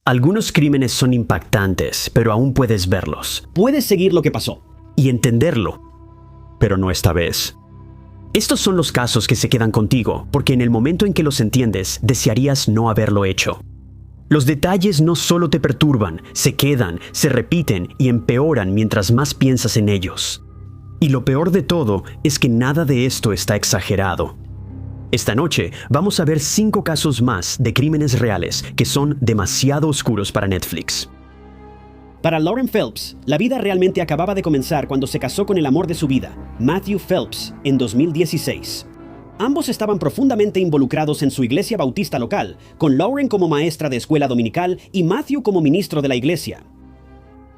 Algunos crímenes son impactantes, pero aún puedes verlos. Puedes seguir lo que pasó. Y entenderlo. Pero no esta vez. Estos son los casos que se quedan contigo, porque en el momento en que los entiendes, desearías no haberlo hecho. Los detalles no solo te perturban, se quedan, se repiten y empeoran mientras más piensas en ellos. Y lo peor de todo es que nada de esto está exagerado. Esta noche vamos a ver 5 casos más de crímenes reales que son demasiado oscuros para Netflix. Para Lauren Phelps, la vida realmente acababa de comenzar cuando se casó con el amor de su vida, Matthew Phelps, en 2016. Ambos estaban profundamente involucrados en su iglesia bautista local, con Lauren como maestra de escuela dominical y Matthew como ministro de la iglesia.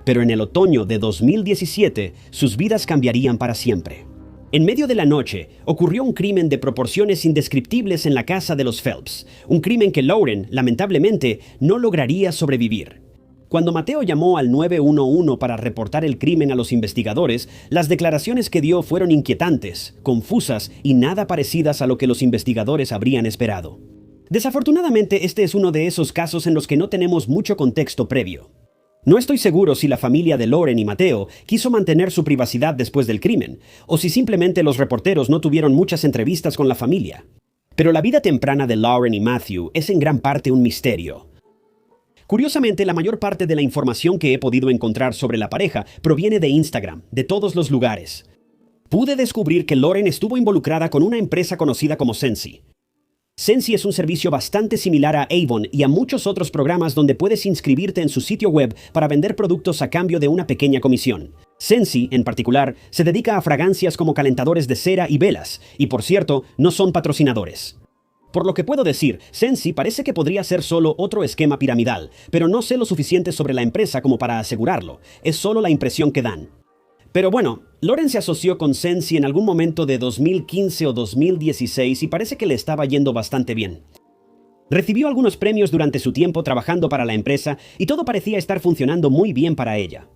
Pero en el otoño de 2017, sus vidas cambiarían para siempre. En medio de la noche, ocurrió un crimen de proporciones indescriptibles en la casa de los Phelps, un crimen que Lauren, lamentablemente, no lograría sobrevivir. Cuando Mateo llamó al 911 para reportar el crimen a los investigadores, las declaraciones que dio fueron inquietantes, confusas y nada parecidas a lo que los investigadores habrían esperado. Desafortunadamente, este es uno de esos casos en los que no tenemos mucho contexto previo. No estoy seguro si la familia de Lauren y Mateo quiso mantener su privacidad después del crimen, o si simplemente los reporteros no tuvieron muchas entrevistas con la familia. Pero la vida temprana de Lauren y Matthew es en gran parte un misterio. Curiosamente, la mayor parte de la información que he podido encontrar sobre la pareja proviene de Instagram, de todos los lugares. Pude descubrir que Lauren estuvo involucrada con una empresa conocida como Sensi. Sensi es un servicio bastante similar a Avon y a muchos otros programas donde puedes inscribirte en su sitio web para vender productos a cambio de una pequeña comisión. Sensi, en particular, se dedica a fragancias como calentadores de cera y velas, y por cierto, no son patrocinadores. Por lo que puedo decir, Sensi parece que podría ser solo otro esquema piramidal, pero no sé lo suficiente sobre la empresa como para asegurarlo. Es solo la impresión que dan. Pero bueno, Lauren se asoció con Sensi en algún momento de 2015 o 2016 y parece que le estaba yendo bastante bien. Recibió algunos premios durante su tiempo trabajando para la empresa y todo parecía estar funcionando muy bien para ella.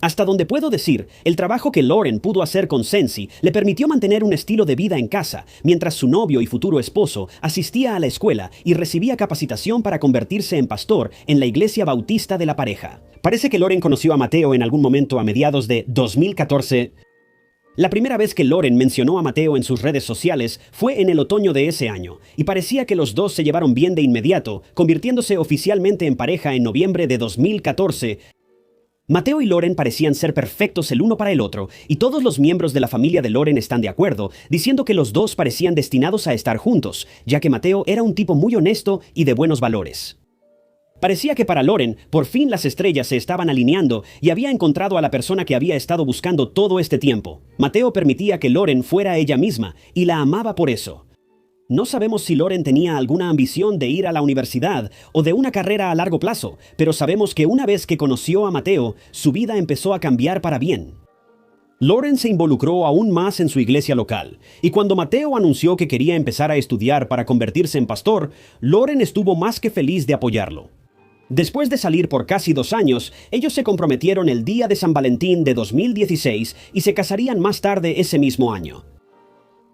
Hasta donde puedo decir, el trabajo que Lauren pudo hacer con Sensi le permitió mantener un estilo de vida en casa, mientras su novio y futuro esposo asistía a la escuela y recibía capacitación para convertirse en pastor en la iglesia bautista de la pareja. Parece que Lauren conoció a Mateo en algún momento a mediados de 2014. La primera vez que Lauren mencionó a Mateo en sus redes sociales fue en el otoño de ese año, y parecía que los dos se llevaron bien de inmediato, convirtiéndose oficialmente en pareja en noviembre de 2014. Mateo y Lauren parecían ser perfectos el uno para el otro, y todos los miembros de la familia de Lauren están de acuerdo, diciendo que los dos parecían destinados a estar juntos, ya que Mateo era un tipo muy honesto y de buenos valores. Parecía que para Lauren, por fin las estrellas se estaban alineando y había encontrado a la persona que había estado buscando todo este tiempo. Mateo permitía que Lauren fuera ella misma, y la amaba por eso. No sabemos si Lauren tenía alguna ambición de ir a la universidad o de una carrera a largo plazo, pero sabemos que una vez que conoció a Mateo, su vida empezó a cambiar para bien. Lauren se involucró aún más en su iglesia local, y cuando Mateo anunció que quería empezar a estudiar para convertirse en pastor, Lauren estuvo más que feliz de apoyarlo. Después de salir por casi 2 años, ellos se comprometieron el día de San Valentín de 2016 y se casarían más tarde ese mismo año.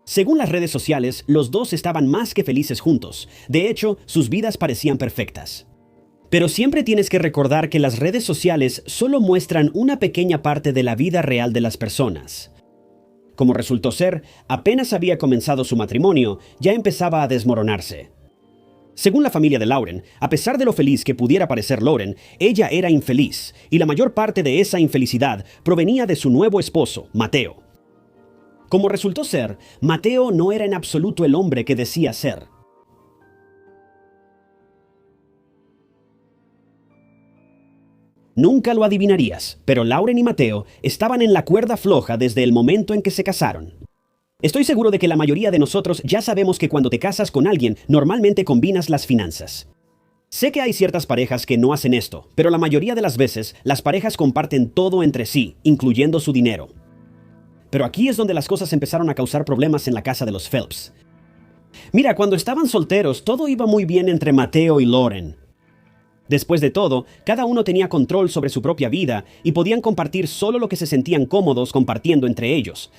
Según las redes sociales, los dos estaban más que felices juntos. De hecho, sus vidas parecían perfectas. Pero siempre tienes que recordar que las redes sociales solo muestran una pequeña parte de la vida real de las personas. Como resultó ser, apenas había comenzado su matrimonio, ya empezaba a desmoronarse. Según la familia de Lauren, a pesar de lo feliz que pudiera parecer Lauren, ella era infeliz, y la mayor parte de esa infelicidad provenía de su nuevo esposo, Mateo. Como resultó ser, Mateo no era en absoluto el hombre que decía ser. Nunca lo adivinarías, pero Lauren y Mateo estaban en la cuerda floja desde el momento en que se casaron. Estoy seguro de que la mayoría de nosotros ya sabemos que cuando te casas con alguien, normalmente combinas las finanzas. Sé que hay ciertas parejas que no hacen esto, pero la mayoría de las veces, las parejas comparten todo entre sí, incluyendo su dinero. Pero aquí es donde las cosas empezaron a causar problemas en la casa de los Phelps. Mira, cuando estaban solteros, todo iba muy bien entre Mateo y Lauren. Después de todo, cada uno tenía control sobre su propia vida y podían compartir solo lo que se sentían cómodos compartiendo entre ellos.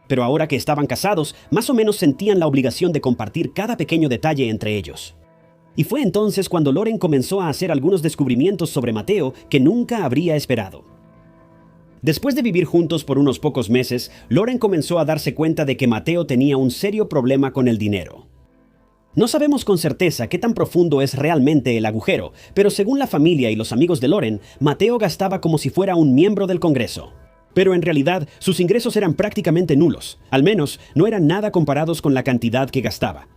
Pero ahora que estaban casados, más o menos sentían la obligación de compartir cada pequeño detalle entre ellos. Y fue entonces cuando Lauren comenzó a hacer algunos descubrimientos sobre Mateo que nunca habría esperado. Después de vivir juntos por unos pocos meses, Lauren comenzó a darse cuenta de que Mateo tenía un serio problema con el dinero. No sabemos con certeza qué tan profundo es realmente el agujero, pero según la familia y los amigos de Lauren, Mateo gastaba como si fuera un miembro del Congreso. Pero en realidad, sus ingresos eran prácticamente nulos, al menos no eran nada comparados con la cantidad que gastaba.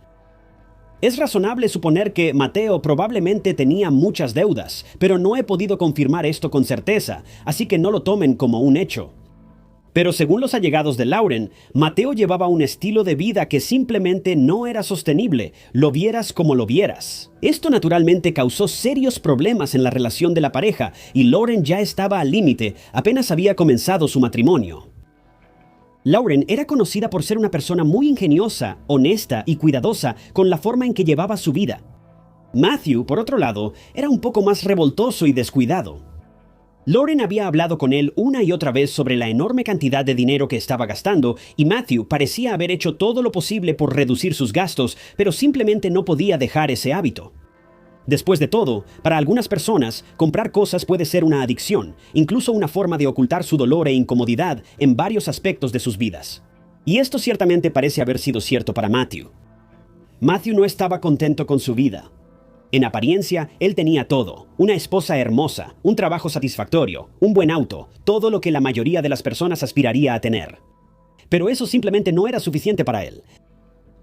Es razonable suponer que Mateo probablemente tenía muchas deudas, pero no he podido confirmar esto con certeza, así que no lo tomen como un hecho. Pero según los allegados de Lauren, Mateo llevaba un estilo de vida que simplemente no era sostenible, lo vieras como lo vieras. Esto naturalmente causó serios problemas en la relación de la pareja y Lauren ya estaba al límite, apenas había comenzado su matrimonio. Lauren era conocida por ser una persona muy ingeniosa, honesta y cuidadosa con la forma en que llevaba su vida. Matthew, por otro lado, era un poco más revoltoso y descuidado. Lauren había hablado con él una y otra vez sobre la enorme cantidad de dinero que estaba gastando y Matthew parecía haber hecho todo lo posible por reducir sus gastos, pero simplemente no podía dejar ese hábito. Después de todo, para algunas personas, comprar cosas puede ser una adicción, incluso una forma de ocultar su dolor e incomodidad en varios aspectos de sus vidas. Y esto ciertamente parece haber sido cierto para Matthew. Matthew no estaba contento con su vida. En apariencia, él tenía todo: una esposa hermosa, un trabajo satisfactorio, un buen auto, todo lo que la mayoría de las personas aspiraría a tener. Pero eso simplemente no era suficiente para él.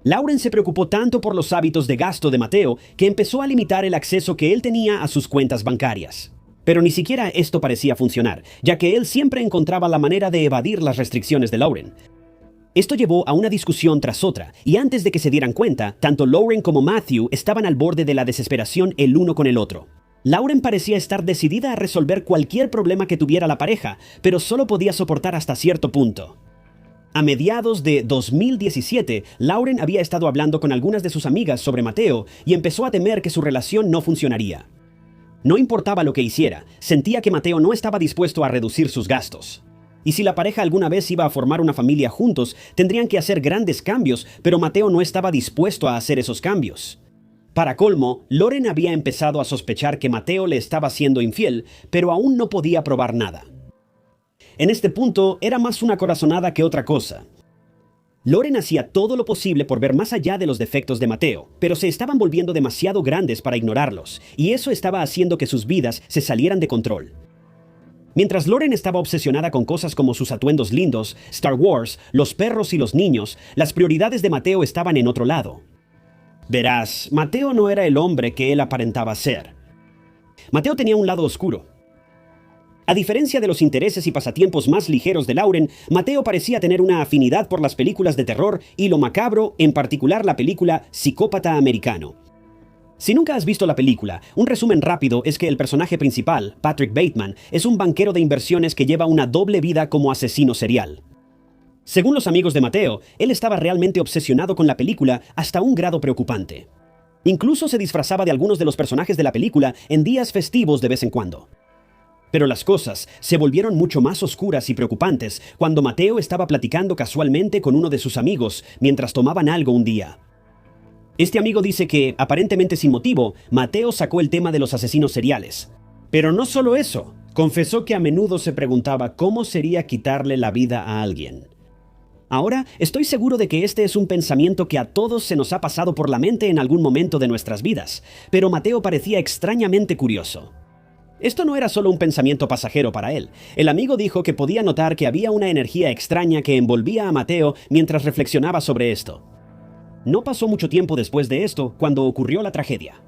Lauren se preocupó tanto por los hábitos de gasto de Mateo que empezó a limitar el acceso que él tenía a sus cuentas bancarias. Pero ni siquiera esto parecía funcionar, ya que él siempre encontraba la manera de evadir las restricciones de Lauren. Esto llevó a una discusión tras otra, y antes de que se dieran cuenta, tanto Lauren como Matthew estaban al borde de la desesperación el uno con el otro. Lauren parecía estar decidida a resolver cualquier problema que tuviera la pareja, pero solo podía soportar hasta cierto punto. A mediados de 2017, Lauren había estado hablando con algunas de sus amigas sobre Mateo y empezó a temer que su relación no funcionaría. No importaba lo que hiciera, sentía que Mateo no estaba dispuesto a reducir sus gastos. Y si la pareja alguna vez iba a formar una familia juntos, tendrían que hacer grandes cambios, pero Mateo no estaba dispuesto a hacer esos cambios. Para colmo, Lauren había empezado a sospechar que Mateo le estaba siendo infiel, pero aún no podía probar nada. En este punto, era más una corazonada que otra cosa. Lauren hacía todo lo posible por ver más allá de los defectos de Mateo, pero se estaban volviendo demasiado grandes para ignorarlos, y eso estaba haciendo que sus vidas se salieran de control. Mientras Lauren estaba obsesionada con cosas como sus atuendos lindos, Star Wars, los perros y los niños, las prioridades de Mateo estaban en otro lado. Verás, Mateo no era el hombre que él aparentaba ser. Mateo tenía un lado oscuro. A diferencia de los intereses y pasatiempos más ligeros de Lauren, Mateo parecía tener una afinidad por las películas de terror y lo macabro, en particular la película Psicópata Americano. Si nunca has visto la película, un resumen rápido es que el personaje principal, Patrick Bateman, es un banquero de inversiones que lleva una doble vida como asesino serial. Según los amigos de Mateo, él estaba realmente obsesionado con la película hasta un grado preocupante. Incluso se disfrazaba de algunos de los personajes de la película en días festivos de vez en cuando. Pero las cosas se volvieron mucho más oscuras y preocupantes cuando Mateo estaba platicando casualmente con uno de sus amigos mientras tomaban algo un día. Este amigo dice que, aparentemente sin motivo, Mateo sacó el tema de los asesinos seriales. Pero no solo eso, confesó que a menudo se preguntaba cómo sería quitarle la vida a alguien. Ahora, estoy seguro de que este es un pensamiento que a todos se nos ha pasado por la mente en algún momento de nuestras vidas, pero Mateo parecía extrañamente curioso. Esto no era solo un pensamiento pasajero para él. El amigo dijo que podía notar que había una energía extraña que envolvía a Mateo mientras reflexionaba sobre esto. No pasó mucho tiempo después de esto cuando ocurrió la tragedia.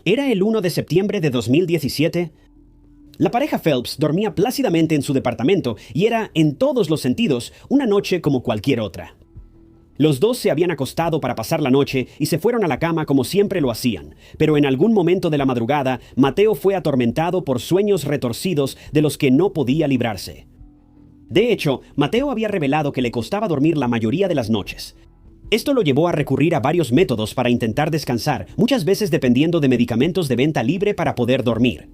Era el 1 de septiembre de 2017. La pareja Phelps dormía plácidamente en su departamento y era, en todos los sentidos, una noche como cualquier otra. Los dos se habían acostado para pasar la noche y se fueron a la cama como siempre lo hacían, pero en algún momento de la madrugada, Mateo fue atormentado por sueños retorcidos de los que no podía librarse. De hecho, Mateo había revelado que le costaba dormir la mayoría de las noches. Esto lo llevó a recurrir a varios métodos para intentar descansar, muchas veces dependiendo de medicamentos de venta libre para poder dormir.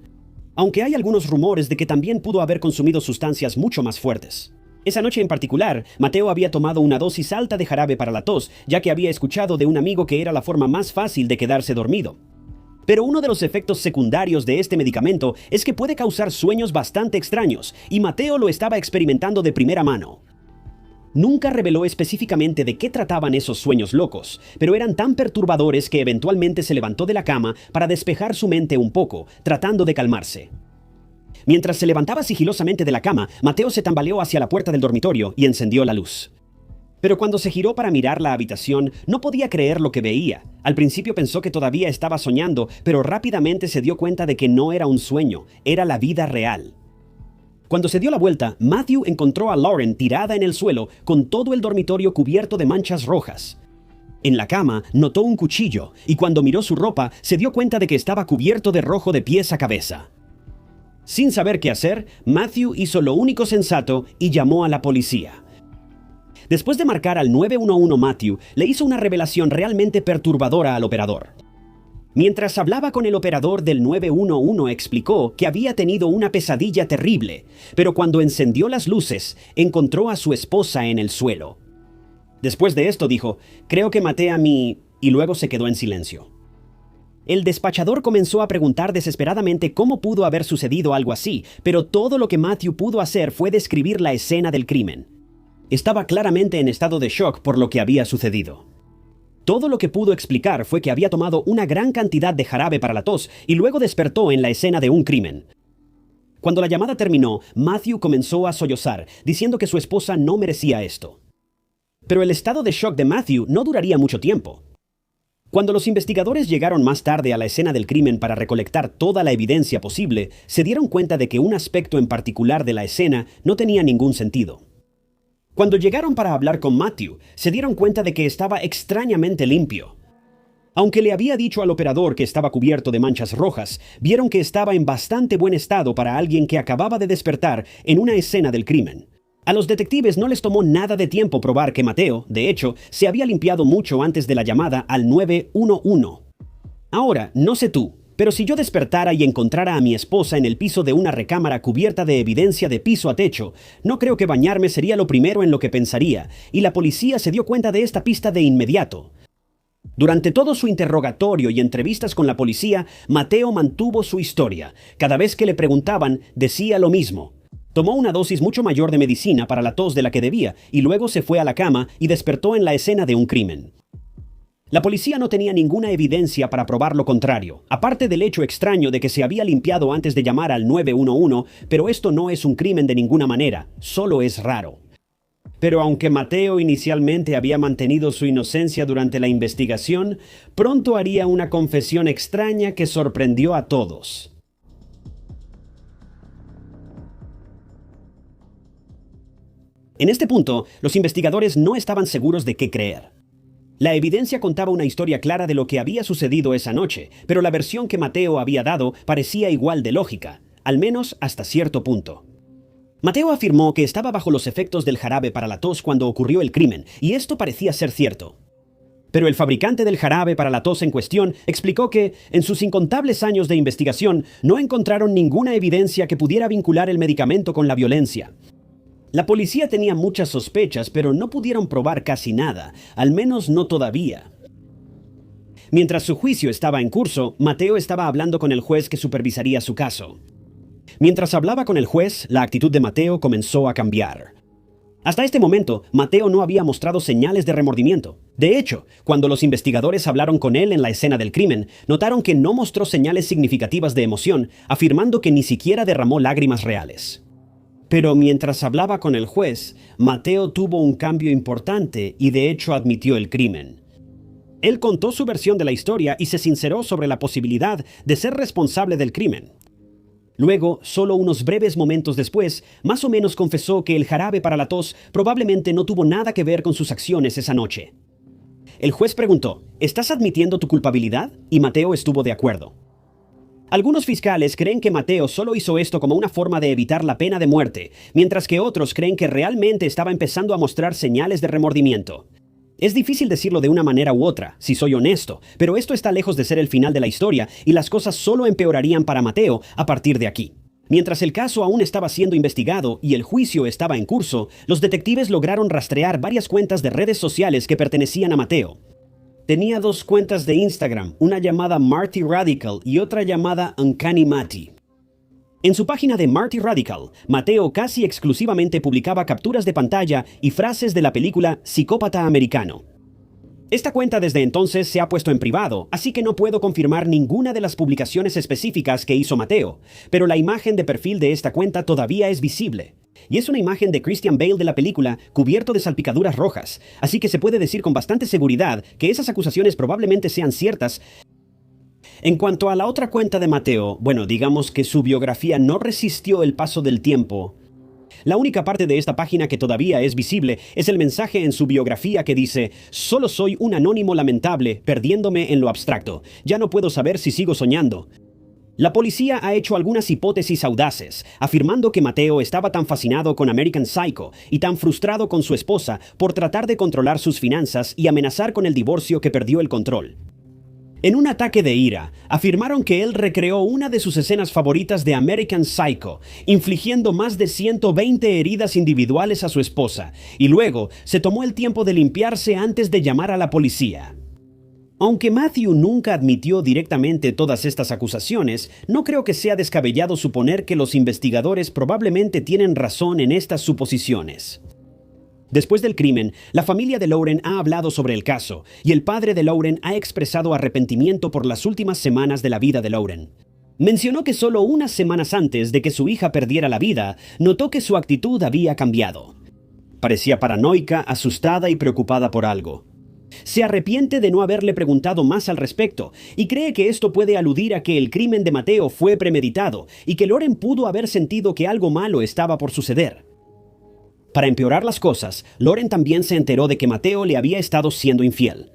Aunque hay algunos rumores de que también pudo haber consumido sustancias mucho más fuertes. Esa noche en particular, Mateo había tomado una dosis alta de jarabe para la tos, ya que había escuchado de un amigo que era la forma más fácil de quedarse dormido. Pero uno de los efectos secundarios de este medicamento es que puede causar sueños bastante extraños, y Mateo lo estaba experimentando de primera mano. Nunca reveló específicamente de qué trataban esos sueños locos, pero eran tan perturbadores que eventualmente se levantó de la cama para despejar su mente un poco, tratando de calmarse. Mientras se levantaba sigilosamente de la cama, Mateo se tambaleó hacia la puerta del dormitorio y encendió la luz. Pero cuando se giró para mirar la habitación, no podía creer lo que veía. Al principio pensó que todavía estaba soñando, pero rápidamente se dio cuenta de que no era un sueño, era la vida real. Cuando se dio la vuelta, Matthew encontró a Lauren tirada en el suelo, con todo el dormitorio cubierto de manchas rojas. En la cama notó un cuchillo, y cuando miró su ropa, se dio cuenta de que estaba cubierto de rojo de pies a cabeza. Sin saber qué hacer, Matthew hizo lo único sensato y llamó a la policía. Después de marcar al 911, Matthew le hizo una revelación realmente perturbadora al operador. Mientras hablaba con el operador del 911, explicó que había tenido una pesadilla terrible, pero cuando encendió las luces, encontró a su esposa en el suelo. Después de esto dijo, «Creo que maté a mi...» y luego se quedó en silencio. El despachador comenzó a preguntar desesperadamente cómo pudo haber sucedido algo así, pero todo lo que Matthew pudo hacer fue describir la escena del crimen. Estaba claramente en estado de shock por lo que había sucedido. Todo lo que pudo explicar fue que había tomado una gran cantidad de jarabe para la tos y luego despertó en la escena de un crimen. Cuando la llamada terminó, Matthew comenzó a sollozar, diciendo que su esposa no merecía esto. Pero el estado de shock de Matthew no duraría mucho tiempo. Cuando los investigadores llegaron más tarde a la escena del crimen para recolectar toda la evidencia posible, se dieron cuenta de que un aspecto en particular de la escena no tenía ningún sentido. Cuando llegaron para hablar con Matthew, se dieron cuenta de que estaba extrañamente limpio. Aunque le había dicho al operador que estaba cubierto de manchas rojas, vieron que estaba en bastante buen estado para alguien que acababa de despertar en una escena del crimen. A los detectives no les tomó nada de tiempo probar que Mateo, de hecho, se había limpiado mucho antes de la llamada al 911. Ahora, no sé tú, pero si yo despertara y encontrara a mi esposa en el piso de una recámara cubierta de evidencia de piso a techo, no creo que bañarme sería lo primero en lo que pensaría, y la policía se dio cuenta de esta pista de inmediato. Durante todo su interrogatorio y entrevistas con la policía, Mateo mantuvo su historia. Cada vez que le preguntaban, decía lo mismo. Tomó una dosis mucho mayor de medicina para la tos de la que debía y luego se fue a la cama y despertó en la escena de un crimen. La policía no tenía ninguna evidencia para probar lo contrario, aparte del hecho extraño de que se había limpiado antes de llamar al 911, pero esto no es un crimen de ninguna manera, solo es raro. Pero aunque Mateo inicialmente había mantenido su inocencia durante la investigación, pronto haría una confesión extraña que sorprendió a todos. En este punto, los investigadores no estaban seguros de qué creer. La evidencia contaba una historia clara de lo que había sucedido esa noche, pero la versión que Mateo había dado parecía igual de lógica, al menos hasta cierto punto. Mateo afirmó que estaba bajo los efectos del jarabe para la tos cuando ocurrió el crimen, y esto parecía ser cierto. Pero el fabricante del jarabe para la tos en cuestión explicó que, en sus incontables años de investigación, no encontraron ninguna evidencia que pudiera vincular el medicamento con la violencia. La policía tenía muchas sospechas, pero no pudieron probar casi nada, al menos no todavía. Mientras su juicio estaba en curso, Mateo estaba hablando con el juez que supervisaría su caso. Mientras hablaba con el juez, la actitud de Mateo comenzó a cambiar. Hasta este momento, Mateo no había mostrado señales de remordimiento. De hecho, cuando los investigadores hablaron con él en la escena del crimen, notaron que no mostró señales significativas de emoción, afirmando que ni siquiera derramó lágrimas reales. Pero mientras hablaba con el juez, Mateo tuvo un cambio importante y de hecho admitió el crimen. Él contó su versión de la historia y se sinceró sobre la posibilidad de ser responsable del crimen. Luego, solo unos breves momentos después, más o menos confesó que el jarabe para la tos probablemente no tuvo nada que ver con sus acciones esa noche. El juez preguntó, ¿estás admitiendo tu culpabilidad? Y Mateo estuvo de acuerdo. Algunos fiscales creen que Mateo solo hizo esto como una forma de evitar la pena de muerte, mientras que otros creen que realmente estaba empezando a mostrar señales de remordimiento. Es difícil decirlo de una manera u otra, si soy honesto, pero esto está lejos de ser el final de la historia y las cosas solo empeorarían para Mateo a partir de aquí. Mientras el caso aún estaba siendo investigado y el juicio estaba en curso, los detectives lograron rastrear varias cuentas de redes sociales que pertenecían a Mateo. Tenía 2 cuentas de Instagram, una llamada Marty Radical y otra llamada Uncanny Matty. En su página de Marty Radical, Mateo casi exclusivamente publicaba capturas de pantalla y frases de la película Psicópata Americano. Esta cuenta desde entonces se ha puesto en privado, así que no puedo confirmar ninguna de las publicaciones específicas que hizo Mateo, pero la imagen de perfil de esta cuenta todavía es visible. Y es una imagen de Christian Bale de la película cubierto de salpicaduras rojas, así que se puede decir con bastante seguridad que esas acusaciones probablemente sean ciertas. En cuanto a la otra cuenta de Mateo, bueno, digamos que su biografía no resistió el paso del tiempo. La única parte de esta página que todavía es visible es el mensaje en su biografía que dice: «Solo soy un anónimo lamentable, perdiéndome en lo abstracto. Ya no puedo saber si sigo soñando». La policía ha hecho algunas hipótesis audaces, afirmando que Mateo estaba tan fascinado con American Psycho y tan frustrado con su esposa por tratar de controlar sus finanzas y amenazar con el divorcio que perdió el control. En un ataque de ira, afirmaron que él recreó una de sus escenas favoritas de American Psycho, infligiendo más de 120 heridas individuales a su esposa, y luego se tomó el tiempo de limpiarse antes de llamar a la policía. Aunque Matthew nunca admitió directamente todas estas acusaciones, no creo que sea descabellado suponer que los investigadores probablemente tienen razón en estas suposiciones. Después del crimen, la familia de Lauren ha hablado sobre el caso, y el padre de Lauren ha expresado arrepentimiento por las últimas semanas de la vida de Lauren. Mencionó que solo unas semanas antes de que su hija perdiera la vida, notó que su actitud había cambiado. Parecía paranoica, asustada y preocupada por algo. Se arrepiente de no haberle preguntado más al respecto, y cree que esto puede aludir a que el crimen de Mateo fue premeditado, y que Lauren pudo haber sentido que algo malo estaba por suceder. Para empeorar las cosas, Lauren también se enteró de que Mateo le había estado siendo infiel.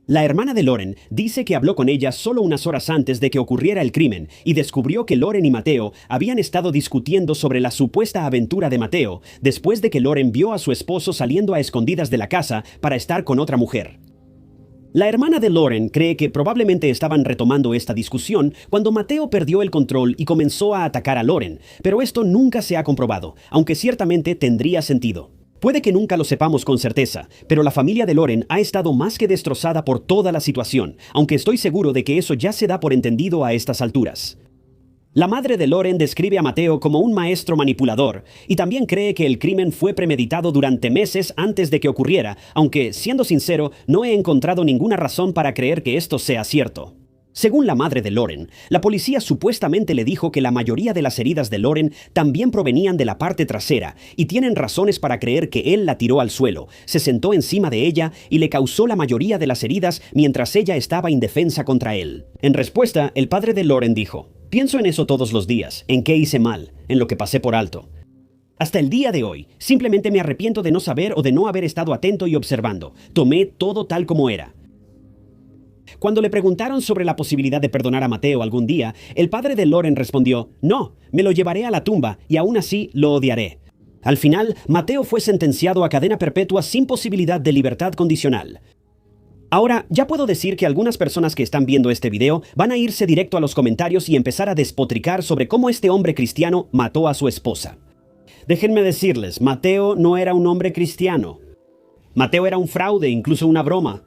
La hermana de Lauren dice que habló con ella solo unas horas antes de que ocurriera el crimen y descubrió que Lauren y Mateo habían estado discutiendo sobre la supuesta aventura de Mateo después de que Lauren vio a su esposo saliendo a escondidas de la casa para estar con otra mujer. La hermana de Lauren cree que probablemente estaban retomando esta discusión cuando Mateo perdió el control y comenzó a atacar a Lauren, pero esto nunca se ha comprobado, aunque ciertamente tendría sentido. Puede que nunca lo sepamos con certeza, pero la familia de Lauren ha estado más que destrozada por toda la situación, aunque estoy seguro de que eso ya se da por entendido a estas alturas. La madre de Lauren describe a Mateo como un maestro manipulador y también cree que el crimen fue premeditado durante meses antes de que ocurriera, aunque, siendo sincero, no he encontrado ninguna razón para creer que esto sea cierto. Según la madre de Lauren, la policía supuestamente le dijo que la mayoría de las heridas de Lauren también provenían de la parte trasera y tienen razones para creer que él la tiró al suelo, se sentó encima de ella y le causó la mayoría de las heridas mientras ella estaba indefensa contra él. En respuesta, el padre de Lauren dijo: «Pienso en eso todos los días, en qué hice mal, en lo que pasé por alto. Hasta el día de hoy, simplemente me arrepiento de no saber o de no haber estado atento y observando. Tomé todo tal como era». Cuando le preguntaron sobre la posibilidad de perdonar a Mateo algún día, el padre de Lauren respondió: «No, me lo llevaré a la tumba y aún así lo odiaré». Al final, Mateo fue sentenciado a cadena perpetua sin posibilidad de libertad condicional. Ahora, ya puedo decir que algunas personas que están viendo este video van a irse directo a los comentarios y empezar a despotricar sobre cómo este hombre cristiano mató a su esposa. Déjenme decirles, Mateo no era un hombre cristiano. Mateo era un fraude, incluso una broma.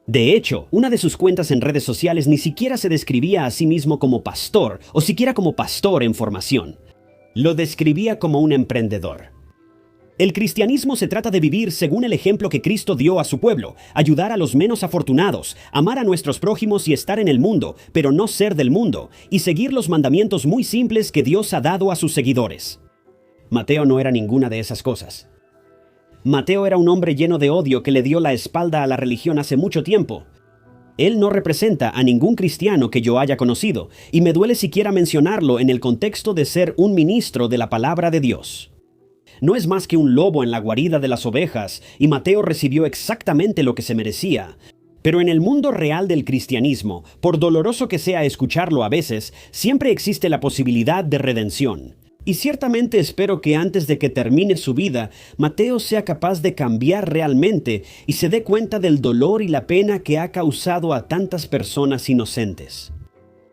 De hecho, una de sus cuentas en redes sociales ni siquiera se describía a sí mismo como pastor, o siquiera como pastor en formación. Lo describía como un emprendedor. El cristianismo se trata de vivir según el ejemplo que Cristo dio a su pueblo, ayudar a los menos afortunados, amar a nuestros prójimos y estar en el mundo, pero no ser del mundo, y seguir los mandamientos muy simples que Dios ha dado a sus seguidores. Mateo no era ninguna de esas cosas. Mateo era un hombre lleno de odio que le dio la espalda a la religión hace mucho tiempo. Él no representa a ningún cristiano que yo haya conocido, y me duele siquiera mencionarlo en el contexto de ser un ministro de la palabra de Dios. No es más que un lobo en la guarida de las ovejas, y Mateo recibió exactamente lo que se merecía. Pero en el mundo real del cristianismo, por doloroso que sea escucharlo a veces, siempre existe la posibilidad de redención. Y ciertamente espero que antes de que termine su vida, Mateo sea capaz de cambiar realmente y se dé cuenta del dolor y la pena que ha causado a tantas personas inocentes.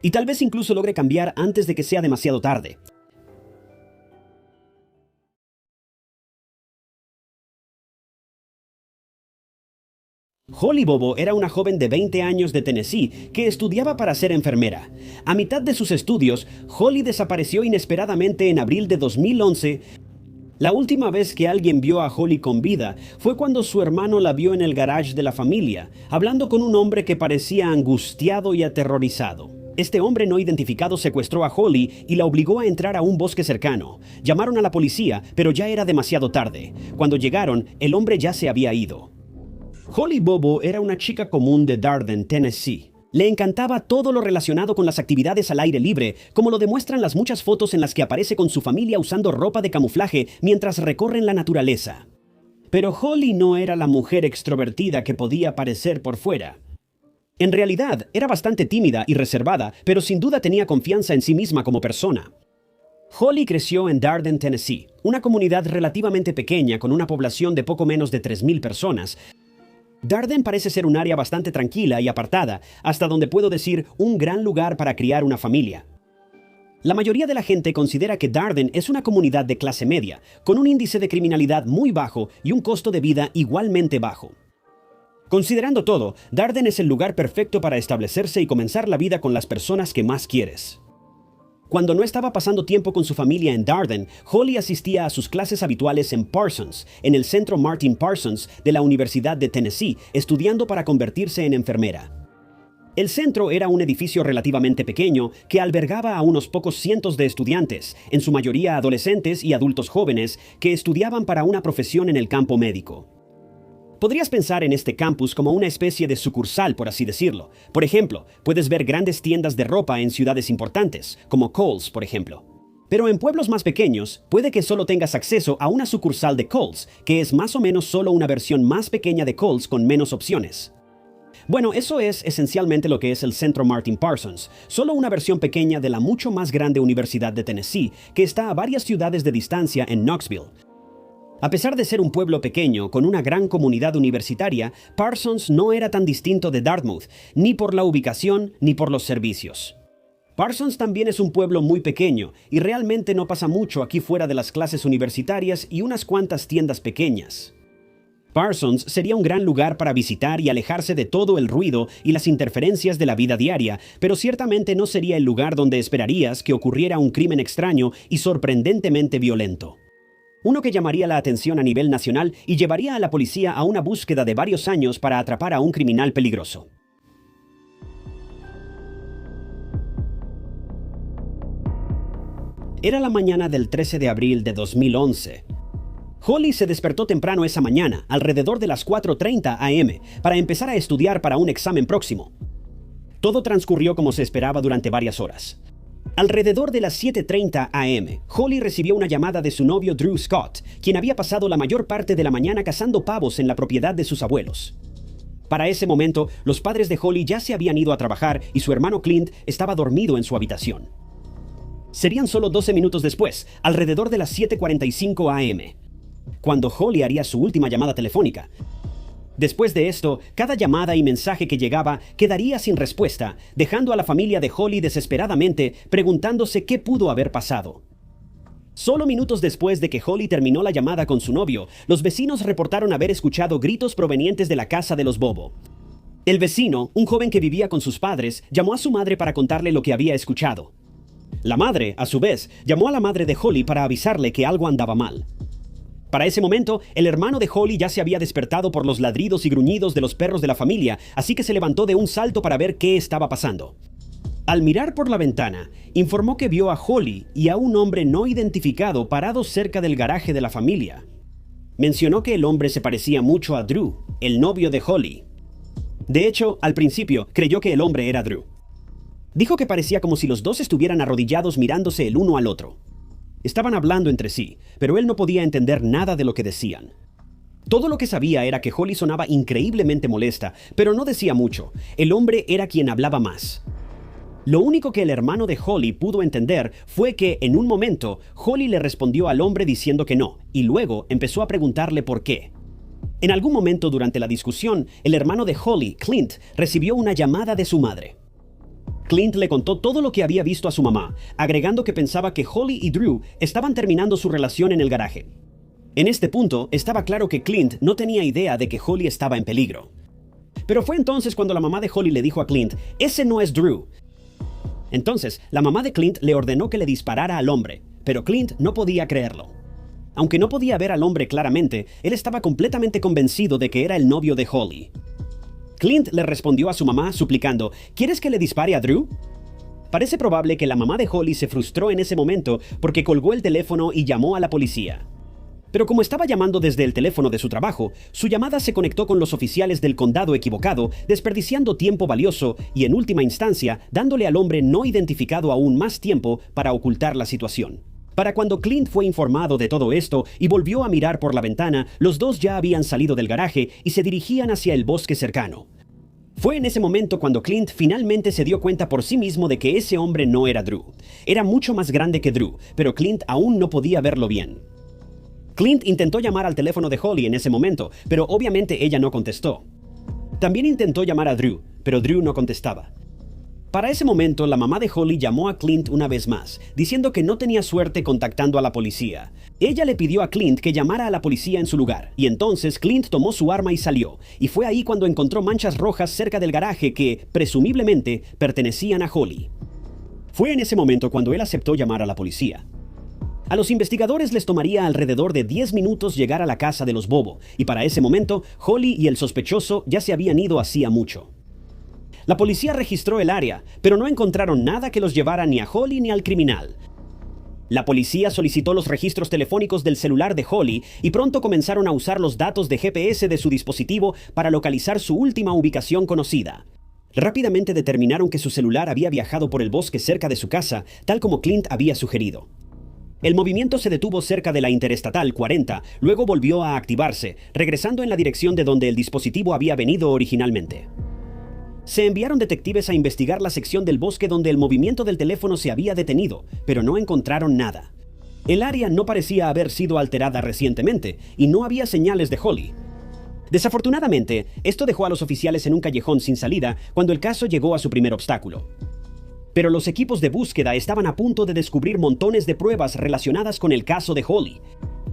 Y tal vez incluso logre cambiar antes de que sea demasiado tarde. Holly Bobo era una joven de 20 años de Tennessee que estudiaba para ser enfermera. A mitad de sus estudios, Holly desapareció inesperadamente en abril de 2011. La última vez que alguien vio a Holly con vida fue cuando su hermano la vio en el garage de la familia, hablando con un hombre que parecía angustiado y aterrorizado. Este hombre no identificado secuestró a Holly y la obligó a entrar a un bosque cercano. Llamaron a la policía, pero ya era demasiado tarde. Cuando llegaron, el hombre ya se había ido. Holly Bobo era una chica común de Darden, Tennessee. Le encantaba todo lo relacionado con las actividades al aire libre, como lo demuestran las muchas fotos en las que aparece con su familia usando ropa de camuflaje mientras recorren la naturaleza. Pero Holly no era la mujer extrovertida que podía parecer por fuera. En realidad, era bastante tímida y reservada, pero sin duda tenía confianza en sí misma como persona. Holly creció en Darden, Tennessee, una comunidad relativamente pequeña con una población de poco menos de 3,000 personas. Darden parece ser un área bastante tranquila y apartada, hasta donde puedo decir un gran lugar para criar una familia. La mayoría de la gente considera que Darden es una comunidad de clase media, con un índice de criminalidad muy bajo y un costo de vida igualmente bajo. Considerando todo, Darden es el lugar perfecto para establecerse y comenzar la vida con las personas que más quieres. Cuando no estaba pasando tiempo con su familia en Darden, Holly asistía a sus clases habituales en Parsons, en el Centro Martin Parsons de la Universidad de Tennessee, estudiando para convertirse en enfermera. El centro era un edificio relativamente pequeño que albergaba a unos pocos cientos de estudiantes, en su mayoría adolescentes y adultos jóvenes, que estudiaban para una profesión en el campo médico. Podrías pensar en este campus como una especie de sucursal, por así decirlo. Por ejemplo, puedes ver grandes tiendas de ropa en ciudades importantes, como Kohl's, por ejemplo. Pero en pueblos más pequeños, puede que solo tengas acceso a una sucursal de Kohl's, que es más o menos solo una versión más pequeña de Kohl's con menos opciones. Bueno, eso es esencialmente lo que es el Centro Martin Parsons, solo una versión pequeña de la mucho más grande Universidad de Tennessee, que está a varias ciudades de distancia en Knoxville. A pesar de ser un pueblo pequeño con una gran comunidad universitaria, Parsons no era tan distinto de Dartmouth, ni por la ubicación ni por los servicios. Parsons también es un pueblo muy pequeño y realmente no pasa mucho aquí fuera de las clases universitarias y unas cuantas tiendas pequeñas. Parsons sería un gran lugar para visitar y alejarse de todo el ruido y las interferencias de la vida diaria, pero ciertamente no sería el lugar donde esperarías que ocurriera un crimen extraño y sorprendentemente violento. Uno que llamaría la atención a nivel nacional y llevaría a la policía a una búsqueda de varios años para atrapar a un criminal peligroso. Era la mañana del 13 de abril de 2011. Holly se despertó temprano esa mañana, alrededor de las 4:30 a.m., para empezar a estudiar para un examen próximo. Todo transcurrió como se esperaba durante varias horas. Alrededor de las 7:30 a.m., Holly recibió una llamada de su novio Drew Scott, quien había pasado la mayor parte de la mañana cazando pavos en la propiedad de sus abuelos. Para ese momento, los padres de Holly ya se habían ido a trabajar y su hermano Clint estaba dormido en su habitación. Serían solo 12 minutos después, alrededor de las 7:45 a.m., cuando Holly haría su última llamada telefónica. Después de esto, cada llamada y mensaje que llegaba quedaría sin respuesta, dejando a la familia de Holly desesperadamente preguntándose qué pudo haber pasado. Solo minutos después de que Holly terminó la llamada con su novio, los vecinos reportaron haber escuchado gritos provenientes de la casa de los Bobo. El vecino, un joven que vivía con sus padres, llamó a su madre para contarle lo que había escuchado. La madre, a su vez, llamó a la madre de Holly para avisarle que algo andaba mal. Para ese momento, el hermano de Holly ya se había despertado por los ladridos y gruñidos de los perros de la familia, así que se levantó de un salto para ver qué estaba pasando. Al mirar por la ventana, informó que vio a Holly y a un hombre no identificado parados cerca del garaje de la familia. Mencionó que el hombre se parecía mucho a Drew, el novio de Holly. De hecho, al principio, creyó que el hombre era Drew. Dijo que parecía como si los dos estuvieran arrodillados mirándose el uno al otro. Estaban hablando entre sí, pero él no podía entender nada de lo que decían. Todo lo que sabía era que Holly sonaba increíblemente molesta, pero no decía mucho. El hombre era quien hablaba más. Lo único que el hermano de Holly pudo entender fue que, en un momento, Holly le respondió al hombre diciendo que no, y luego empezó a preguntarle por qué. En algún momento durante la discusión, el hermano de Holly, Clint, recibió una llamada de su madre. Clint le contó todo lo que había visto a su mamá, agregando que pensaba que Holly y Drew estaban terminando su relación en el garaje. En este punto, estaba claro que Clint no tenía idea de que Holly estaba en peligro. Pero fue entonces cuando la mamá de Holly le dijo a Clint, «Ese no es Drew». Entonces, la mamá de Clint le ordenó que le disparara al hombre, pero Clint no podía creerlo. Aunque no podía ver al hombre claramente, él estaba completamente convencido de que era el novio de Holly. Clint le respondió a su mamá suplicando, «¿Quieres que le dispare a Drew?». Parece probable que la mamá de Holly se frustró en ese momento porque colgó el teléfono y llamó a la policía. Pero como estaba llamando desde el teléfono de su trabajo, su llamada se conectó con los oficiales del condado equivocado, desperdiciando tiempo valioso y, en última instancia, dándole al hombre no identificado aún más tiempo para ocultar la situación. Para cuando Clint fue informado de todo esto y volvió a mirar por la ventana, los dos ya habían salido del garaje y se dirigían hacia el bosque cercano. Fue en ese momento cuando Clint finalmente se dio cuenta por sí mismo de que ese hombre no era Drew. Era mucho más grande que Drew, pero Clint aún no podía verlo bien. Clint intentó llamar al teléfono de Holly en ese momento, pero obviamente ella no contestó. También intentó llamar a Drew, pero Drew no contestaba. Para ese momento, la mamá de Holly llamó a Clint una vez más, diciendo que no tenía suerte contactando a la policía. Ella le pidió a Clint que llamara a la policía en su lugar, y entonces Clint tomó su arma y salió, y fue ahí cuando encontró manchas rojas cerca del garaje que, presumiblemente, pertenecían a Holly. Fue en ese momento cuando él aceptó llamar a la policía. A los investigadores les tomaría alrededor de 10 minutos llegar a la casa de los Bobo, y para ese momento, Holly y el sospechoso ya se habían ido hacía mucho. La policía registró el área, pero no encontraron nada que los llevara ni a Holly ni al criminal. La policía solicitó los registros telefónicos del celular de Holly y pronto comenzaron a usar los datos de GPS de su dispositivo para localizar su última ubicación conocida. Rápidamente determinaron que su celular había viajado por el bosque cerca de su casa, tal como Clint había sugerido. El movimiento se detuvo cerca de la Interestatal 40, luego volvió a activarse, regresando en la dirección de donde el dispositivo había venido originalmente. Se enviaron detectives a investigar la sección del bosque donde el movimiento del teléfono se había detenido, pero no encontraron nada. El área no parecía haber sido alterada recientemente, y no había señales de Holly. Desafortunadamente, esto dejó a los oficiales en un callejón sin salida cuando el caso llegó a su primer obstáculo. Pero los equipos de búsqueda estaban a punto de descubrir montones de pruebas relacionadas con el caso de Holly.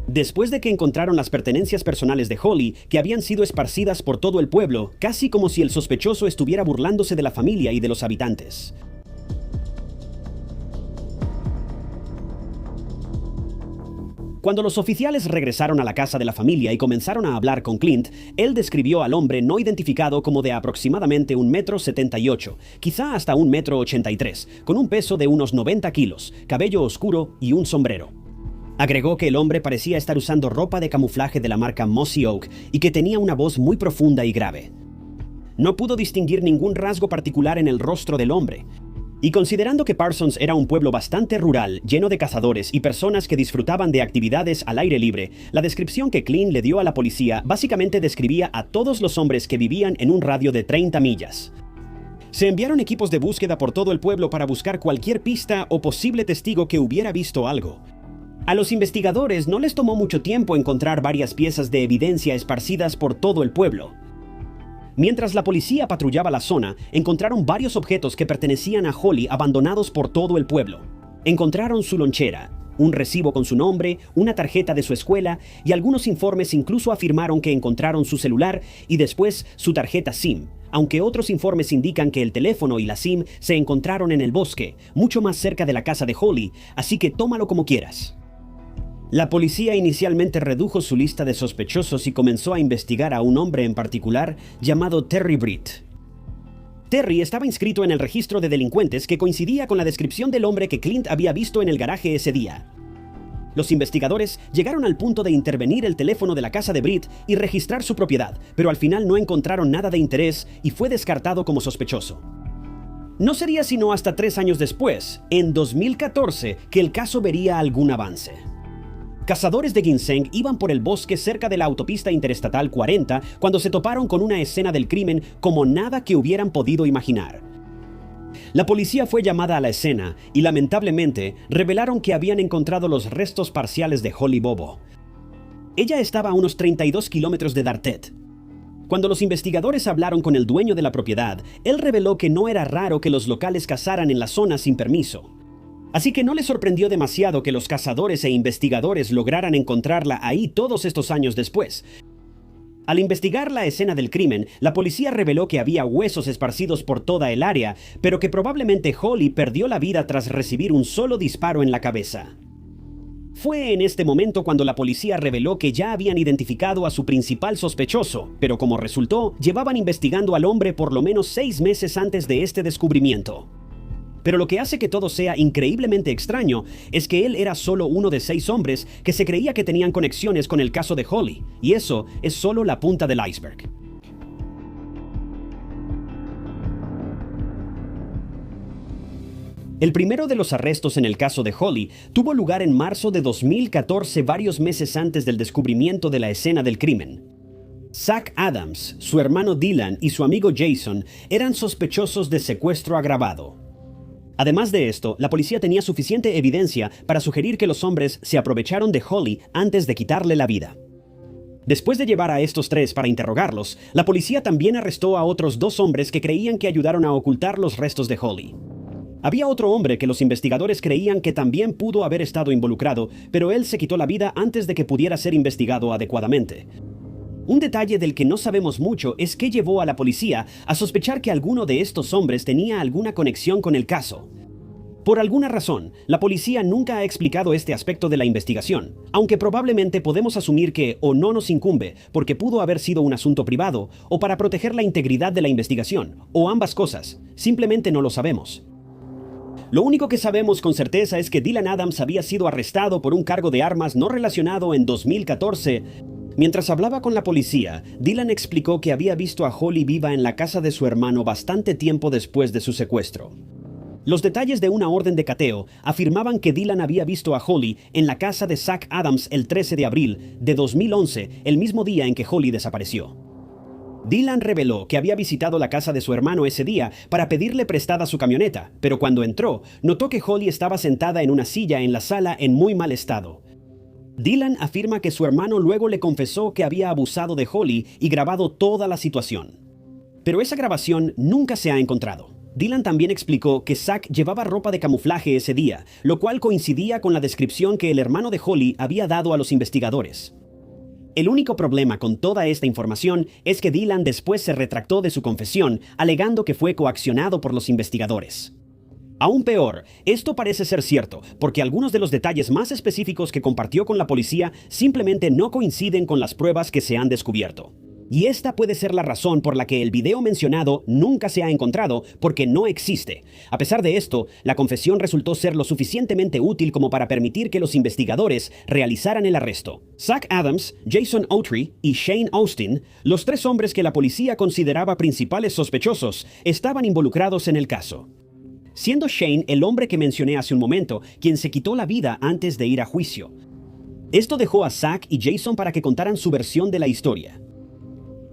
Después de que encontraron las pertenencias personales de Holly, que habían sido esparcidas por todo el pueblo, casi como si el sospechoso estuviera burlándose de la familia y de los habitantes. Cuando los oficiales regresaron a la casa de la familia y comenzaron a hablar con Clint, él describió al hombre no identificado como de aproximadamente 1,78 m, quizá hasta 1,83 m, con un peso de unos 90 kilos, cabello oscuro y un sombrero. Agregó que el hombre parecía estar usando ropa de camuflaje de la marca Mossy Oak y que tenía una voz muy profunda y grave. No pudo distinguir ningún rasgo particular en el rostro del hombre. Y considerando que Parsons era un pueblo bastante rural, lleno de cazadores y personas que disfrutaban de actividades al aire libre, la descripción que Clint le dio a la policía básicamente describía a todos los hombres que vivían en un radio de 30 millas. Se enviaron equipos de búsqueda por todo el pueblo para buscar cualquier pista o posible testigo que hubiera visto algo. A los investigadores no les tomó mucho tiempo encontrar varias piezas de evidencia esparcidas por todo el pueblo. Mientras la policía patrullaba la zona, encontraron varios objetos que pertenecían a Holly abandonados por todo el pueblo. Encontraron su lonchera, un recibo con su nombre, una tarjeta de su escuela y algunos informes incluso afirmaron que encontraron su celular y después su tarjeta SIM, aunque otros informes indican que el teléfono y la SIM se encontraron en el bosque, mucho más cerca de la casa de Holly, así que tómalo como quieras. La policía inicialmente redujo su lista de sospechosos y comenzó a investigar a un hombre en particular llamado Terry Britt. Terry estaba inscrito en el registro de delincuentes que coincidía con la descripción del hombre que Clint había visto en el garaje ese día. Los investigadores llegaron al punto de intervenir el teléfono de la casa de Britt y registrar su propiedad, pero al final no encontraron nada de interés y fue descartado como sospechoso. No sería sino hasta 3 años después, en 2014, que el caso vería algún avance. Cazadores de ginseng iban por el bosque cerca de la autopista Interestatal 40 cuando se toparon con una escena del crimen como nada que hubieran podido imaginar. La policía fue llamada a la escena y lamentablemente revelaron que habían encontrado los restos parciales de Holly Bobo. Ella estaba a unos 32 kilómetros de Darthet. Cuando los investigadores hablaron con el dueño de la propiedad, él reveló que no era raro que los locales cazaran en la zona sin permiso. Así que no les sorprendió demasiado que los cazadores e investigadores lograran encontrarla ahí todos estos años después. Al investigar la escena del crimen, la policía reveló que había huesos esparcidos por toda el área, pero que probablemente Holly perdió la vida tras recibir un solo disparo en la cabeza. Fue en este momento cuando la policía reveló que ya habían identificado a su principal sospechoso, pero como resultó, llevaban investigando al hombre por lo menos 6 meses antes de este descubrimiento. Pero lo que hace que todo sea increíblemente extraño es que él era solo uno de 6 hombres que se creía que tenían conexiones con el caso de Holly, y eso es solo la punta del iceberg. El primero de los arrestos en el caso de Holly tuvo lugar en marzo de 2014, varios meses antes del descubrimiento de la escena del crimen. Zach Adams, su hermano Dylan y su amigo Jason eran sospechosos de secuestro agravado. Además de esto, la policía tenía suficiente evidencia para sugerir que los hombres se aprovecharon de Holly antes de quitarle la vida. Después de llevar a estos 3 para interrogarlos, la policía también arrestó a otros 2 hombres que creían que ayudaron a ocultar los restos de Holly. Había otro hombre que los investigadores creían que también pudo haber estado involucrado, pero él se quitó la vida antes de que pudiera ser investigado adecuadamente. Un detalle del que no sabemos mucho es qué llevó a la policía a sospechar que alguno de estos hombres tenía alguna conexión con el caso. Por alguna razón, la policía nunca ha explicado este aspecto de la investigación, aunque probablemente podemos asumir que o no nos incumbe porque pudo haber sido un asunto privado, o para proteger la integridad de la investigación, o ambas cosas, simplemente no lo sabemos. Lo único que sabemos con certeza es que Dylan Adams había sido arrestado por un cargo de armas no relacionado en 2014. Mientras hablaba con la policía, Dylan explicó que había visto a Holly viva en la casa de su hermano bastante tiempo después de su secuestro. Los detalles de una orden de cateo afirmaban que Dylan había visto a Holly en la casa de Zach Adams el 13 de abril de 2011, el mismo día en que Holly desapareció. Dylan reveló que había visitado la casa de su hermano ese día para pedirle prestada su camioneta, pero cuando entró, notó que Holly estaba sentada en una silla en la sala en muy mal estado. Dylan afirma que su hermano luego le confesó que había abusado de Holly y grabado toda la situación. Pero esa grabación nunca se ha encontrado. Dylan también explicó que Zach llevaba ropa de camuflaje ese día, lo cual coincidía con la descripción que el hermano de Holly había dado a los investigadores. El único problema con toda esta información es que Dylan después se retractó de su confesión, alegando que fue coaccionado por los investigadores. Aún peor, esto parece ser cierto, porque algunos de los detalles más específicos que compartió con la policía simplemente no coinciden con las pruebas que se han descubierto. Y esta puede ser la razón por la que el video mencionado nunca se ha encontrado, porque no existe. A pesar de esto, la confesión resultó ser lo suficientemente útil como para permitir que los investigadores realizaran el arresto. Zach Adams, Jason Autry y Shane Austin, los 3 hombres que la policía consideraba principales sospechosos, estaban involucrados en el caso. Siendo Shane el hombre que mencioné hace un momento, quien se quitó la vida antes de ir a juicio. Esto dejó a Zach y Jason para que contaran su versión de la historia.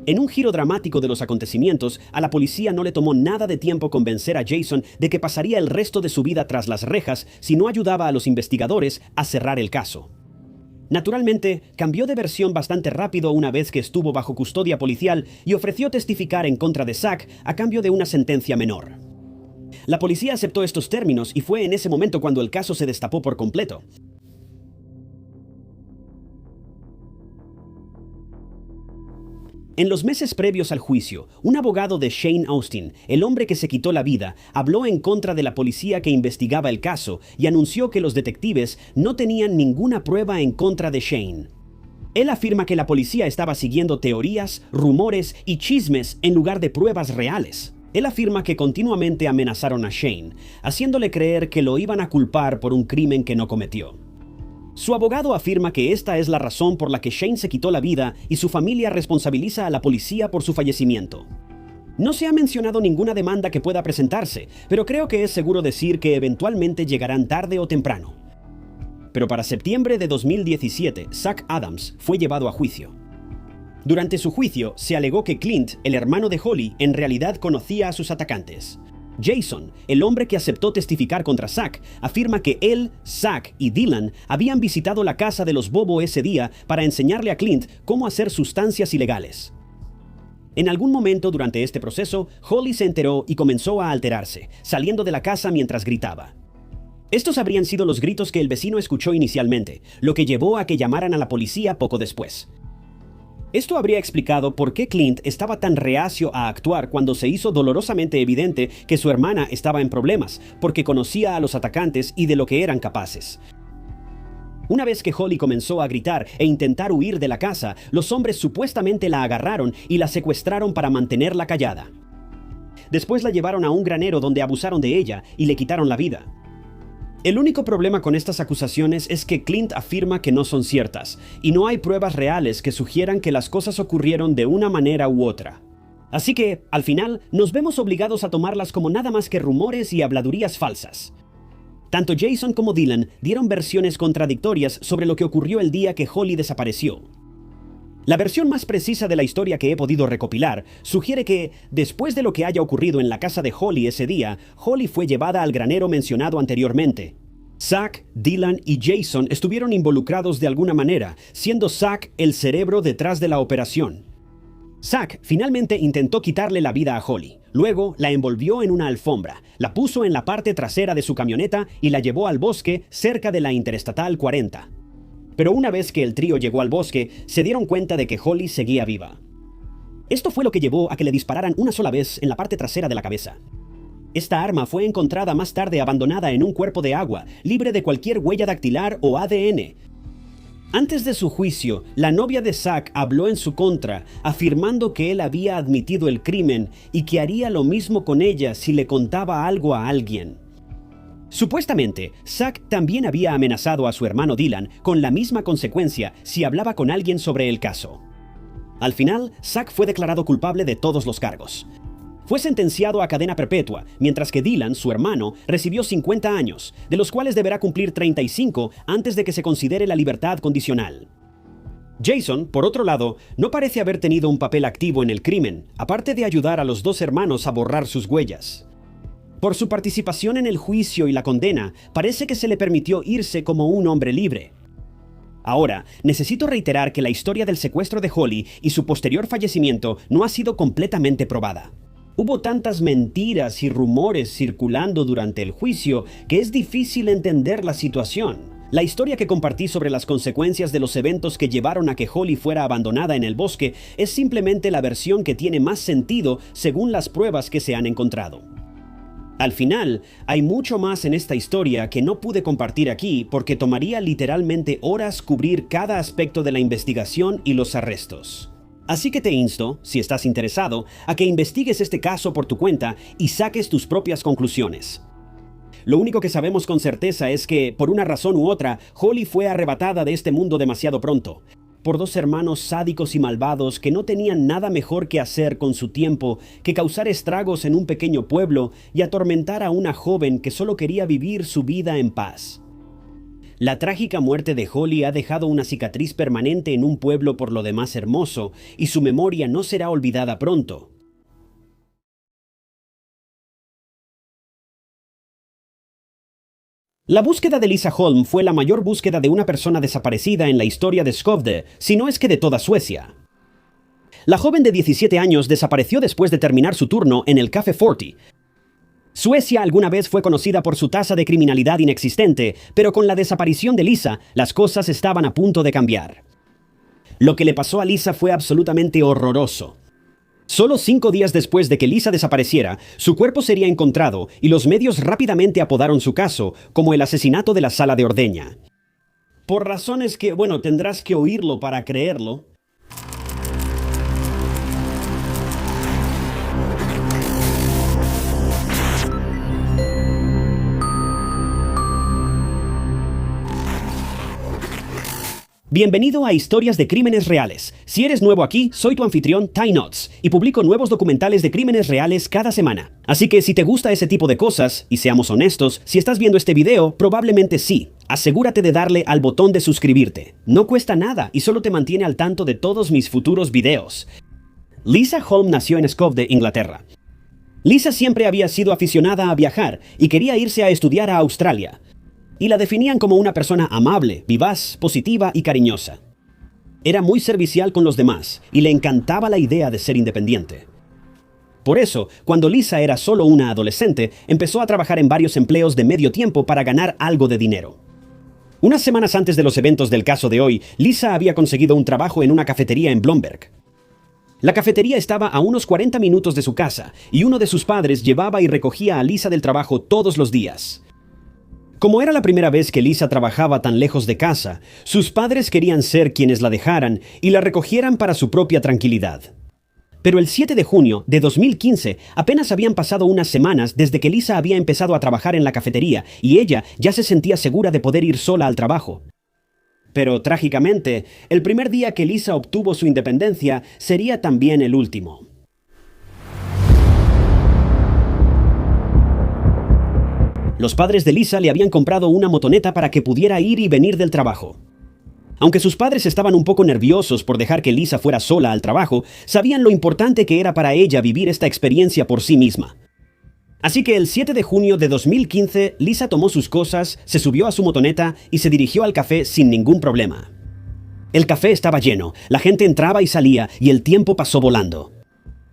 En un giro dramático de los acontecimientos, a la policía no le tomó nada de tiempo convencer a Jason de que pasaría el resto de su vida tras las rejas si no ayudaba a los investigadores a cerrar el caso. Naturalmente, cambió de versión bastante rápido una vez que estuvo bajo custodia policial y ofreció testificar en contra de Zach a cambio de una sentencia menor. La policía aceptó estos términos y fue en ese momento cuando el caso se destapó por completo. En los meses previos al juicio, un abogado de Shane Austin, el hombre que se quitó la vida, habló en contra de la policía que investigaba el caso y anunció que los detectives no tenían ninguna prueba en contra de Shane. Él afirma que la policía estaba siguiendo teorías, rumores y chismes en lugar de pruebas reales. Él afirma que continuamente amenazaron a Shane, haciéndole creer que lo iban a culpar por un crimen que no cometió. Su abogado afirma que esta es la razón por la que Shane se quitó la vida y su familia responsabiliza a la policía por su fallecimiento. No se ha mencionado ninguna demanda que pueda presentarse, pero creo que es seguro decir que eventualmente llegarán tarde o temprano. Pero para septiembre de 2017, Zach Adams fue llevado a juicio. Durante su juicio, se alegó que Clint, el hermano de Holly, en realidad conocía a sus atacantes. Jason, el hombre que aceptó testificar contra Zach, afirma que él, Zach y Dylan habían visitado la casa de los Bobo ese día para enseñarle a Clint cómo hacer sustancias ilegales. En algún momento durante este proceso, Holly se enteró y comenzó a alterarse, saliendo de la casa mientras gritaba. Estos habrían sido los gritos que el vecino escuchó inicialmente, lo que llevó a que llamaran a la policía poco después. Esto habría explicado por qué Clint estaba tan reacio a actuar cuando se hizo dolorosamente evidente que su hermana estaba en problemas, porque conocía a los atacantes y de lo que eran capaces. Una vez que Holly comenzó a gritar e intentar huir de la casa, los hombres supuestamente la agarraron y la secuestraron para mantenerla callada. Después la llevaron a un granero donde abusaron de ella y le quitaron la vida. El único problema con estas acusaciones es que Clint afirma que no son ciertas, y no hay pruebas reales que sugieran que las cosas ocurrieron de una manera u otra. Así que, al final, nos vemos obligados a tomarlas como nada más que rumores y habladurías falsas. Tanto Jason como Dylan dieron versiones contradictorias sobre lo que ocurrió el día que Holly desapareció. La versión más precisa de la historia que he podido recopilar sugiere que, después de lo que haya ocurrido en la casa de Holly ese día, Holly fue llevada al granero mencionado anteriormente. Zach, Dylan y Jason estuvieron involucrados de alguna manera, siendo Zach el cerebro detrás de la operación. Zach finalmente intentó quitarle la vida a Holly. Luego la envolvió en una alfombra, la puso en la parte trasera de su camioneta y la llevó al bosque cerca de la Interestatal 40. Pero una vez que el trío llegó al bosque, se dieron cuenta de que Holly seguía viva. Esto fue lo que llevó a que le dispararan una sola vez en la parte trasera de la cabeza. Esta arma fue encontrada más tarde abandonada en un cuerpo de agua, libre de cualquier huella dactilar o ADN. Antes de su juicio, la novia de Zach habló en su contra, afirmando que él había admitido el crimen y que haría lo mismo con ella si le contaba algo a alguien. Supuestamente, Zach también había amenazado a su hermano Dylan con la misma consecuencia si hablaba con alguien sobre el caso. Al final, Zach fue declarado culpable de todos los cargos. Fue sentenciado a cadena perpetua, mientras que Dylan, su hermano, recibió 50 años, de los cuales deberá cumplir 35 antes de que se considere la libertad condicional. Jason, por otro lado, no parece haber tenido un papel activo en el crimen, aparte de ayudar a los dos hermanos a borrar sus huellas. Por su participación en el juicio y la condena, parece que se le permitió irse como un hombre libre. Ahora, necesito reiterar que la historia del secuestro de Holly y su posterior fallecimiento no ha sido completamente probada. Hubo tantas mentiras y rumores circulando durante el juicio que es difícil entender la situación. La historia que compartí sobre las consecuencias de los eventos que llevaron a que Holly fuera abandonada en el bosque es simplemente la versión que tiene más sentido según las pruebas que se han encontrado. Al final, hay mucho más en esta historia que no pude compartir aquí porque tomaría literalmente horas cubrir cada aspecto de la investigación y los arrestos. Así que te insto, si estás interesado, a que investigues este caso por tu cuenta y saques tus propias conclusiones. Lo único que sabemos con certeza es que, por una razón u otra, Holly fue arrebatada de este mundo demasiado pronto, por dos hermanos sádicos y malvados que no tenían nada mejor que hacer con su tiempo que causar estragos en un pequeño pueblo y atormentar a una joven que solo quería vivir su vida en paz. La trágica muerte de Holly ha dejado una cicatriz permanente en un pueblo por lo demás hermoso, y su memoria no será olvidada pronto. La búsqueda de Lisa Holm fue la mayor búsqueda de una persona desaparecida en la historia de Skövde, si no es que de toda Suecia. La joven de 17 años desapareció después de terminar su turno en el Café 40. Suecia alguna vez fue conocida por su tasa de criminalidad inexistente, pero con la desaparición de Lisa, las cosas estaban a punto de cambiar. Lo que le pasó a Lisa fue absolutamente horroroso. Solo 5 días después de que Lisa desapareciera, su cuerpo sería encontrado y los medios rápidamente apodaron su caso como el asesinato de la sala de ordeña. Por razones que, tendrás que oírlo para creerlo. Bienvenido a Historias de Crímenes Reales. Si eres nuevo aquí, soy tu anfitrión Ty Knotts y publico nuevos documentales de crímenes reales cada semana. Así que si te gusta ese tipo de cosas, y seamos honestos, si estás viendo este video, probablemente sí. Asegúrate de darle al botón de suscribirte. No cuesta nada y solo te mantiene al tanto de todos mis futuros videos. Lisa Holm nació en Skövde, Inglaterra. Lisa siempre había sido aficionada a viajar y quería irse a estudiar a Australia. Y la definían como una persona amable, vivaz, positiva y cariñosa. Era muy servicial con los demás y le encantaba la idea de ser independiente. Por eso, cuando Lisa era solo una adolescente, empezó a trabajar en varios empleos de medio tiempo para ganar algo de dinero. Unas semanas antes de los eventos del caso de hoy, Lisa había conseguido un trabajo en una cafetería en Blomberg. La cafetería estaba a unos 40 minutos de su casa y uno de sus padres llevaba y recogía a Lisa del trabajo todos los días. Como era la primera vez que Lisa trabajaba tan lejos de casa, sus padres querían ser quienes la dejaran y la recogieran para su propia tranquilidad. Pero el 7 de junio de 2015 apenas habían pasado unas semanas desde que Lisa había empezado a trabajar en la cafetería y ella ya se sentía segura de poder ir sola al trabajo. Pero trágicamente, el primer día que Lisa obtuvo su independencia sería también el último. Los padres de Lisa le habían comprado una motoneta para que pudiera ir y venir del trabajo. Aunque sus padres estaban un poco nerviosos por dejar que Lisa fuera sola al trabajo, sabían lo importante que era para ella vivir esta experiencia por sí misma. Así que el 7 de junio de 2015, Lisa tomó sus cosas, se subió a su motoneta y se dirigió al café sin ningún problema. El café estaba lleno, la gente entraba y salía y el tiempo pasó volando.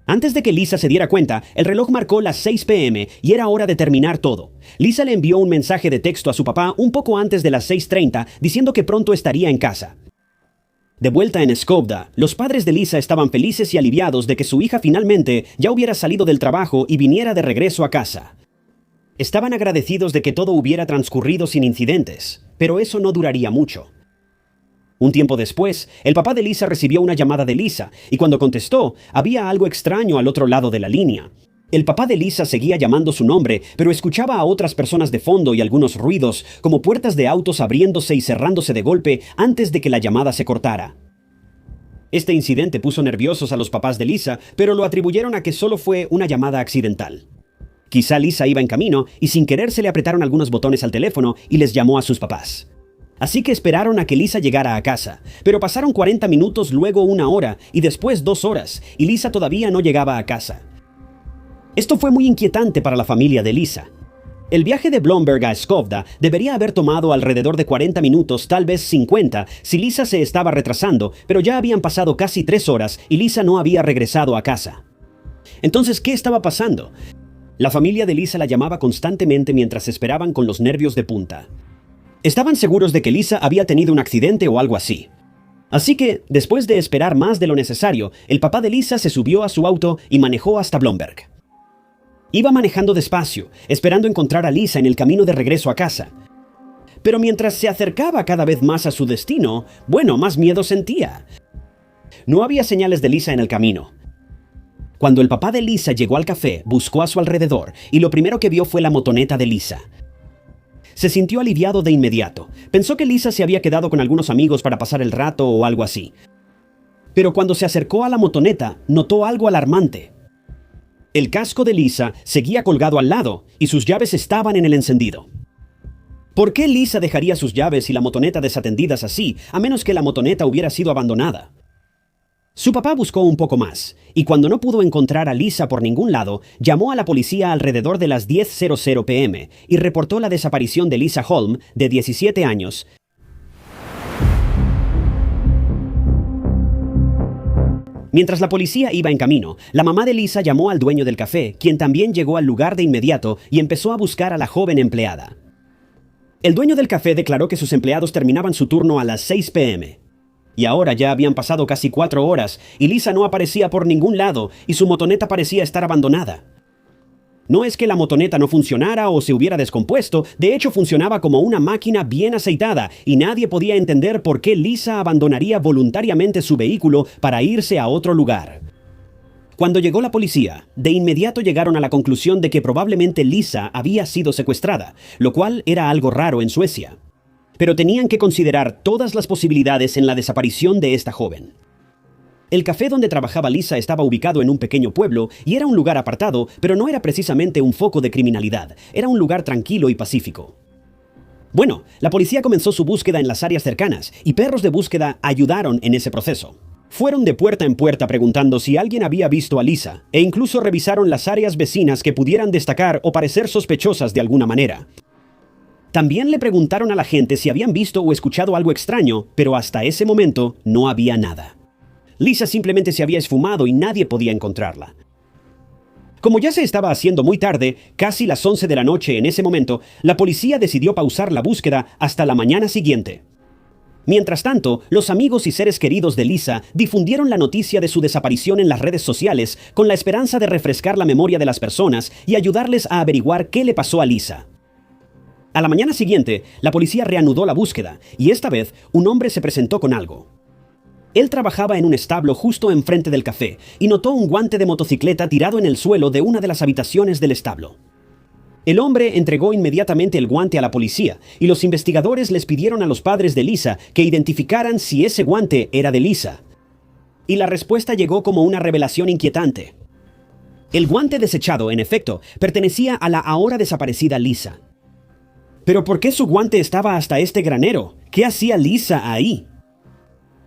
Antes de que Lisa se diera cuenta, el reloj marcó las 6 p.m. y era hora de terminar todo. Lisa le envió un mensaje de texto a su papá un poco antes de las 6:30 diciendo que pronto estaría en casa. De vuelta en Skövda, los padres de Lisa estaban felices y aliviados de que su hija finalmente ya hubiera salido del trabajo y viniera de regreso a casa. Estaban agradecidos de que todo hubiera transcurrido sin incidentes, pero eso no duraría mucho. Un tiempo después, el papá de Lisa recibió una llamada de Lisa, y cuando contestó, había algo extraño al otro lado de la línea. El papá de Lisa seguía llamando su nombre, pero escuchaba a otras personas de fondo y algunos ruidos, como puertas de autos abriéndose y cerrándose de golpe antes de que la llamada se cortara. Este incidente puso nerviosos a los papás de Lisa, pero lo atribuyeron a que solo fue una llamada accidental. Quizá Lisa iba en camino y sin querer se le apretaron algunos botones al teléfono y les llamó a sus papás. Así que esperaron a que Lisa llegara a casa, pero pasaron 40 minutos, luego 1 hora y después 2 horas, y Lisa todavía no llegaba a casa. Esto fue muy inquietante para la familia de Lisa. El viaje de Blomberg a Skövda debería haber tomado alrededor de 40 minutos, tal vez 50, si Lisa se estaba retrasando, pero ya habían pasado casi 3 horas y Lisa no había regresado a casa. Entonces, ¿qué estaba pasando? La familia de Lisa la llamaba constantemente mientras esperaban con los nervios de punta. Estaban seguros de que Lisa había tenido un accidente o algo así. Así que, después de esperar más de lo necesario, el papá de Lisa se subió a su auto y manejó hasta Blomberg. Iba manejando despacio, esperando encontrar a Lisa en el camino de regreso a casa. Pero mientras se acercaba cada vez más a su destino, más miedo sentía. No había señales de Lisa en el camino. Cuando el papá de Lisa llegó al café, buscó a su alrededor y lo primero que vio fue la motoneta de Lisa. Se sintió aliviado de inmediato. Pensó que Lisa se había quedado con algunos amigos para pasar el rato o algo así. Pero cuando se acercó a la motoneta, notó algo alarmante. El casco de Lisa seguía colgado al lado y sus llaves estaban en el encendido. ¿Por qué Lisa dejaría sus llaves y la motoneta desatendidas así, a menos que la motoneta hubiera sido abandonada? Su papá buscó un poco más, y cuando no pudo encontrar a Lisa por ningún lado, llamó a la policía alrededor de las 10:00 p.m. y reportó la desaparición de Lisa Holm, de 17 años. Mientras la policía iba en camino, la mamá de Lisa llamó al dueño del café, quien también llegó al lugar de inmediato y empezó a buscar a la joven empleada. El dueño del café declaró que sus empleados terminaban su turno a las 6 p.m. Y ahora ya habían pasado casi 4 horas y Lisa no aparecía por ningún lado y su motoneta parecía estar abandonada. No es que la motoneta no funcionara o se hubiera descompuesto, de hecho funcionaba como una máquina bien aceitada y nadie podía entender por qué Lisa abandonaría voluntariamente su vehículo para irse a otro lugar. Cuando llegó la policía, de inmediato llegaron a la conclusión de que probablemente Lisa había sido secuestrada, lo cual era algo raro en Suecia. Pero tenían que considerar todas las posibilidades en la desaparición de esta joven. El café donde trabajaba Lisa estaba ubicado en un pequeño pueblo y era un lugar apartado, pero no era precisamente un foco de criminalidad, era un lugar tranquilo y pacífico. La policía comenzó su búsqueda en las áreas cercanas y perros de búsqueda ayudaron en ese proceso. Fueron de puerta en puerta preguntando si alguien había visto a Lisa e incluso revisaron las áreas vecinas que pudieran destacar o parecer sospechosas de alguna manera. También le preguntaron a la gente si habían visto o escuchado algo extraño, pero hasta ese momento no había nada. Lisa simplemente se había esfumado y nadie podía encontrarla. Como ya se estaba haciendo muy tarde, casi las 11 de la noche en ese momento, la policía decidió pausar la búsqueda hasta la mañana siguiente. Mientras tanto, los amigos y seres queridos de Lisa difundieron la noticia de su desaparición en las redes sociales con la esperanza de refrescar la memoria de las personas y ayudarles a averiguar qué le pasó a Lisa. A la mañana siguiente, la policía reanudó la búsqueda y esta vez un hombre se presentó con algo. Él trabajaba en un establo justo enfrente del café y notó un guante de motocicleta tirado en el suelo de una de las habitaciones del establo. El hombre entregó inmediatamente el guante a la policía y los investigadores les pidieron a los padres de Lisa que identificaran si ese guante era de Lisa. Y la respuesta llegó como una revelación inquietante. El guante desechado, en efecto, pertenecía a la ahora desaparecida Lisa. ¿Pero por qué su guante estaba hasta este granero? ¿Qué hacía Lisa ahí?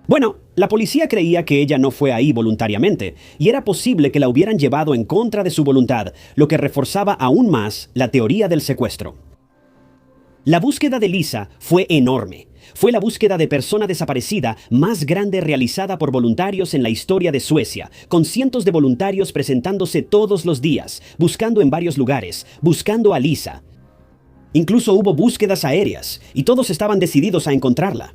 Bueno, la policía creía que ella no fue ahí voluntariamente, y era posible que la hubieran llevado en contra de su voluntad, lo que reforzaba aún más la teoría del secuestro. La búsqueda de Lisa fue enorme. Fue la búsqueda de persona desaparecida más grande realizada por voluntarios en la historia de Suecia, con cientos de voluntarios presentándose todos los días, buscando en varios lugares, buscando a Lisa. Incluso hubo búsquedas aéreas, y todos estaban decididos a encontrarla.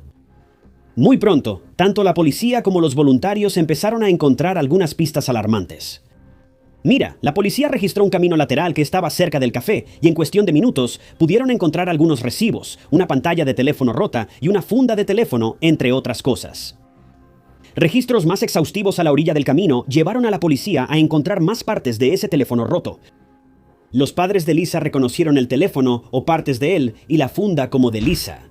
Muy pronto, tanto la policía como los voluntarios empezaron a encontrar algunas pistas alarmantes. Mira, la policía registró un camino lateral que estaba cerca del café y en cuestión de minutos pudieron encontrar algunos recibos, una pantalla de teléfono rota y una funda de teléfono, entre otras cosas. Registros más exhaustivos a la orilla del camino llevaron a la policía a encontrar más partes de ese teléfono roto. Los padres de Lisa reconocieron el teléfono o partes de él y la funda como de Lisa.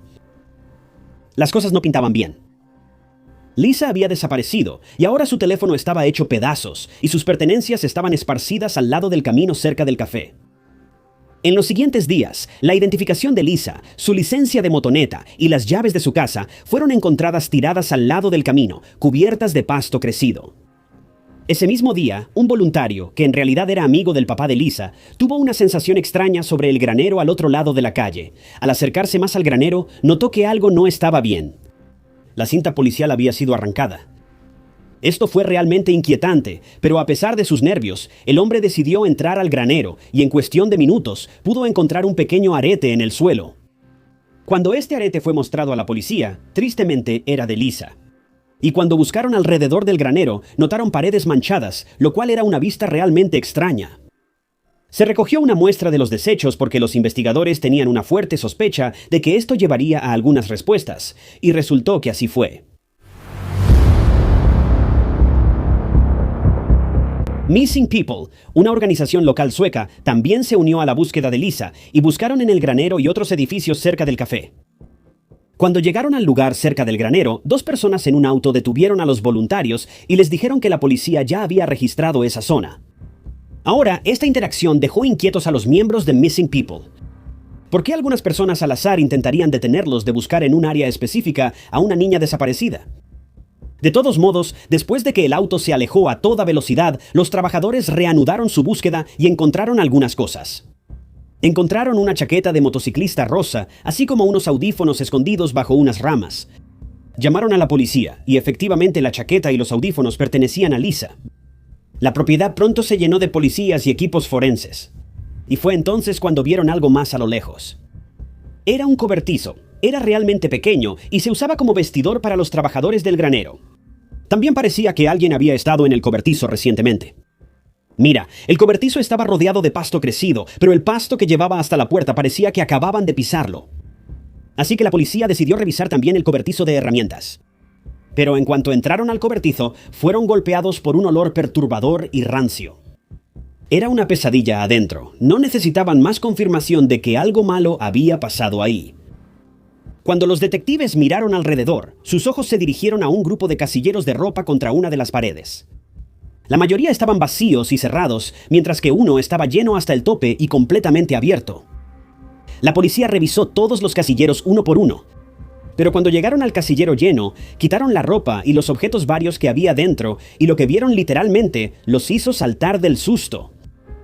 Las cosas no pintaban bien. Lisa había desaparecido y ahora su teléfono estaba hecho pedazos y sus pertenencias estaban esparcidas al lado del camino cerca del café. En los siguientes días, la identificación de Lisa, su licencia de motoneta y las llaves de su casa fueron encontradas tiradas al lado del camino, cubiertas de pasto crecido. Ese mismo día, un voluntario, que en realidad era amigo del papá de Lisa, tuvo una sensación extraña sobre el granero al otro lado de la calle. Al acercarse más al granero, notó que algo no estaba bien. La cinta policial había sido arrancada. Esto fue realmente inquietante, pero a pesar de sus nervios, el hombre decidió entrar al granero y en cuestión de minutos pudo encontrar un pequeño arete en el suelo. Cuando este arete fue mostrado a la policía, tristemente era de Lisa. Y cuando buscaron alrededor del granero, notaron paredes manchadas, lo cual era una vista realmente extraña. Se recogió una muestra de los desechos porque los investigadores tenían una fuerte sospecha de que esto llevaría a algunas respuestas, y resultó que así fue. Missing People, una organización local sueca, también se unió a la búsqueda de Lisa y buscaron en el granero y otros edificios cerca del café. Cuando llegaron al lugar cerca del granero, 2 personas en un auto detuvieron a los voluntarios y les dijeron que la policía ya había registrado esa zona. Ahora, esta interacción dejó inquietos a los miembros de Missing People. ¿Por qué algunas personas al azar intentarían detenerlos de buscar en un área específica a una niña desaparecida? De todos modos, después de que el auto se alejó a toda velocidad, los trabajadores reanudaron su búsqueda y encontraron algunas cosas. Encontraron una chaqueta de motociclista rosa, así como unos audífonos escondidos bajo unas ramas. Llamaron a la policía, y efectivamente la chaqueta y los audífonos pertenecían a Lisa. La propiedad pronto se llenó de policías y equipos forenses. Y fue entonces cuando vieron algo más a lo lejos. Era un cobertizo, era realmente pequeño y se usaba como vestidor para los trabajadores del granero. También parecía que alguien había estado en el cobertizo recientemente. Mira, el cobertizo estaba rodeado de pasto crecido, pero el pasto que llevaba hasta la puerta parecía que acababan de pisarlo. Así que la policía decidió revisar también el cobertizo de herramientas. Pero en cuanto entraron al cobertizo, fueron golpeados por un olor perturbador y rancio. Era una pesadilla adentro. No necesitaban más confirmación de que algo malo había pasado ahí. Cuando los detectives miraron alrededor, sus ojos se dirigieron a un grupo de casilleros de ropa contra una de las paredes. La mayoría estaban vacíos y cerrados, mientras que uno estaba lleno hasta el tope y completamente abierto. La policía revisó todos los casilleros uno por uno. Pero cuando llegaron al casillero lleno, quitaron la ropa y los objetos varios que había dentro, y lo que vieron literalmente los hizo saltar del susto.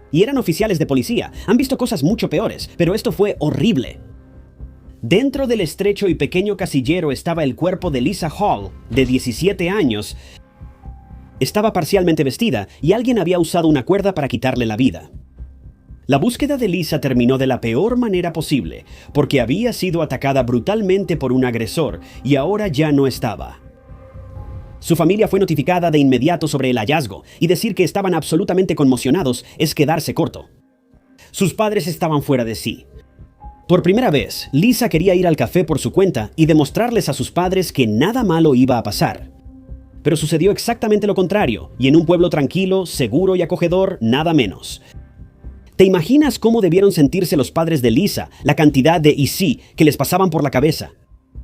Y eran oficiales de policía, han visto cosas mucho peores, pero esto fue horrible. Dentro del estrecho y pequeño casillero estaba el cuerpo de Lisa Hall, de 17 años, Estaba parcialmente vestida y alguien había usado una cuerda para quitarle la vida. La búsqueda de Lisa terminó de la peor manera posible, porque había sido atacada brutalmente por un agresor y ahora ya no estaba. Su familia fue notificada de inmediato sobre el hallazgo, y decir que estaban absolutamente conmocionados es quedarse corto. Sus padres estaban fuera de sí. Por primera vez, Lisa quería ir al café por su cuenta y demostrarles a sus padres que nada malo iba a pasar. Pero sucedió exactamente lo contrario, y en un pueblo tranquilo, seguro y acogedor, nada menos. ¿Te imaginas cómo debieron sentirse los padres de Lisa, la cantidad de "y sí" que les pasaban por la cabeza?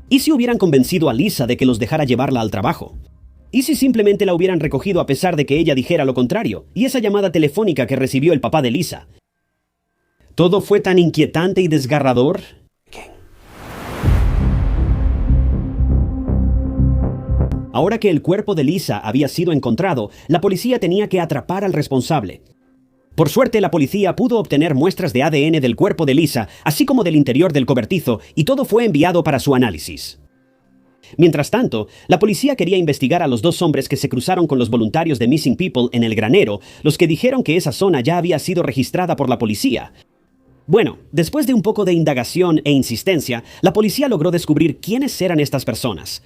¿Y si hubieran convencido a Lisa de que los dejara llevarla al trabajo? ¿Y si simplemente la hubieran recogido a pesar de que ella dijera lo contrario? Y esa llamada telefónica que recibió el papá de Lisa. Todo fue tan inquietante y desgarrador. Ahora que el cuerpo de Lisa había sido encontrado, la policía tenía que atrapar al responsable. Por suerte, la policía pudo obtener muestras de ADN del cuerpo de Lisa, así como del interior del cobertizo, y todo fue enviado para su análisis. Mientras tanto, la policía quería investigar a los dos hombres que se cruzaron con los voluntarios de Missing People en el granero, los que dijeron que esa zona ya había sido registrada por la policía. Bueno, después de un poco de indagación e insistencia, la policía logró descubrir quiénes eran estas personas.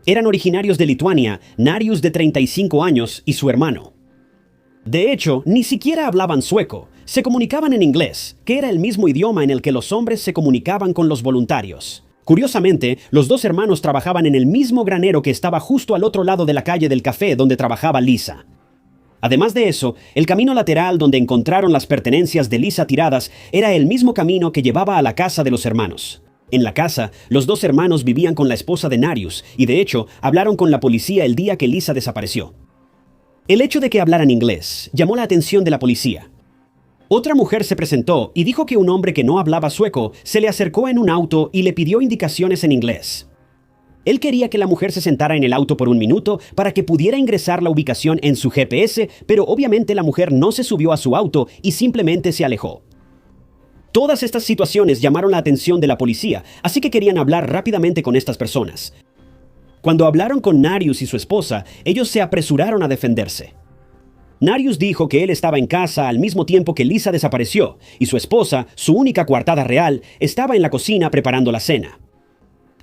Eran originarios de Lituania, Narius de 35 años y su hermano. De hecho, ni siquiera hablaban sueco, se comunicaban en inglés, que era el mismo idioma en el que los hombres se comunicaban con los voluntarios. Curiosamente, los dos hermanos trabajaban en el mismo granero que estaba justo al otro lado de la calle del café donde trabajaba Lisa. Además de eso, el camino lateral donde encontraron las pertenencias de Lisa tiradas era el mismo camino que llevaba a la casa de los hermanos. En la casa, los dos hermanos vivían con la esposa de Narius y de hecho hablaron con la policía el día que Lisa desapareció. El hecho de que hablaran inglés llamó la atención de la policía. Otra mujer se presentó y dijo que un hombre que no hablaba sueco se le acercó en un auto y le pidió indicaciones en inglés. Él quería que la mujer se sentara en el auto por un minuto para que pudiera ingresar la ubicación en su GPS, pero obviamente la mujer no se subió a su auto y simplemente se alejó. Todas estas situaciones llamaron la atención de la policía, así que querían hablar rápidamente con estas personas. Cuando hablaron con Narius y su esposa, ellos se apresuraron a defenderse. Narius dijo que él estaba en casa al mismo tiempo que Lisa desapareció, y su esposa, su única coartada real, estaba en la cocina preparando la cena.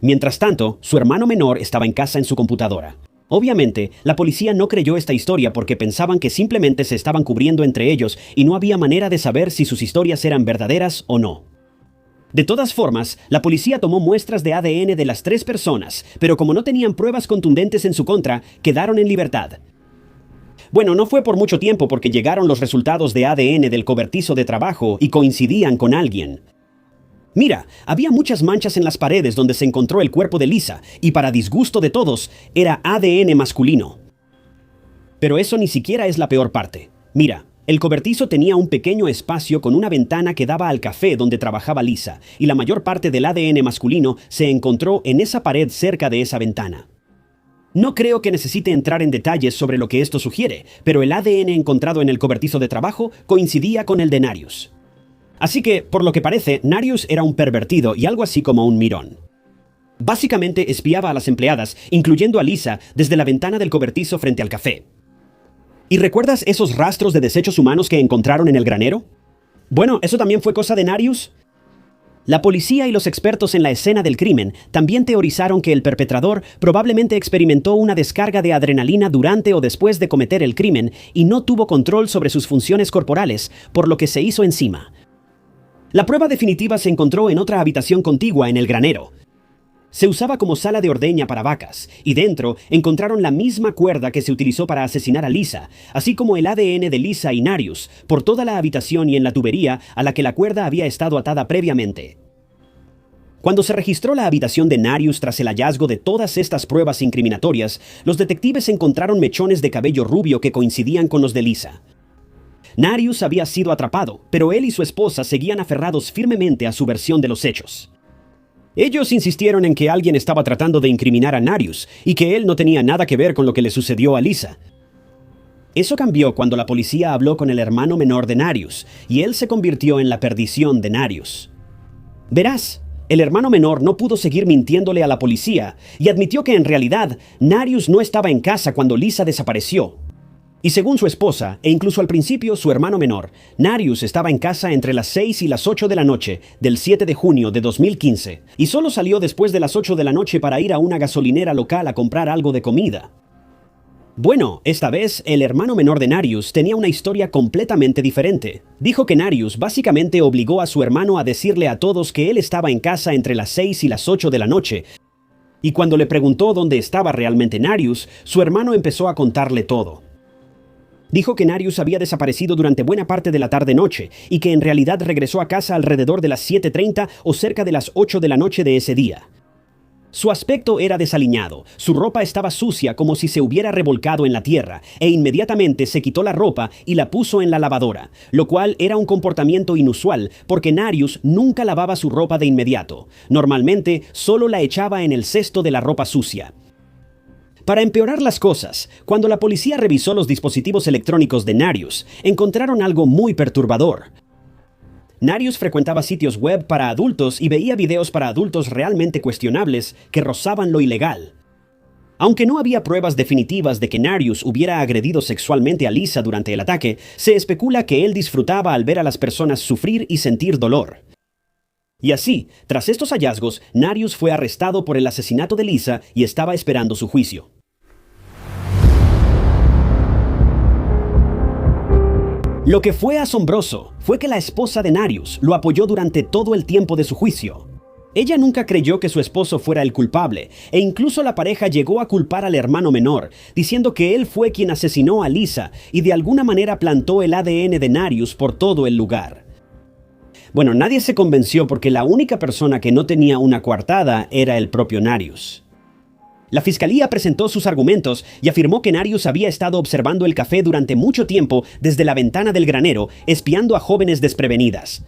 Mientras tanto, su hermano menor estaba en casa en su computadora. Obviamente, la policía no creyó esta historia porque pensaban que simplemente se estaban cubriendo entre ellos y no había manera de saber si sus historias eran verdaderas o no. De todas formas, la policía tomó muestras de ADN de las tres personas, pero como no tenían pruebas contundentes en su contra, quedaron en libertad. Bueno, no fue por mucho tiempo porque llegaron los resultados de ADN del cobertizo de trabajo y coincidían con alguien. Mira, había muchas manchas en las paredes donde se encontró el cuerpo de Lisa, y para disgusto de todos, era ADN masculino. Pero eso ni siquiera es la peor parte. Mira, el cobertizo tenía un pequeño espacio con una ventana que daba al café donde trabajaba Lisa, y la mayor parte del ADN masculino se encontró en esa pared cerca de esa ventana. No creo que necesite entrar en detalles sobre lo que esto sugiere, pero el ADN encontrado en el cobertizo de trabajo coincidía con el de Narius. Así que, por lo que parece, Narius era un pervertido y algo así como un mirón. Básicamente espiaba a las empleadas, incluyendo a Lisa, desde la ventana del cobertizo frente al café. ¿Y recuerdas esos rastros de desechos humanos que encontraron en el granero? Bueno, ¿eso también fue cosa de Narius? La policía y los expertos en la escena del crimen también teorizaron que el perpetrador probablemente experimentó una descarga de adrenalina durante o después de cometer el crimen y no tuvo control sobre sus funciones corporales, por lo que se hizo encima. La prueba definitiva se encontró en otra habitación contigua en el granero. Se usaba como sala de ordeña para vacas, y dentro encontraron la misma cuerda que se utilizó para asesinar a Lisa, así como el ADN de Lisa y Narius, por toda la habitación y en la tubería a la que la cuerda había estado atada previamente. Cuando se registró la habitación de Narius tras el hallazgo de todas estas pruebas incriminatorias, los detectives encontraron mechones de cabello rubio que coincidían con los de Lisa. Narius había sido atrapado, pero él y su esposa seguían aferrados firmemente a su versión de los hechos. Ellos insistieron en que alguien estaba tratando de incriminar a Narius y que él no tenía nada que ver con lo que le sucedió a Lisa. Eso cambió cuando la policía habló con el hermano menor de Narius y él se convirtió en la perdición de Narius. Verás, el hermano menor no pudo seguir mintiéndole a la policía y admitió que en realidad Narius no estaba en casa cuando Lisa desapareció. Y según su esposa, e incluso al principio su hermano menor, Narius estaba en casa entre las 6 y las 8 de la noche del 7 de junio de 2015, y solo salió después de las 8 de la noche para ir a una gasolinera local a comprar algo de comida. Bueno, esta vez el hermano menor de Narius tenía una historia completamente diferente. Dijo que Narius básicamente obligó a su hermano a decirle a todos que él estaba en casa entre las 6 y las 8 de la noche, y cuando le preguntó dónde estaba realmente Narius, su hermano empezó a contarle todo. Dijo que Narius había desaparecido durante buena parte de la tarde-noche y que en realidad regresó a casa alrededor de las 7:30 o cerca de las 8 de la noche de ese día. Su aspecto era desaliñado, su ropa estaba sucia como si se hubiera revolcado en la tierra, e inmediatamente se quitó la ropa y la puso en la lavadora, lo cual era un comportamiento inusual porque Narius nunca lavaba su ropa de inmediato. Normalmente solo la echaba en el cesto de la ropa sucia. Para empeorar las cosas, cuando la policía revisó los dispositivos electrónicos de Narius, encontraron algo muy perturbador. Narius frecuentaba sitios web para adultos y veía videos para adultos realmente cuestionables que rozaban lo ilegal. Aunque no había pruebas definitivas de que Narius hubiera agredido sexualmente a Lisa durante el ataque, se especula que él disfrutaba al ver a las personas sufrir y sentir dolor. Y así, tras estos hallazgos, Narius fue arrestado por el asesinato de Lisa y estaba esperando su juicio. Lo que fue asombroso fue que la esposa de Narius lo apoyó durante todo el tiempo de su juicio. Ella nunca creyó que su esposo fuera el culpable, e incluso la pareja llegó a culpar al hermano menor, diciendo que él fue quien asesinó a Lisa y de alguna manera plantó el ADN de Narius por todo el lugar. Bueno, nadie se convenció porque la única persona que no tenía una coartada era el propio Narius. La fiscalía presentó sus argumentos y afirmó que Narius había estado observando el café durante mucho tiempo desde la ventana del granero, espiando a jóvenes desprevenidas.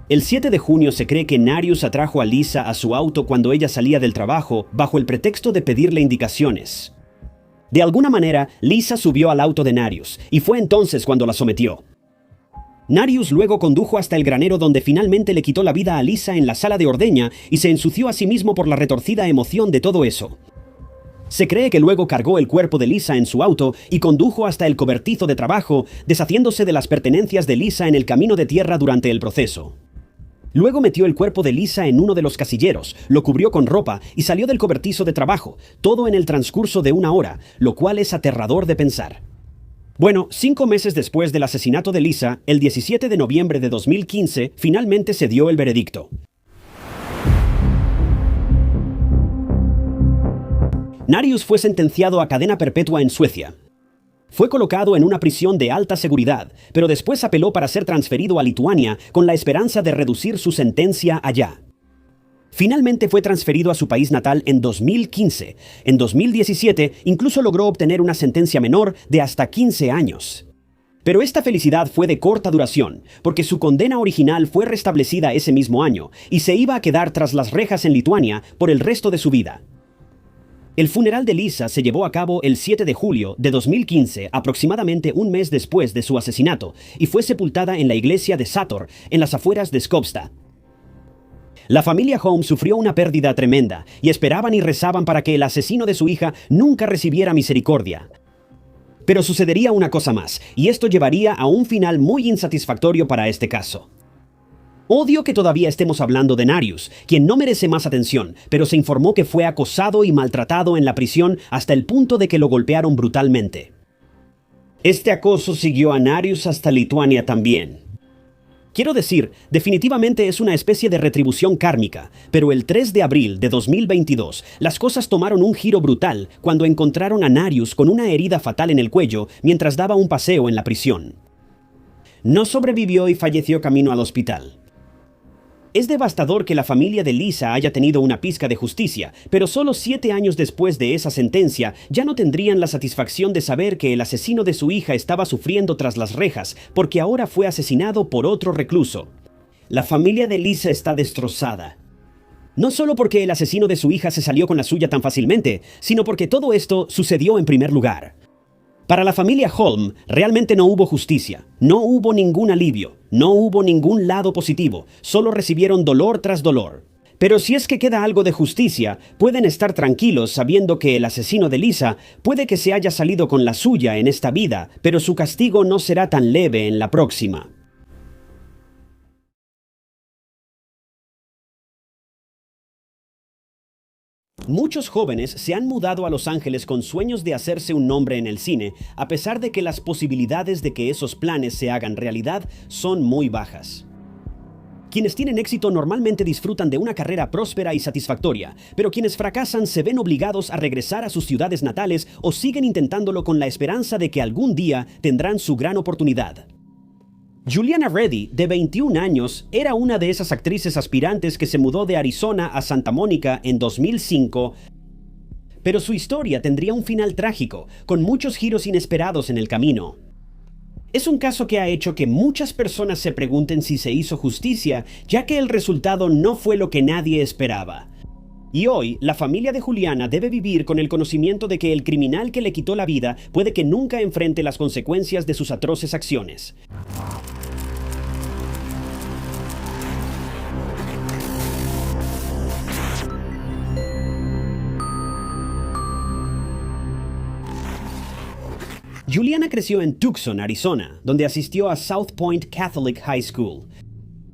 El 7 de junio se cree que Narius atrajo a Lisa a su auto cuando ella salía del trabajo bajo el pretexto de pedirle indicaciones. De alguna manera, Lisa subió al auto de Narius y fue entonces cuando la sometió. Narius luego condujo hasta el granero donde finalmente le quitó la vida a Lisa en la sala de ordeña y se ensució a sí mismo por la retorcida emoción de todo eso. Se cree que luego cargó el cuerpo de Lisa en su auto y condujo hasta el cobertizo de trabajo, deshaciéndose de las pertenencias de Lisa en el camino de tierra durante el proceso. Luego metió el cuerpo de Lisa en uno de los casilleros, lo cubrió con ropa y salió del cobertizo de trabajo, todo en el transcurso de 1 hora, lo cual es aterrador de pensar. Bueno, 5 meses después del asesinato de Lisa, el 17 de noviembre de 2015, finalmente se dio el veredicto. Narius fue sentenciado a cadena perpetua en Suecia. Fue colocado en una prisión de alta seguridad, pero después apeló para ser transferido a Lituania con la esperanza de reducir su sentencia allá. Finalmente fue transferido a su país natal en 2015. En 2017 incluso logró obtener una sentencia menor de hasta 15 años. Pero esta felicidad fue de corta duración, porque su condena original fue restablecida ese mismo año y se iba a quedar tras las rejas en Lituania por el resto de su vida. El funeral de Lisa se llevó a cabo el 7 de julio de 2015, aproximadamente un mes después de su asesinato, y fue sepultada en la iglesia de Sator, en las afueras de Skopstad. La familia Holm sufrió una pérdida tremenda y esperaban y rezaban para que el asesino de su hija nunca recibiera misericordia. Pero sucedería una cosa más, y esto llevaría a un final muy insatisfactorio para este caso. Odio que todavía estemos hablando de Narius, quien no merece más atención, pero se informó que fue acosado y maltratado en la prisión hasta el punto de que lo golpearon brutalmente. Este acoso siguió a Narius hasta Lituania también. Quiero decir, definitivamente es una especie de retribución kármica, pero el 3 de abril de 2022, las cosas tomaron un giro brutal cuando encontraron a Narius con una herida fatal en el cuello mientras daba un paseo en la prisión. No sobrevivió y falleció camino al hospital. Es devastador que la familia de Lisa haya tenido una pizca de justicia, pero solo 7 años después de esa sentencia ya no tendrían la satisfacción de saber que el asesino de su hija estaba sufriendo tras las rejas porque ahora fue asesinado por otro recluso. La familia de Lisa está destrozada. No solo porque el asesino de su hija se salió con la suya tan fácilmente, sino porque todo esto sucedió en primer lugar. Para la familia Holm, realmente no hubo justicia, no hubo ningún alivio, no hubo ningún lado positivo, solo recibieron dolor tras dolor. Pero si es que queda algo de justicia, pueden estar tranquilos sabiendo que el asesino de Lisa puede que se haya salido con la suya en esta vida, pero su castigo no será tan leve en la próxima. Muchos jóvenes se han mudado a Los Ángeles con sueños de hacerse un nombre en el cine, a pesar de que las posibilidades de que esos planes se hagan realidad son muy bajas. Quienes tienen éxito normalmente disfrutan de una carrera próspera y satisfactoria, pero quienes fracasan se ven obligados a regresar a sus ciudades natales o siguen intentándolo con la esperanza de que algún día tendrán su gran oportunidad. Juliana Reddy, de 21 años, era una de esas actrices aspirantes que se mudó de Arizona a Santa Mónica en 2005, pero su historia tendría un final trágico, con muchos giros inesperados en el camino. Es un caso que ha hecho que muchas personas se pregunten si se hizo justicia, ya que el resultado no fue lo que nadie esperaba. Y hoy, la familia de Juliana debe vivir con el conocimiento de que el criminal que le quitó la vida puede que nunca enfrente las consecuencias de sus atroces acciones. Juliana creció en Tucson, Arizona, donde asistió a South Point Catholic High School.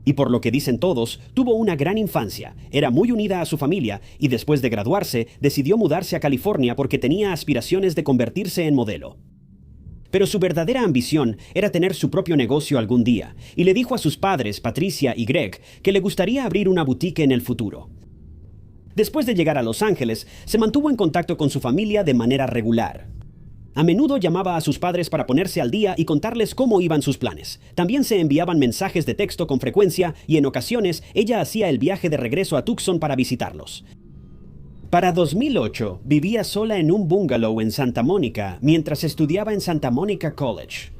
Y por lo que dicen todos, tuvo una gran infancia, era muy unida a su familia y después de graduarse decidió mudarse a California porque tenía aspiraciones de convertirse en modelo. Pero su verdadera ambición era tener su propio negocio algún día, y le dijo a sus padres, Patricia y Greg, que le gustaría abrir una boutique en el futuro. Después de llegar a Los Ángeles, se mantuvo en contacto con su familia de manera regular. A menudo llamaba a sus padres para ponerse al día y contarles cómo iban sus planes. También se enviaban mensajes de texto con frecuencia y en ocasiones ella hacía el viaje de regreso a Tucson para visitarlos. Para 2008, vivía sola en un bungalow en Santa Mónica mientras estudiaba en Santa Mónica College.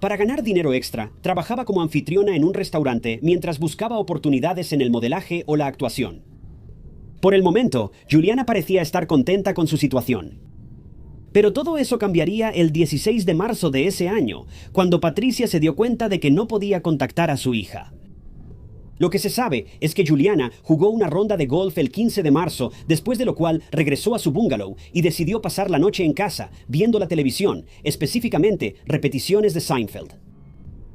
Para ganar dinero extra, trabajaba como anfitriona en un restaurante mientras buscaba oportunidades en el modelaje o la actuación. Por el momento, Juliana parecía estar contenta con su situación. Pero todo eso cambiaría el 16 de marzo de ese año, cuando Patricia se dio cuenta de que no podía contactar a su hija. Lo que se sabe es que Juliana jugó una ronda de golf el 15 de marzo, después de lo cual regresó a su bungalow y decidió pasar la noche en casa, viendo la televisión, específicamente repeticiones de Seinfeld.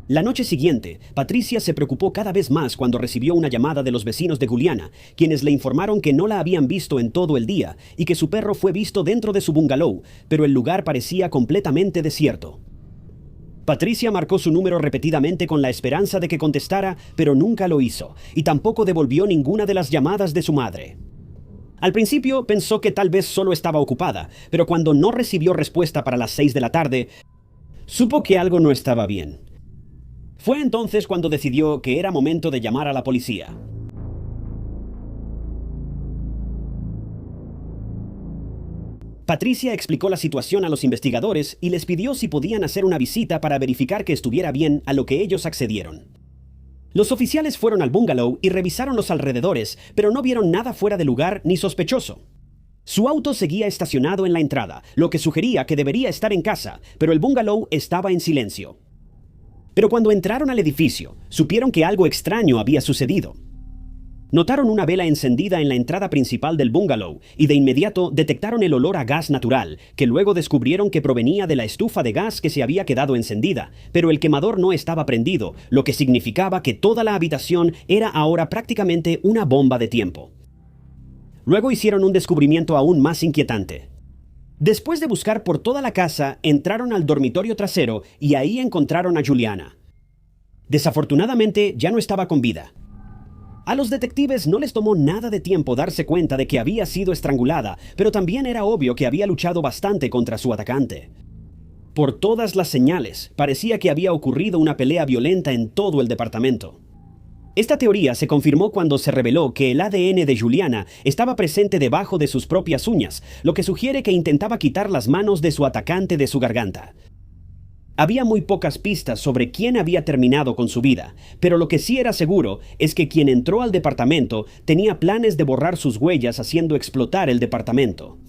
La noche siguiente, Patricia se preocupó cada vez más cuando recibió una llamada de los vecinos de Juliana, quienes le informaron que no la habían visto en todo el día y que su perro fue visto dentro de su bungalow, pero el lugar parecía completamente desierto. Patricia marcó su número repetidamente con la esperanza de que contestara, pero nunca lo hizo, y tampoco devolvió ninguna de las llamadas de su madre. Al principio pensó que tal vez solo estaba ocupada, pero cuando no recibió respuesta para las 6 de la tarde, supo que algo no estaba bien. Fue entonces cuando decidió que era momento de llamar a la policía. Patricia explicó la situación a los investigadores y les pidió si podían hacer una visita para verificar que estuviera bien, a lo que ellos accedieron. Los oficiales fueron al bungalow y revisaron los alrededores, pero no vieron nada fuera de lugar ni sospechoso. Su auto seguía estacionado en la entrada, lo que sugería que debería estar en casa, pero el bungalow estaba en silencio. Pero cuando entraron al edificio, supieron que algo extraño había sucedido. Notaron una vela encendida en la entrada principal del bungalow y de inmediato detectaron el olor a gas natural, que luego descubrieron que provenía de la estufa de gas que se había quedado encendida, pero el quemador no estaba prendido, lo que significaba que toda la habitación era ahora prácticamente una bomba de tiempo. Luego hicieron un descubrimiento aún más inquietante. Después de buscar por toda la casa, entraron al dormitorio trasero y ahí encontraron a Juliana. Desafortunadamente, ya no estaba con vida. A los detectives no les tomó nada de tiempo darse cuenta de que había sido estrangulada, pero también era obvio que había luchado bastante contra su atacante. Por todas las señales, parecía que había ocurrido una pelea violenta en todo el departamento. Esta teoría se confirmó cuando se reveló que el ADN de Juliana estaba presente debajo de sus propias uñas, lo que sugiere que intentaba quitar las manos de su atacante de su garganta. Había muy pocas pistas sobre quién había terminado con su vida, pero lo que sí era seguro es que quien entró al departamento tenía planes de borrar sus huellas haciendo explotar el departamento.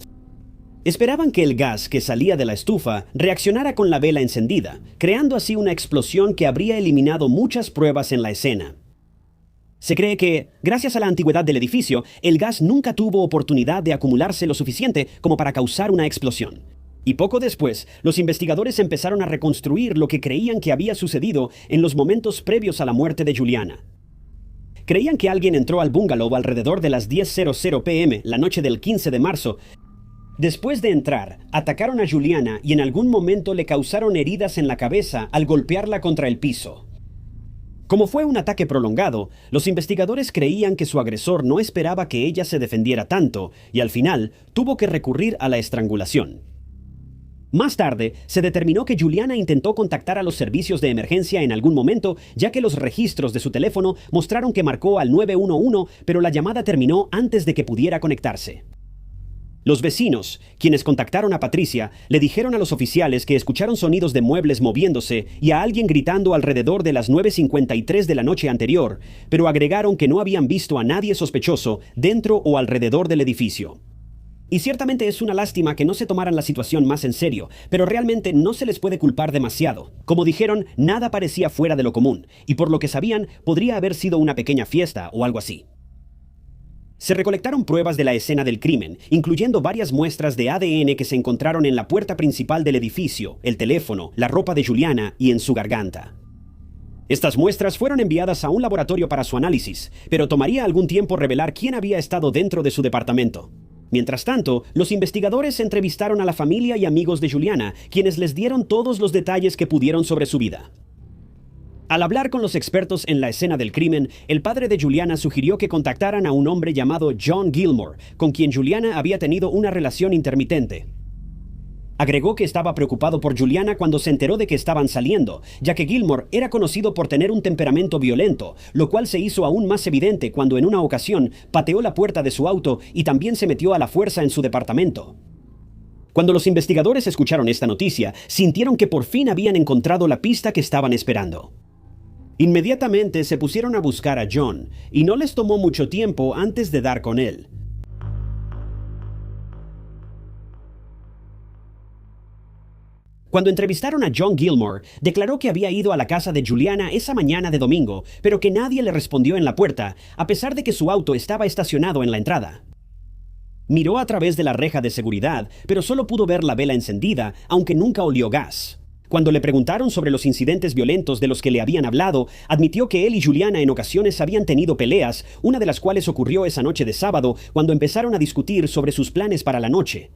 Esperaban que el gas que salía de la estufa reaccionara con la vela encendida, creando así una explosión que habría eliminado muchas pruebas en la escena. Se cree que, gracias a la antigüedad del edificio, el gas nunca tuvo oportunidad de acumularse lo suficiente como para causar una explosión. Y poco después, los investigadores empezaron a reconstruir lo que creían que había sucedido en los momentos previos a la muerte de Juliana. Creían que alguien entró al bungalow alrededor de las 10:00 p.m. la noche del 15 de marzo. Después de entrar, atacaron a Juliana y en algún momento le causaron heridas en la cabeza al golpearla contra el piso. Como fue un ataque prolongado, los investigadores creían que su agresor no esperaba que ella se defendiera tanto y al final tuvo que recurrir a la estrangulación. Más tarde, se determinó que Juliana intentó contactar a los servicios de emergencia en algún momento, ya que los registros de su teléfono mostraron que marcó al 911, pero la llamada terminó antes de que pudiera conectarse. Los vecinos, quienes contactaron a Patricia, le dijeron a los oficiales que escucharon sonidos de muebles moviéndose y a alguien gritando alrededor de las 9:53 de la noche anterior, pero agregaron que no habían visto a nadie sospechoso dentro o alrededor del edificio. Y ciertamente es una lástima que no se tomaran la situación más en serio, pero realmente no se les puede culpar demasiado. Como dijeron, nada parecía fuera de lo común, y por lo que sabían, podría haber sido una pequeña fiesta o algo así. Se recolectaron pruebas de la escena del crimen, incluyendo varias muestras de ADN que se encontraron en la puerta principal del edificio, el teléfono, la ropa de Juliana y en su garganta. Estas muestras fueron enviadas a un laboratorio para su análisis, pero tomaría algún tiempo revelar quién había estado dentro de su departamento. Mientras tanto, los investigadores entrevistaron a la familia y amigos de Juliana, quienes les dieron todos los detalles que pudieron sobre su vida. Al hablar con los expertos en la escena del crimen, el padre de Juliana sugirió que contactaran a un hombre llamado John Gilmore, con quien Juliana había tenido una relación intermitente. Agregó que estaba preocupado por Juliana cuando se enteró de que estaban saliendo, ya que Gilmore era conocido por tener un temperamento violento, lo cual se hizo aún más evidente cuando en una ocasión pateó la puerta de su auto y también se metió a la fuerza en su departamento. Cuando los investigadores escucharon esta noticia, sintieron que por fin habían encontrado la pista que estaban esperando. Inmediatamente se pusieron a buscar a John, y no les tomó mucho tiempo antes de dar con él. Cuando entrevistaron a John Gilmore, declaró que había ido a la casa de Juliana esa mañana de domingo, pero que nadie le respondió en la puerta, a pesar de que su auto estaba estacionado en la entrada. Miró a través de la reja de seguridad, pero solo pudo ver la vela encendida, aunque nunca olió gas. Cuando le preguntaron sobre los incidentes violentos de los que le habían hablado, admitió que él y Juliana en ocasiones habían tenido peleas, una de las cuales ocurrió esa noche de sábado, cuando empezaron a discutir sobre sus planes para la noche.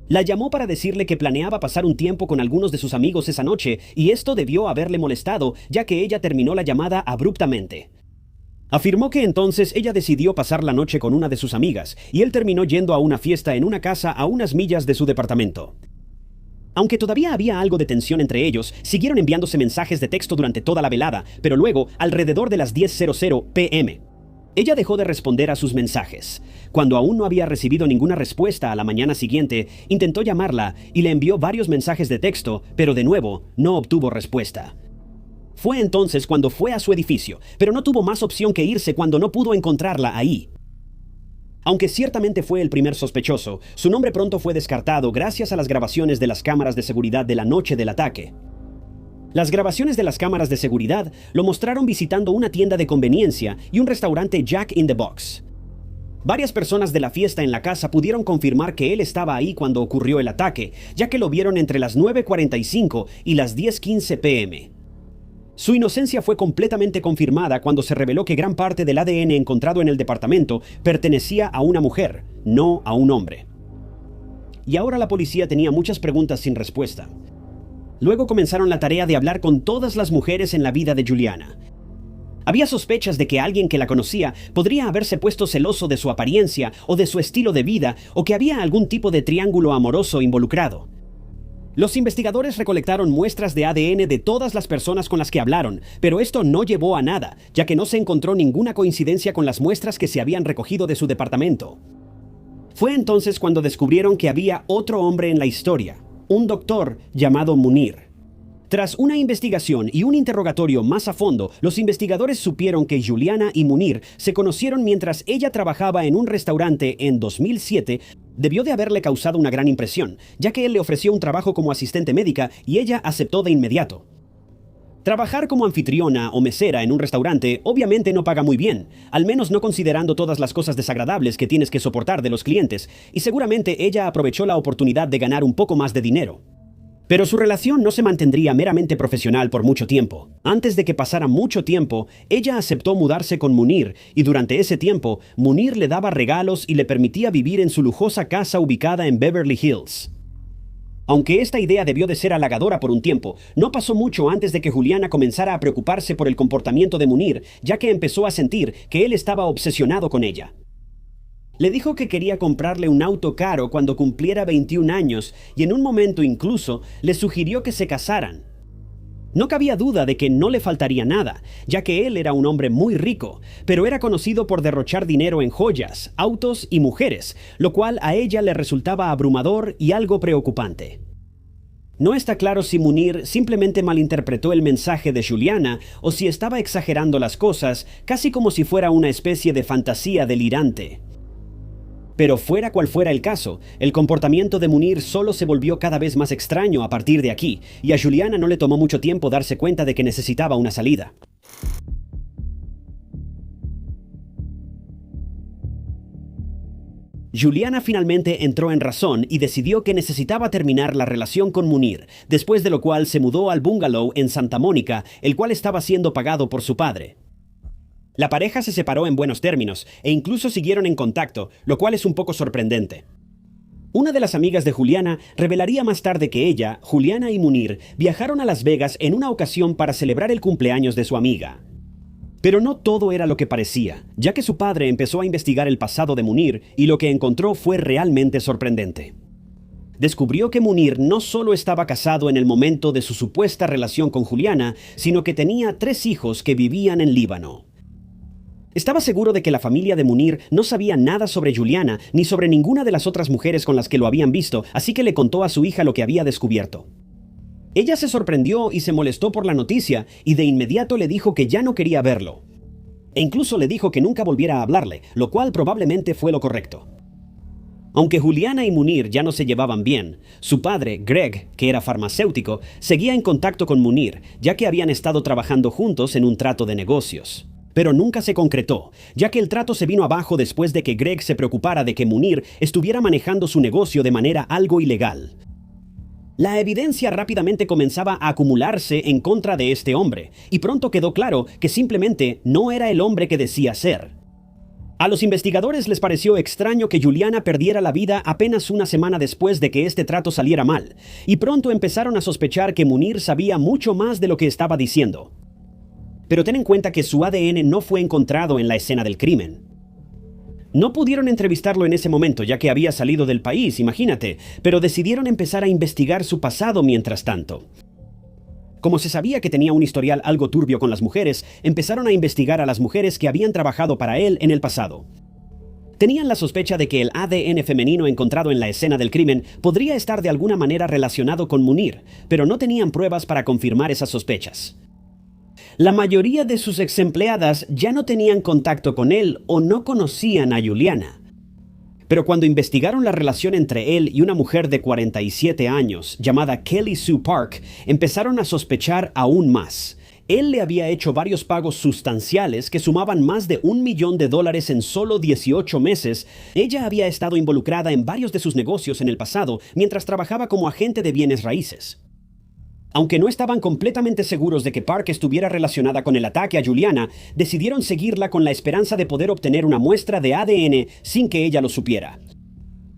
La llamó para decirle que planeaba pasar un tiempo con algunos de sus amigos esa noche, y esto debió haberle molestado, ya que ella terminó la llamada abruptamente. Afirmó que entonces ella decidió pasar la noche con una de sus amigas, y él terminó yendo a una fiesta en una casa a unas millas de su departamento. Aunque todavía había algo de tensión entre ellos, siguieron enviándose mensajes de texto durante toda la velada, pero luego, alrededor de las 10:00 p.m., ella dejó de responder a sus mensajes. Cuando aún no había recibido ninguna respuesta a la mañana siguiente, intentó llamarla y le envió varios mensajes de texto, pero de nuevo, no obtuvo respuesta. Fue entonces cuando fue a su edificio, pero no tuvo más opción que irse cuando no pudo encontrarla ahí. Aunque ciertamente fue el primer sospechoso, su nombre pronto fue descartado gracias a las grabaciones de las cámaras de seguridad de la noche del ataque. Las grabaciones de las cámaras de seguridad lo mostraron visitando una tienda de conveniencia y un restaurante Jack in the Box. Varias personas de la fiesta en la casa pudieron confirmar que él estaba ahí cuando ocurrió el ataque, ya que lo vieron entre las 9:45 y las 10:15 p.m. Su inocencia fue completamente confirmada cuando se reveló que gran parte del ADN encontrado en el departamento pertenecía a una mujer, no a un hombre. Y ahora la policía tenía muchas preguntas sin respuesta. Luego comenzaron la tarea de hablar con todas las mujeres en la vida de Juliana. Había sospechas de que alguien que la conocía podría haberse puesto celoso de su apariencia o de su estilo de vida, o que había algún tipo de triángulo amoroso involucrado. Los investigadores recolectaron muestras de ADN de todas las personas con las que hablaron, pero esto no llevó a nada, ya que no se encontró ninguna coincidencia con las muestras que se habían recogido de su departamento. Fue entonces cuando descubrieron que había otro hombre en la historia, un doctor llamado Munir. Tras una investigación y un interrogatorio más a fondo, los investigadores supieron que Juliana y Munir se conocieron mientras ella trabajaba en un restaurante en 2007. Debió de haberle causado una gran impresión, ya que él le ofreció un trabajo como asistente médica y ella aceptó de inmediato. Trabajar como anfitriona o mesera en un restaurante obviamente no paga muy bien, al menos no considerando todas las cosas desagradables que tienes que soportar de los clientes, y seguramente ella aprovechó la oportunidad de ganar un poco más de dinero. Pero su relación no se mantendría meramente profesional por mucho tiempo. Antes de que pasara mucho tiempo, ella aceptó mudarse con Munir, y durante ese tiempo, Munir le daba regalos y le permitía vivir en su lujosa casa ubicada en Beverly Hills. Aunque esta idea debió de ser halagadora por un tiempo, no pasó mucho antes de que Juliana comenzara a preocuparse por el comportamiento de Munir, ya que empezó a sentir que él estaba obsesionado con ella. Le dijo que quería comprarle un auto caro cuando cumpliera 21 años y en un momento incluso le sugirió que se casaran. No cabía duda de que no le faltaría nada, ya que él era un hombre muy rico, pero era conocido por derrochar dinero en joyas, autos y mujeres, lo cual a ella le resultaba abrumador y algo preocupante. No está claro si Munir simplemente malinterpretó el mensaje de Juliana o si estaba exagerando las cosas, casi como si fuera una especie de fantasía delirante. Pero fuera cual fuera el caso, el comportamiento de Munir solo se volvió cada vez más extraño a partir de aquí, y a Juliana no le tomó mucho tiempo darse cuenta de que necesitaba una salida. Juliana finalmente entró en razón y decidió que necesitaba terminar la relación con Munir, después de lo cual se mudó al bungalow en Santa Mónica, el cual estaba siendo pagado por su padre. La pareja se separó en buenos términos e incluso siguieron en contacto, lo cual es un poco sorprendente. Una de las amigas de Juliana revelaría más tarde que ella, Juliana y Munir viajaron a Las Vegas en una ocasión para celebrar el cumpleaños de su amiga. Pero no todo era lo que parecía, ya que su padre empezó a investigar el pasado de Munir y lo que encontró fue realmente sorprendente. Descubrió que Munir no solo estaba casado en el momento de su supuesta relación con Juliana, sino que tenía 3 hijos que vivían en Líbano. Estaba seguro de que la familia de Munir no sabía nada sobre Juliana ni sobre ninguna de las otras mujeres con las que lo habían visto, así que le contó a su hija lo que había descubierto. Ella se sorprendió y se molestó por la noticia y de inmediato le dijo que ya no quería verlo. E incluso le dijo que nunca volviera a hablarle, lo cual probablemente fue lo correcto. Aunque Juliana y Munir ya no se llevaban bien, su padre, Greg, que era farmacéutico, seguía en contacto con Munir, ya que habían estado trabajando juntos en un trato de negocios. Pero nunca se concretó, ya que el trato se vino abajo después de que Greg se preocupara de que Munir estuviera manejando su negocio de manera algo ilegal. La evidencia rápidamente comenzaba a acumularse en contra de este hombre, y pronto quedó claro que simplemente no era el hombre que decía ser. A los investigadores les pareció extraño que Juliana perdiera la vida apenas una semana después de que este trato saliera mal, y pronto empezaron a sospechar que Munir sabía mucho más de lo que estaba diciendo. Pero ten en cuenta que su ADN no fue encontrado en la escena del crimen. No pudieron entrevistarlo en ese momento, ya que había salido del país, imagínate, pero decidieron empezar a investigar su pasado mientras tanto. Como se sabía que tenía un historial algo turbio con las mujeres, empezaron a investigar a las mujeres que habían trabajado para él en el pasado. Tenían la sospecha de que el ADN femenino encontrado en la escena del crimen podría estar de alguna manera relacionado con Munir, pero no tenían pruebas para confirmar esas sospechas. La mayoría de sus exempleadas ya no tenían contacto con él o no conocían a Juliana. Pero cuando investigaron la relación entre él y una mujer de 47 años llamada Kelly Sue Park, empezaron a sospechar aún más. Él le había hecho varios pagos sustanciales que sumaban más de $1 millón en solo 18 meses. Ella había estado involucrada en varios de sus negocios en el pasado mientras trabajaba como agente de bienes raíces. Aunque no estaban completamente seguros de que Park estuviera relacionada con el ataque a Juliana, decidieron seguirla con la esperanza de poder obtener una muestra de ADN sin que ella lo supiera.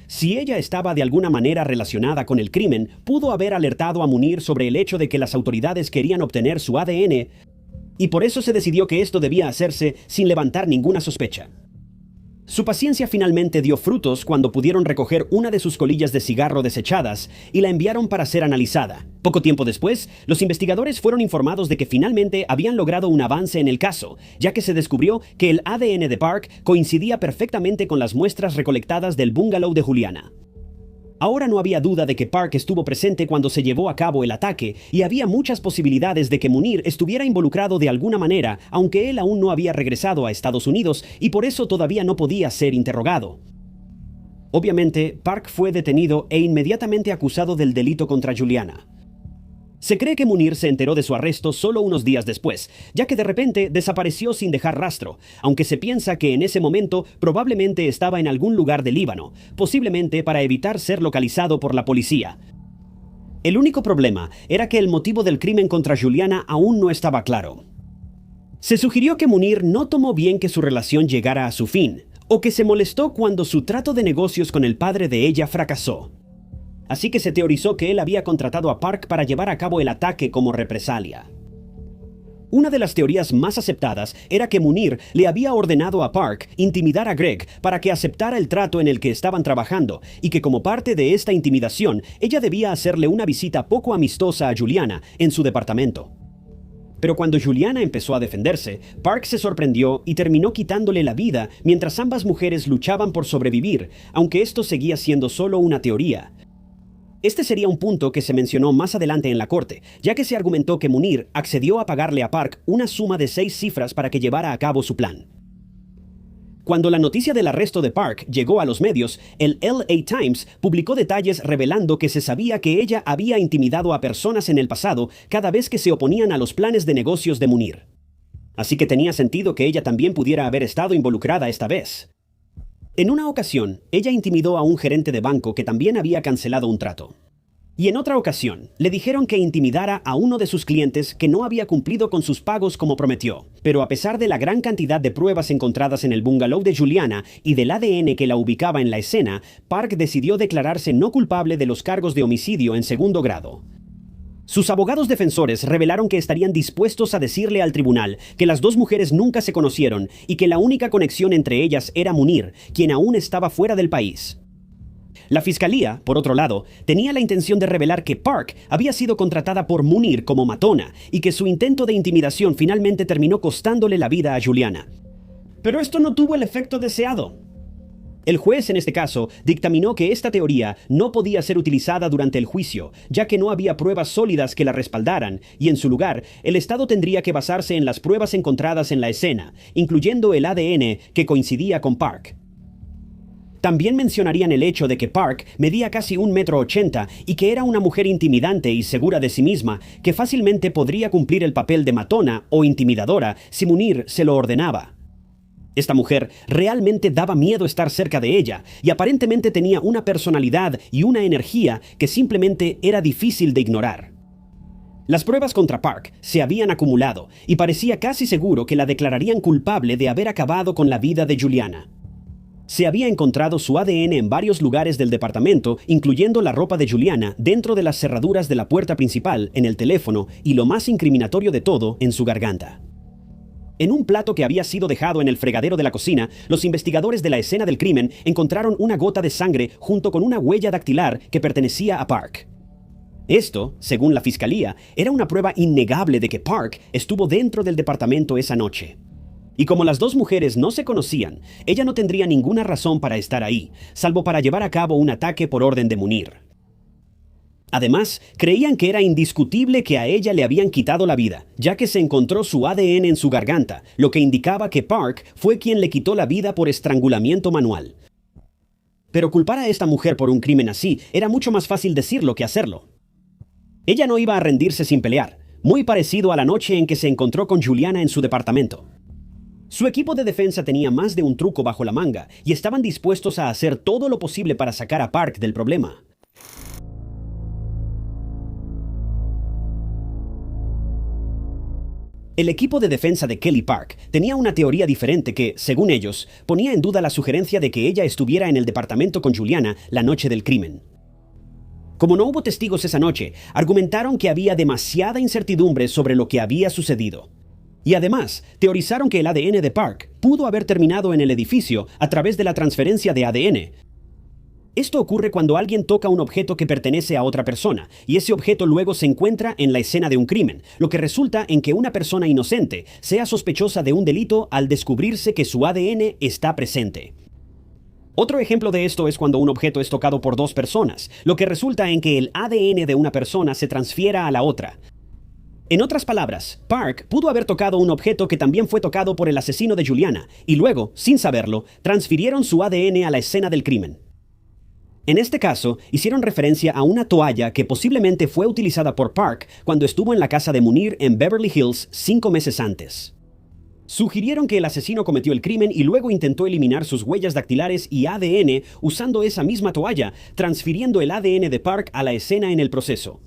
Si ella estaba de alguna manera relacionada con el crimen, pudo haber alertado a Munir sobre el hecho de que las autoridades querían obtener su ADN, y por eso se decidió que esto debía hacerse sin levantar ninguna sospecha. Su paciencia finalmente dio frutos cuando pudieron recoger una de sus colillas de cigarro desechadas y la enviaron para ser analizada. Poco tiempo después, los investigadores fueron informados de que finalmente habían logrado un avance en el caso, ya que se descubrió que el ADN de Park coincidía perfectamente con las muestras recolectadas del bungalow de Juliana. Ahora no había duda de que Park estuvo presente cuando se llevó a cabo el ataque y había muchas posibilidades de que Munir estuviera involucrado de alguna manera, aunque él aún no había regresado a Estados Unidos y por eso todavía no podía ser interrogado. Obviamente, Park fue detenido e inmediatamente acusado del delito contra Juliana. Se cree que Munir se enteró de su arresto solo unos días después, ya que de repente desapareció sin dejar rastro, aunque se piensa que en ese momento probablemente estaba en algún lugar del Líbano, posiblemente para evitar ser localizado por la policía. El único problema era que el motivo del crimen contra Juliana aún no estaba claro. Se sugirió que Munir no tomó bien que su relación llegara a su fin, o que se molestó cuando su trato de negocios con el padre de ella fracasó. Así que se teorizó que él había contratado a Park para llevar a cabo el ataque como represalia. Una de las teorías más aceptadas era que Munir le había ordenado a Park intimidar a Greg para que aceptara el trato en el que estaban trabajando y que como parte de esta intimidación ella debía hacerle una visita poco amistosa a Juliana en su departamento. Pero cuando Juliana empezó a defenderse, Park se sorprendió y terminó quitándole la vida mientras ambas mujeres luchaban por sobrevivir, aunque esto seguía siendo solo una teoría. Este sería un punto que se mencionó más adelante en la corte, ya que se argumentó que Munir accedió a pagarle a Park una suma de 6 cifras para que llevara a cabo su plan. Cuando la noticia del arresto de Park llegó a los medios, el LA Times publicó detalles revelando que se sabía que ella había intimidado a personas en el pasado cada vez que se oponían a los planes de negocios de Munir. Así que tenía sentido que ella también pudiera haber estado involucrada esta vez. En una ocasión, ella intimidó a un gerente de banco que también había cancelado un trato. Y en otra ocasión, le dijeron que intimidara a uno de sus clientes que no había cumplido con sus pagos como prometió. Pero a pesar de la gran cantidad de pruebas encontradas en el bungalow de Juliana y del ADN que la ubicaba en la escena, Park decidió declararse no culpable de los cargos de homicidio en segundo grado. Sus abogados defensores revelaron que estarían dispuestos a decirle al tribunal que las dos mujeres nunca se conocieron y que la única conexión entre ellas era Munir, quien aún estaba fuera del país. La fiscalía, por otro lado, tenía la intención de revelar que Park había sido contratada por Munir como matona y que su intento de intimidación finalmente terminó costándole la vida a Juliana. Pero esto no tuvo el efecto deseado. El juez, en este caso, dictaminó que esta teoría no podía ser utilizada durante el juicio, ya que no había pruebas sólidas que la respaldaran, y en su lugar, el Estado tendría que basarse en las pruebas encontradas en la escena, incluyendo el ADN que coincidía con Park. También mencionarían el hecho de que Park medía casi 1,80 m y que era una mujer intimidante y segura de sí misma, que fácilmente podría cumplir el papel de matona o intimidadora si Munir se lo ordenaba. Esta mujer realmente daba miedo estar cerca de ella y aparentemente tenía una personalidad y una energía que simplemente era difícil de ignorar. Las pruebas contra Park se habían acumulado y parecía casi seguro que la declararían culpable de haber acabado con la vida de Juliana. Se había encontrado su ADN en varios lugares del departamento, incluyendo la ropa de Juliana dentro de las cerraduras de la puerta principal, en el teléfono y, lo más incriminatorio de todo, en su garganta. En un plato que había sido dejado en el fregadero de la cocina, los investigadores de la escena del crimen encontraron una gota de sangre junto con una huella dactilar que pertenecía a Park. Esto, según la fiscalía, era una prueba innegable de que Park estuvo dentro del departamento esa noche. Y como las dos mujeres no se conocían, ella no tendría ninguna razón para estar ahí, salvo para llevar a cabo un ataque por orden de Munir. Además, creían que era indiscutible que a ella le habían quitado la vida, ya que se encontró su ADN en su garganta, lo que indicaba que Park fue quien le quitó la vida por estrangulamiento manual. Pero culpar a esta mujer por un crimen así era mucho más fácil decirlo que hacerlo. Ella no iba a rendirse sin pelear, muy parecido a la noche en que se encontró con Juliana en su departamento. Su equipo de defensa tenía más de un truco bajo la manga y estaban dispuestos a hacer todo lo posible para sacar a Park del problema. El equipo de defensa de Kelly Park tenía una teoría diferente que, según ellos, ponía en duda la sugerencia de que ella estuviera en el departamento con Juliana la noche del crimen. Como no hubo testigos esa noche, argumentaron que había demasiada incertidumbre sobre lo que había sucedido. Y además, teorizaron que el ADN de Park pudo haber terminado en el edificio a través de la transferencia de ADN. Esto ocurre cuando alguien toca un objeto que pertenece a otra persona, y ese objeto luego se encuentra en la escena de un crimen, lo que resulta en que una persona inocente sea sospechosa de un delito al descubrirse que su ADN está presente. Otro ejemplo de esto es cuando un objeto es tocado por dos personas, lo que resulta en que el ADN de una persona se transfiera a la otra. En otras palabras, Park pudo haber tocado un objeto que también fue tocado por el asesino de Juliana, y luego, sin saberlo, transfirieron su ADN a la escena del crimen. En este caso, hicieron referencia a una toalla que posiblemente fue utilizada por Park cuando estuvo en la casa de Munir en Beverly Hills 5 meses antes. Sugirieron que el asesino cometió el crimen y luego intentó eliminar sus huellas dactilares y ADN usando esa misma toalla, transfiriendo el ADN de Park a la escena en el proceso.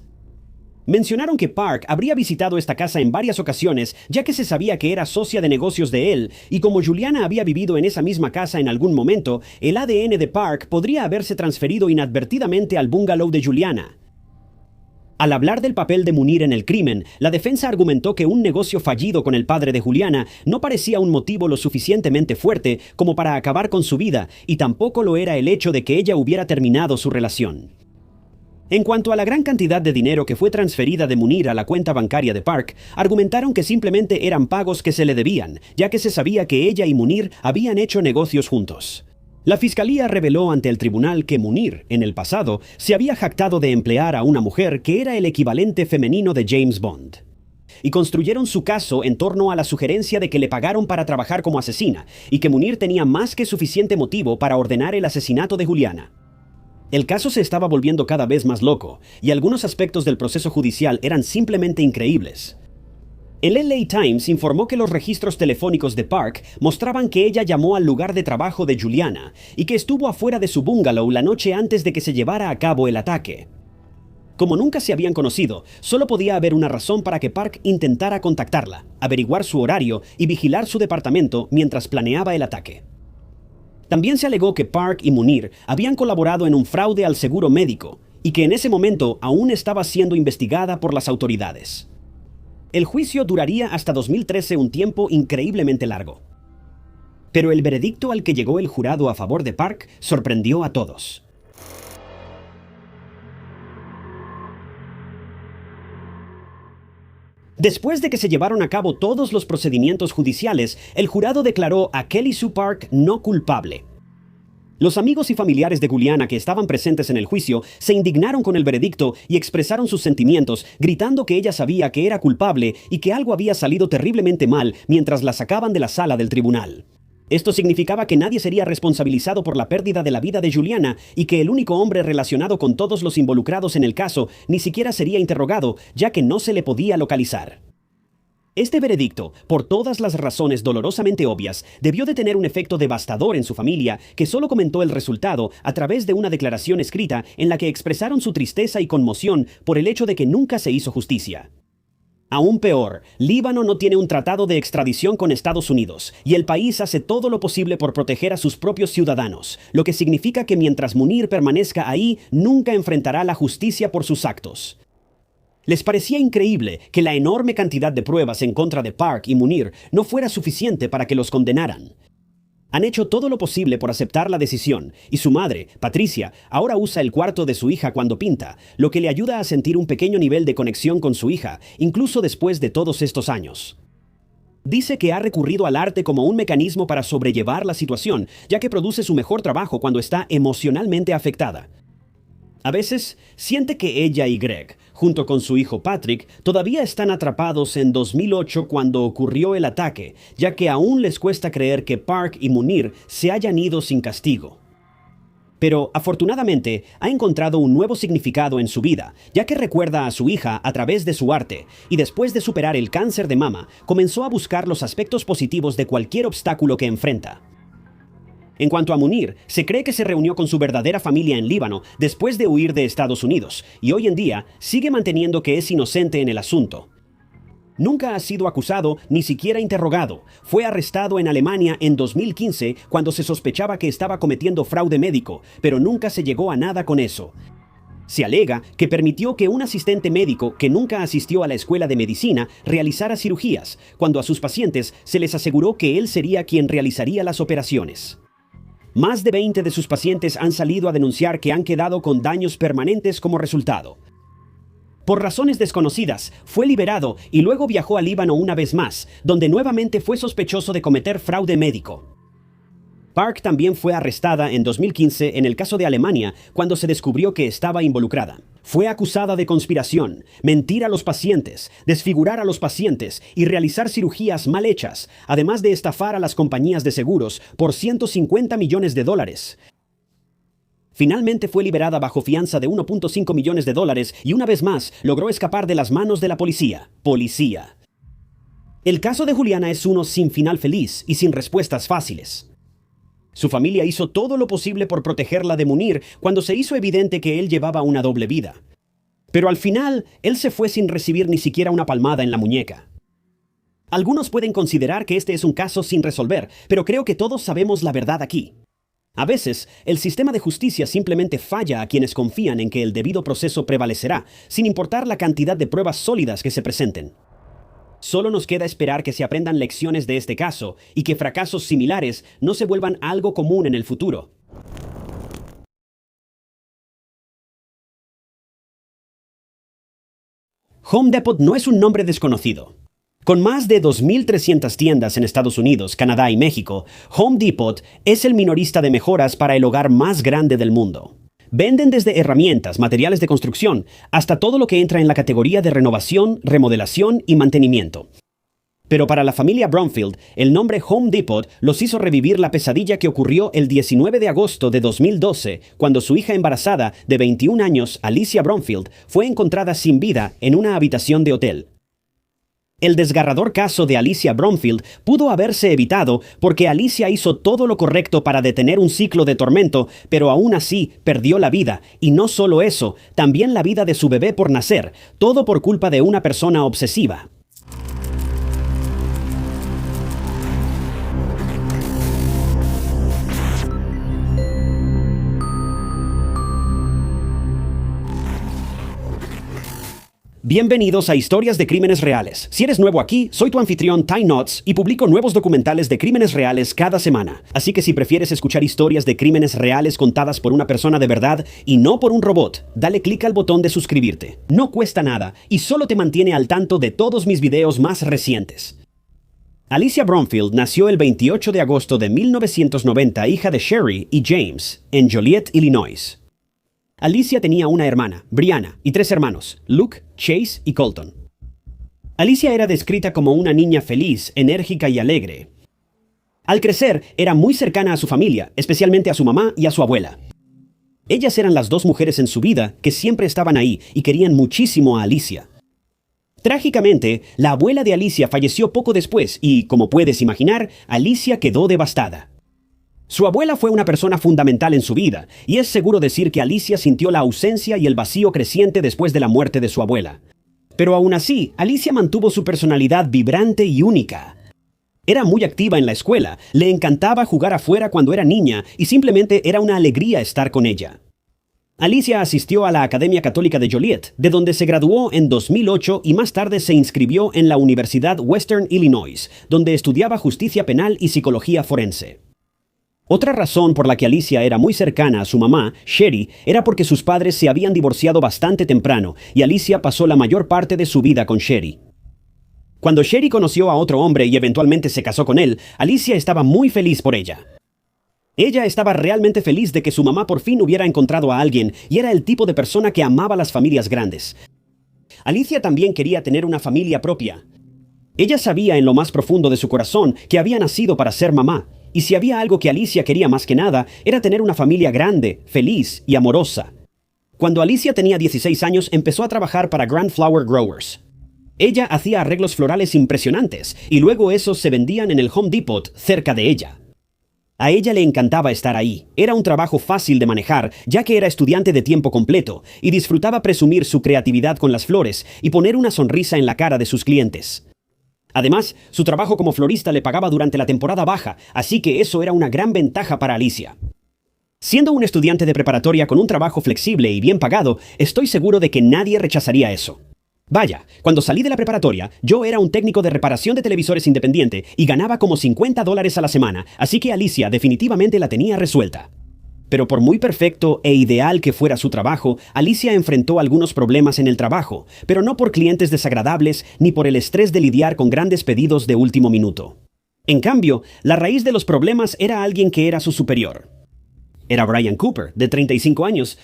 Mencionaron que Park habría visitado esta casa en varias ocasiones, ya que se sabía que era socia de negocios de él, y como Juliana había vivido en esa misma casa en algún momento, el ADN de Park podría haberse transferido inadvertidamente al bungalow de Juliana. Al hablar del papel de Munir en el crimen, la defensa argumentó que un negocio fallido con el padre de Juliana no parecía un motivo lo suficientemente fuerte como para acabar con su vida, y tampoco lo era el hecho de que ella hubiera terminado su relación. En cuanto a la gran cantidad de dinero que fue transferida de Munir a la cuenta bancaria de Park, argumentaron que simplemente eran pagos que se le debían, ya que se sabía que ella y Munir habían hecho negocios juntos. La fiscalía reveló ante el tribunal que Munir, en el pasado, se había jactado de emplear a una mujer que era el equivalente femenino de James Bond. Y construyeron su caso en torno a la sugerencia de que le pagaron para trabajar como asesina, y que Munir tenía más que suficiente motivo para ordenar el asesinato de Juliana. El caso se estaba volviendo cada vez más loco, y algunos aspectos del proceso judicial eran simplemente increíbles. El LA Times informó que los registros telefónicos de Park mostraban que ella llamó al lugar de trabajo de Juliana y que estuvo afuera de su bungalow la noche antes de que se llevara a cabo el ataque. Como nunca se habían conocido, solo podía haber una razón para que Park intentara contactarla, averiguar su horario y vigilar su departamento mientras planeaba el ataque. También se alegó que Park y Munir habían colaborado en un fraude al seguro médico y que en ese momento aún estaba siendo investigada por las autoridades. El juicio duraría hasta 2013, un tiempo increíblemente largo. Pero el veredicto al que llegó el jurado a favor de Park sorprendió a todos. Después de que se llevaron a cabo todos los procedimientos judiciales, el jurado declaró a Kelly Sue Park no culpable. Los amigos y familiares de Juliana que estaban presentes en el juicio se indignaron con el veredicto y expresaron sus sentimientos, gritando que ella sabía que era culpable y que algo había salido terriblemente mal mientras la sacaban de la sala del tribunal. Esto significaba que nadie sería responsabilizado por la pérdida de la vida de Juliana y que el único hombre relacionado con todos los involucrados en el caso ni siquiera sería interrogado, ya que no se le podía localizar. Este veredicto, por todas las razones dolorosamente obvias, debió de tener un efecto devastador en su familia, que solo comentó el resultado a través de una declaración escrita en la que expresaron su tristeza y conmoción por el hecho de que nunca se hizo justicia. Aún peor, Líbano no tiene un tratado de extradición con Estados Unidos, y el país hace todo lo posible por proteger a sus propios ciudadanos, lo que significa que mientras Munir permanezca ahí, nunca enfrentará la justicia por sus actos. Les parecía increíble que la enorme cantidad de pruebas en contra de Park y Munir no fuera suficiente para que los condenaran. Han hecho todo lo posible por aceptar la decisión, y su madre, Patricia, ahora usa el cuarto de su hija cuando pinta, lo que le ayuda a sentir un pequeño nivel de conexión con su hija, incluso después de todos estos años. Dice que ha recurrido al arte como un mecanismo para sobrellevar la situación, ya que produce su mejor trabajo cuando está emocionalmente afectada. A veces, siente que ella y Greg, junto con su hijo Patrick, todavía están atrapados en 2008 cuando ocurrió el ataque, ya que aún les cuesta creer que Park y Munir se hayan ido sin castigo. Pero, afortunadamente, ha encontrado un nuevo significado en su vida, ya que recuerda a su hija a través de su arte, y después de superar el cáncer de mama, comenzó a buscar los aspectos positivos de cualquier obstáculo que enfrenta. En cuanto a Munir, se cree que se reunió con su verdadera familia en Líbano después de huir de Estados Unidos, y hoy en día sigue manteniendo que es inocente en el asunto. Nunca ha sido acusado ni siquiera interrogado. Fue arrestado en Alemania en 2015 cuando se sospechaba que estaba cometiendo fraude médico, pero nunca se llegó a nada con eso. Se alega que permitió que un asistente médico que nunca asistió a la escuela de medicina realizara cirugías, cuando a sus pacientes se les aseguró que él sería quien realizaría las operaciones. Más de 20 de sus pacientes han salido a denunciar que han quedado con daños permanentes como resultado. Por razones desconocidas, fue liberado y luego viajó a Líbano una vez más, donde nuevamente fue sospechoso de cometer fraude médico. Park también fue arrestada en 2015 en el caso de Alemania, cuando se descubrió que estaba involucrada. Fue acusada de conspiración, mentir a los pacientes, desfigurar a los pacientes y realizar cirugías mal hechas, además de estafar a las compañías de seguros por $150 millones. Finalmente fue liberada bajo fianza de $1.5 millones y una vez más logró escapar de las manos de la policía. El caso de Juliana es uno sin final feliz y sin respuestas fáciles. Su familia hizo todo lo posible por protegerla de Munir cuando se hizo evidente que él llevaba una doble vida. Pero al final, él se fue sin recibir ni siquiera una palmada en la muñeca. Algunos pueden considerar que este es un caso sin resolver, pero creo que todos sabemos la verdad aquí. A veces, el sistema de justicia simplemente falla a quienes confían en que el debido proceso prevalecerá, sin importar la cantidad de pruebas sólidas que se presenten. Solo nos queda esperar que se aprendan lecciones de este caso y que fracasos similares no se vuelvan algo común en el futuro. Home Depot no es un nombre desconocido. Con más de 2.300 tiendas en Estados Unidos, Canadá y México, Home Depot es el minorista de mejoras para el hogar más grande del mundo. Venden desde herramientas, materiales de construcción, hasta todo lo que entra en la categoría de renovación, remodelación y mantenimiento. Pero para la familia Bromfield, el nombre Home Depot los hizo revivir la pesadilla que ocurrió el 19 de agosto de 2012, cuando su hija embarazada de 21 años, Alicia Bromfield, fue encontrada sin vida en una habitación de hotel. El desgarrador caso de Alicia Bromfield pudo haberse evitado porque Alicia hizo todo lo correcto para detener un ciclo de tormento, pero aún así perdió la vida, y no solo eso, también la vida de su bebé por nacer, todo por culpa de una persona obsesiva. Bienvenidos a Historias de Crímenes Reales. Si eres nuevo aquí, soy tu anfitrión Ty Knotts y publico nuevos documentales de crímenes reales cada semana. Así que si prefieres escuchar historias de crímenes reales contadas por una persona de verdad y no por un robot, dale clic al botón de suscribirte. No cuesta nada y solo te mantiene al tanto de todos mis videos más recientes. Alicia Bromfield nació el 28 de agosto de 1990, hija de Sherry y James, en Joliet, Illinois. Alicia tenía una hermana, Brianna, y 3 hermanos, Luke, Chase y Colton. Alicia era descrita como una niña feliz, enérgica y alegre. Al crecer, era muy cercana a su familia, especialmente a su mamá y a su abuela. Ellas eran las 2 mujeres en su vida que siempre estaban ahí y querían muchísimo a Alicia. Trágicamente, la abuela de Alicia falleció poco después y, como puedes imaginar, Alicia quedó devastada. Su abuela fue una persona fundamental en su vida, y es seguro decir que Alicia sintió la ausencia y el vacío creciente después de la muerte de su abuela. Pero aún así, Alicia mantuvo su personalidad vibrante y única. Era muy activa en la escuela, le encantaba jugar afuera cuando era niña, y simplemente era una alegría estar con ella. Alicia asistió a la Academia Católica de Joliet, de donde se graduó en 2008 y más tarde se inscribió en la Universidad Western Illinois, donde estudiaba justicia penal y psicología forense. Otra razón por la que Alicia era muy cercana a su mamá, Sherry, era porque sus padres se habían divorciado bastante temprano y Alicia pasó la mayor parte de su vida con Sherry. Cuando Sherry conoció a otro hombre y eventualmente se casó con él, Alicia estaba muy feliz por ella. Ella estaba realmente feliz de que su mamá por fin hubiera encontrado a alguien y era el tipo de persona que amaba las familias grandes. Alicia también quería tener una familia propia. Ella sabía en lo más profundo de su corazón que había nacido para ser mamá. Y si había algo que Alicia quería más que nada, era tener una familia grande, feliz y amorosa. Cuando Alicia tenía 16 años, empezó a trabajar para Grand Flower Growers. Ella hacía arreglos florales impresionantes, y luego esos se vendían en el Home Depot cerca de ella. A ella le encantaba estar ahí. Era un trabajo fácil de manejar, ya que era estudiante de tiempo completo, y disfrutaba presumir su creatividad con las flores y poner una sonrisa en la cara de sus clientes. Además, su trabajo como florista le pagaba durante la temporada baja, así que eso era una gran ventaja para Alicia. Siendo un estudiante de preparatoria con un trabajo flexible y bien pagado, estoy seguro de que nadie rechazaría eso. Vaya, cuando salí de la preparatoria, yo era un técnico de reparación de televisores independiente y ganaba como $50 a la semana, así que Alicia definitivamente la tenía resuelta. Pero por muy perfecto e ideal que fuera su trabajo, Alicia enfrentó algunos problemas en el trabajo, pero no por clientes desagradables ni por el estrés de lidiar con grandes pedidos de último minuto. En cambio, la raíz de los problemas era alguien que era su superior. Era Brian Cooper, de 35 años.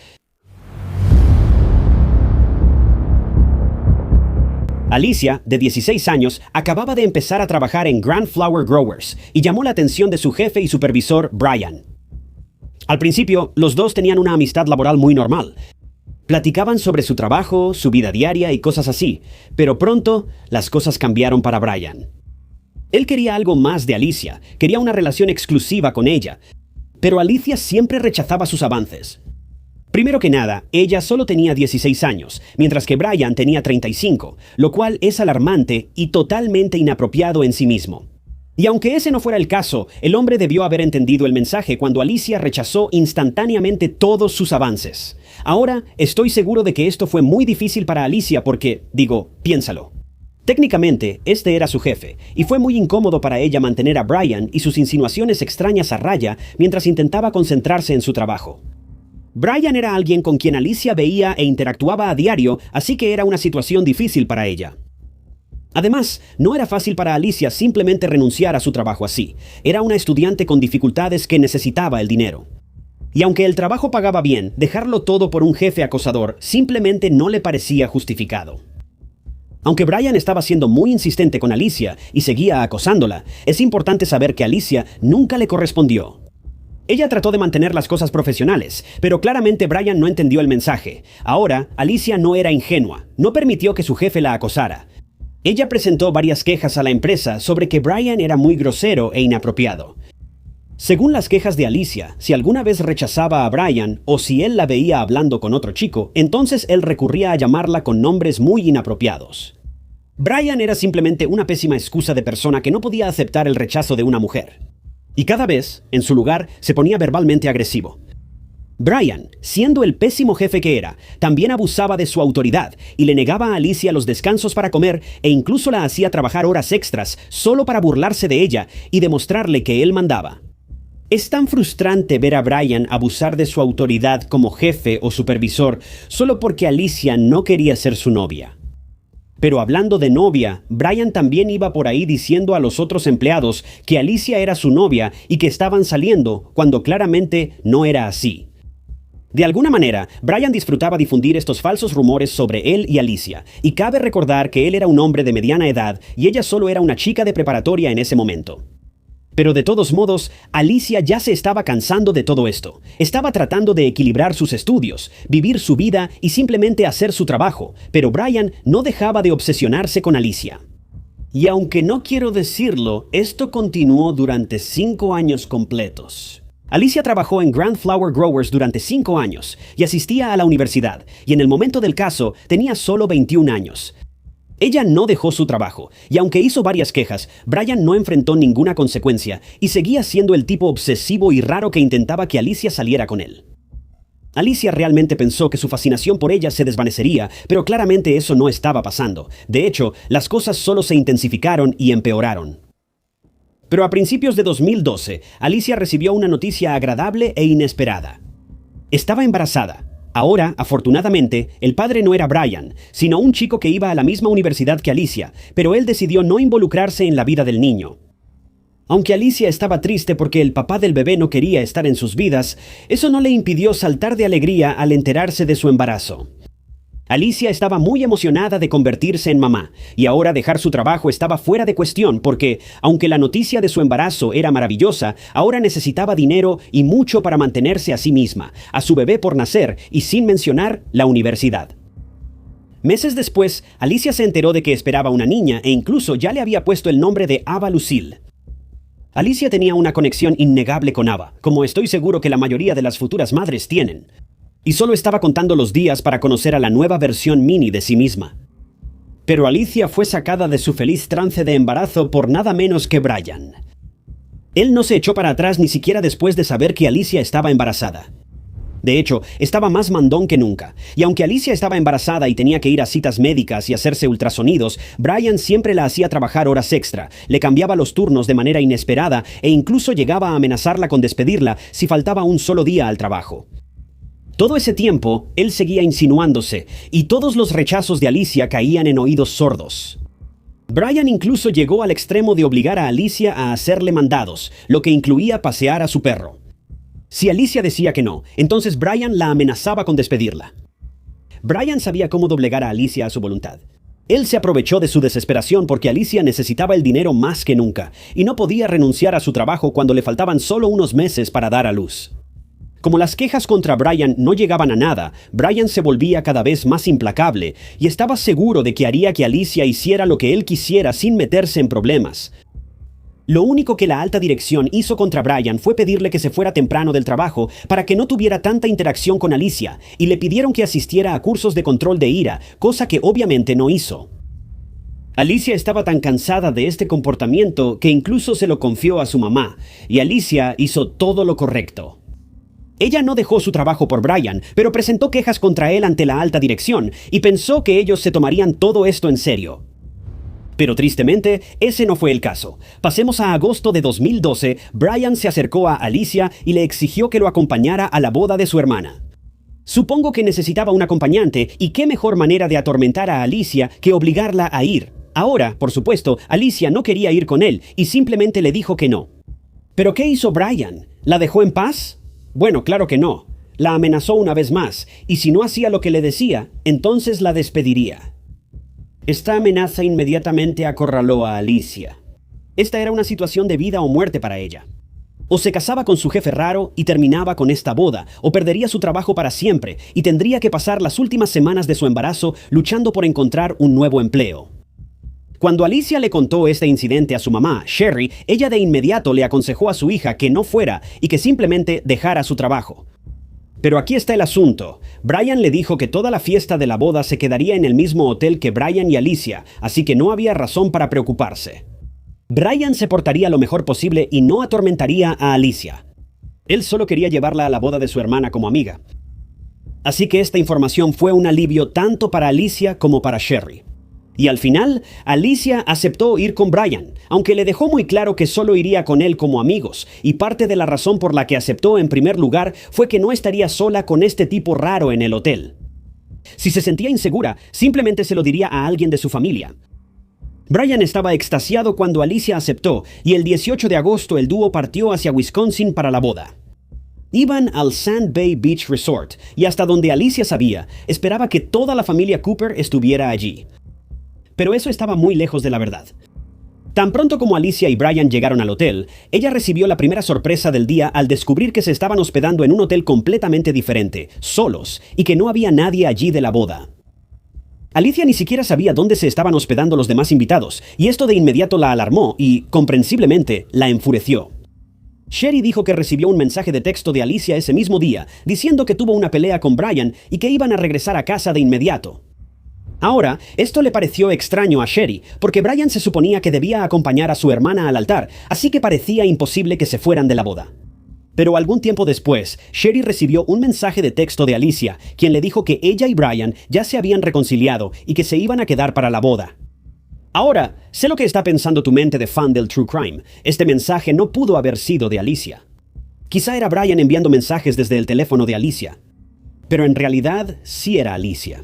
Alicia, de 16 años, acababa de empezar a trabajar en Grand Flower Growers y llamó la atención de su jefe y supervisor, Brian. Al principio, los dos tenían una amistad laboral muy normal. Platicaban sobre su trabajo, su vida diaria y cosas así, pero pronto las cosas cambiaron para Brian. Él quería algo más de Alicia, quería una relación exclusiva con ella, pero Alicia siempre rechazaba sus avances. Primero que nada, ella solo tenía 16 años, mientras que Brian tenía 35, lo cual es alarmante y totalmente inapropiado en sí mismo. Y aunque ese no fuera el caso, el hombre debió haber entendido el mensaje cuando Alicia rechazó instantáneamente todos sus avances. Ahora, estoy seguro de que esto fue muy difícil para Alicia porque, piénsalo. Técnicamente, este era su jefe, y fue muy incómodo para ella mantener a Brian y sus insinuaciones extrañas a raya mientras intentaba concentrarse en su trabajo. Brian era alguien con quien Alicia veía e interactuaba a diario, así que era una situación difícil para ella. Además, no era fácil para Alicia simplemente renunciar a su trabajo así. Era una estudiante con dificultades que necesitaba el dinero. Y aunque el trabajo pagaba bien, dejarlo todo por un jefe acosador simplemente no le parecía justificado. Aunque Brian estaba siendo muy insistente con Alicia y seguía acosándola, es importante saber que Alicia nunca le correspondió. Ella trató de mantener las cosas profesionales, pero claramente Brian no entendió el mensaje. Ahora, Alicia no era ingenua, no permitió que su jefe la acosara. Ella presentó varias quejas a la empresa sobre que Brian era muy grosero e inapropiado. Según las quejas de Alicia, si alguna vez rechazaba a Brian o si él la veía hablando con otro chico, entonces él recurría a llamarla con nombres muy inapropiados. Brian era simplemente una pésima excusa de persona que no podía aceptar el rechazo de una mujer. Y cada vez, en su lugar, se ponía verbalmente agresivo. Brian, siendo el pésimo jefe que era, también abusaba de su autoridad y le negaba a Alicia los descansos para comer e incluso la hacía trabajar horas extras solo para burlarse de ella y demostrarle que él mandaba. Es tan frustrante ver a Brian abusar de su autoridad como jefe o supervisor solo porque Alicia no quería ser su novia. Pero hablando de novia, Brian también iba por ahí diciendo a los otros empleados que Alicia era su novia y que estaban saliendo cuando claramente no era así. De alguna manera, Brian disfrutaba difundir estos falsos rumores sobre él y Alicia, y cabe recordar que él era un hombre de mediana edad y ella solo era una chica de preparatoria en ese momento. Pero de todos modos, Alicia ya se estaba cansando de todo esto. Estaba tratando de equilibrar sus estudios, vivir su vida y simplemente hacer su trabajo, pero Brian no dejaba de obsesionarse con Alicia. Y aunque no quiero decirlo, esto continuó durante 5 años completos. Alicia trabajó en Grand Flower Growers durante 5 años y asistía a la universidad, y en el momento del caso tenía solo 21 años. Ella no dejó su trabajo, y aunque hizo varias quejas, Brian no enfrentó ninguna consecuencia y seguía siendo el tipo obsesivo y raro que intentaba que Alicia saliera con él. Alicia realmente pensó que su fascinación por ella se desvanecería, pero claramente eso no estaba pasando. De hecho, las cosas solo se intensificaron y empeoraron. Pero a principios de 2012, Alicia recibió una noticia agradable e inesperada. Estaba embarazada. Ahora, afortunadamente, el padre no era Brian, sino un chico que iba a la misma universidad que Alicia, pero él decidió no involucrarse en la vida del niño. Aunque Alicia estaba triste porque el papá del bebé no quería estar en sus vidas, eso no le impidió saltar de alegría al enterarse de su embarazo. Alicia estaba muy emocionada de convertirse en mamá, y ahora dejar su trabajo estaba fuera de cuestión porque, aunque la noticia de su embarazo era maravillosa, ahora necesitaba dinero y mucho para mantenerse a sí misma, a su bebé por nacer y sin mencionar la universidad. Meses después, Alicia se enteró de que esperaba una niña e incluso ya le había puesto el nombre de Ava Lucille. Alicia tenía una conexión innegable con Ava, como estoy seguro que la mayoría de las futuras madres tienen. Y solo estaba contando los días para conocer a la nueva versión mini de sí misma. Pero Alicia fue sacada de su feliz trance de embarazo por nada menos que Brian. Él no se echó para atrás ni siquiera después de saber que Alicia estaba embarazada. De hecho, estaba más mandón que nunca. Y aunque Alicia estaba embarazada y tenía que ir a citas médicas y hacerse ultrasonidos, Brian siempre la hacía trabajar horas extra, le cambiaba los turnos de manera inesperada e incluso llegaba a amenazarla con despedirla si faltaba un solo día al trabajo. Todo ese tiempo, él seguía insinuándose, y todos los rechazos de Alicia caían en oídos sordos. Brian incluso llegó al extremo de obligar a Alicia a hacerle mandados, lo que incluía pasear a su perro. Si Alicia decía que no, entonces Brian la amenazaba con despedirla. Brian sabía cómo doblegar a Alicia a su voluntad. Él se aprovechó de su desesperación porque Alicia necesitaba el dinero más que nunca, y no podía renunciar a su trabajo cuando le faltaban solo unos meses para dar a luz. Como las quejas contra Brian no llegaban a nada, Brian se volvía cada vez más implacable y estaba seguro de que haría que Alicia hiciera lo que él quisiera sin meterse en problemas. Lo único que la alta dirección hizo contra Brian fue pedirle que se fuera temprano del trabajo para que no tuviera tanta interacción con Alicia, y le pidieron que asistiera a cursos de control de ira, cosa que obviamente no hizo. Alicia estaba tan cansada de este comportamiento que incluso se lo confió a su mamá, y Alicia hizo todo lo correcto. Ella no dejó su trabajo por Brian, pero presentó quejas contra él ante la alta dirección, y pensó que ellos se tomarían todo esto en serio. Pero tristemente, ese no fue el caso. Pasemos a agosto de 2012, Brian se acercó a Alicia y le exigió que lo acompañara a la boda de su hermana. Supongo que necesitaba un acompañante, y qué mejor manera de atormentar a Alicia que obligarla a ir. Ahora, por supuesto, Alicia no quería ir con él y simplemente le dijo que no. ¿Pero qué hizo Brian? ¿La dejó en paz? Bueno, claro que no. La amenazó una vez más, y si no hacía lo que le decía, entonces la despediría. Esta amenaza inmediatamente acorraló a Alicia. Esta era una situación de vida o muerte para ella. O se casaba con su jefe raro y terminaba con esta boda, o perdería su trabajo para siempre y tendría que pasar las últimas semanas de su embarazo luchando por encontrar un nuevo empleo. Cuando Alicia le contó este incidente a su mamá, Sherry, ella de inmediato le aconsejó a su hija que no fuera y que simplemente dejara su trabajo. Pero aquí está el asunto. Brian le dijo que toda la fiesta de la boda se quedaría en el mismo hotel que Brian y Alicia, así que no había razón para preocuparse. Brian se portaría lo mejor posible y no atormentaría a Alicia. Él solo quería llevarla a la boda de su hermana como amiga. Así que esta información fue un alivio tanto para Alicia como para Sherry. Y al final, Alicia aceptó ir con Brian, aunque le dejó muy claro que solo iría con él como amigos, y parte de la razón por la que aceptó en primer lugar fue que no estaría sola con este tipo raro en el hotel. Si se sentía insegura, simplemente se lo diría a alguien de su familia. Brian estaba extasiado cuando Alicia aceptó, y el 18 de agosto el dúo partió hacia Wisconsin para la boda. Iban al Sand Bay Beach Resort, y hasta donde Alicia sabía, esperaba que toda la familia Cooper estuviera allí. Pero eso estaba muy lejos de la verdad. Tan pronto como Alicia y Brian llegaron al hotel, ella recibió la primera sorpresa del día al descubrir que se estaban hospedando en un hotel completamente diferente, solos, y que no había nadie allí de la boda. Alicia ni siquiera sabía dónde se estaban hospedando los demás invitados, y esto de inmediato la alarmó y, comprensiblemente, la enfureció. Sherry dijo que recibió un mensaje de texto de Alicia ese mismo día, diciendo que tuvo una pelea con Brian y que iban a regresar a casa de inmediato. Ahora, esto le pareció extraño a Sherry, porque Brian se suponía que debía acompañar a su hermana al altar, así que parecía imposible que se fueran de la boda. Pero algún tiempo después, Sherry recibió un mensaje de texto de Alicia, quien le dijo que ella y Brian ya se habían reconciliado y que se iban a quedar para la boda. Ahora, sé lo que está pensando tu mente de fan del True Crime. Este mensaje no pudo haber sido de Alicia. Quizá era Brian enviando mensajes desde el teléfono de Alicia. Pero en realidad, sí era Alicia.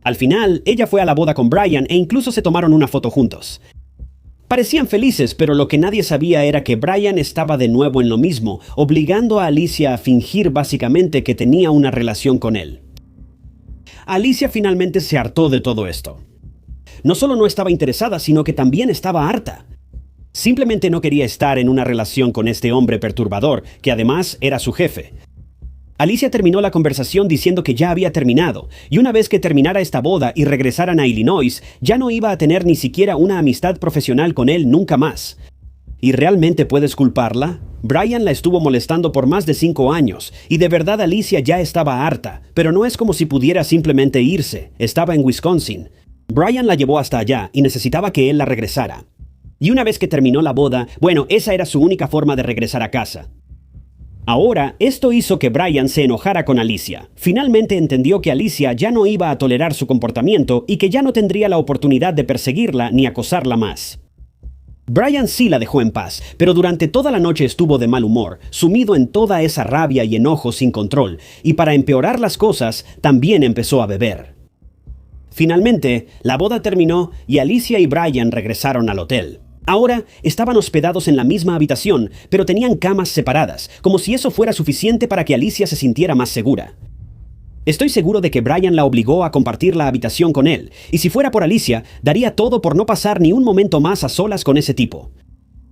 Al final, ella fue a la boda con Brian e incluso se tomaron una foto juntos. Parecían felices, pero lo que nadie sabía era que Brian estaba de nuevo en lo mismo, obligando a Alicia a fingir básicamente que tenía una relación con él. Alicia finalmente se hartó de todo esto. No solo no estaba interesada, sino que también estaba harta. Simplemente no quería estar en una relación con este hombre perturbador, que además era su jefe. Alicia terminó la conversación diciendo que ya había terminado, y una vez que terminara esta boda y regresaran a Illinois, ya no iba a tener ni siquiera una amistad profesional con él nunca más. ¿Y realmente puedes culparla? Brian la estuvo molestando por más de 5 años, y de verdad Alicia ya estaba harta, pero no es como si pudiera simplemente irse. Estaba en Wisconsin. Brian la llevó hasta allá y necesitaba que él la regresara. Y una vez que terminó la boda, bueno, esa era su única forma de regresar a casa. Ahora, esto hizo que Brian se enojara con Alicia. Finalmente entendió que Alicia ya no iba a tolerar su comportamiento y que ya no tendría la oportunidad de perseguirla ni acosarla más. Brian sí la dejó en paz, pero durante toda la noche estuvo de mal humor, sumido en toda esa rabia y enojo sin control, y para empeorar las cosas, también empezó a beber. Finalmente, la boda terminó y Alicia y Brian regresaron al hotel. Ahora estaban hospedados en la misma habitación, pero tenían camas separadas, como si eso fuera suficiente para que Alicia se sintiera más segura. Estoy seguro de que Brian la obligó a compartir la habitación con él, y si fuera por Alicia, daría todo por no pasar ni un momento más a solas con ese tipo.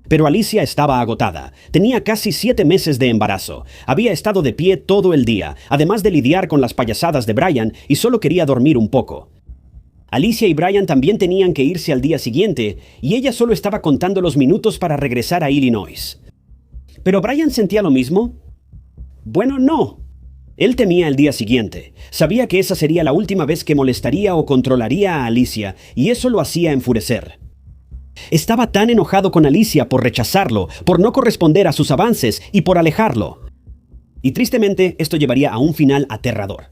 Pero Alicia estaba agotada. Tenía casi 7 meses de embarazo. Había estado de pie todo el día, además de lidiar con las payasadas de Brian, y solo quería dormir un poco. Alicia y Brian también tenían que irse al día siguiente, y ella solo estaba contando los minutos para regresar a Illinois. ¿Pero Brian sentía lo mismo? Bueno, no. Él temía el día siguiente. Sabía que esa sería la última vez que molestaría o controlaría a Alicia, y eso lo hacía enfurecer. Estaba tan enojado con Alicia por rechazarlo, por no corresponder a sus avances y por alejarlo. Y tristemente, esto llevaría a un final aterrador.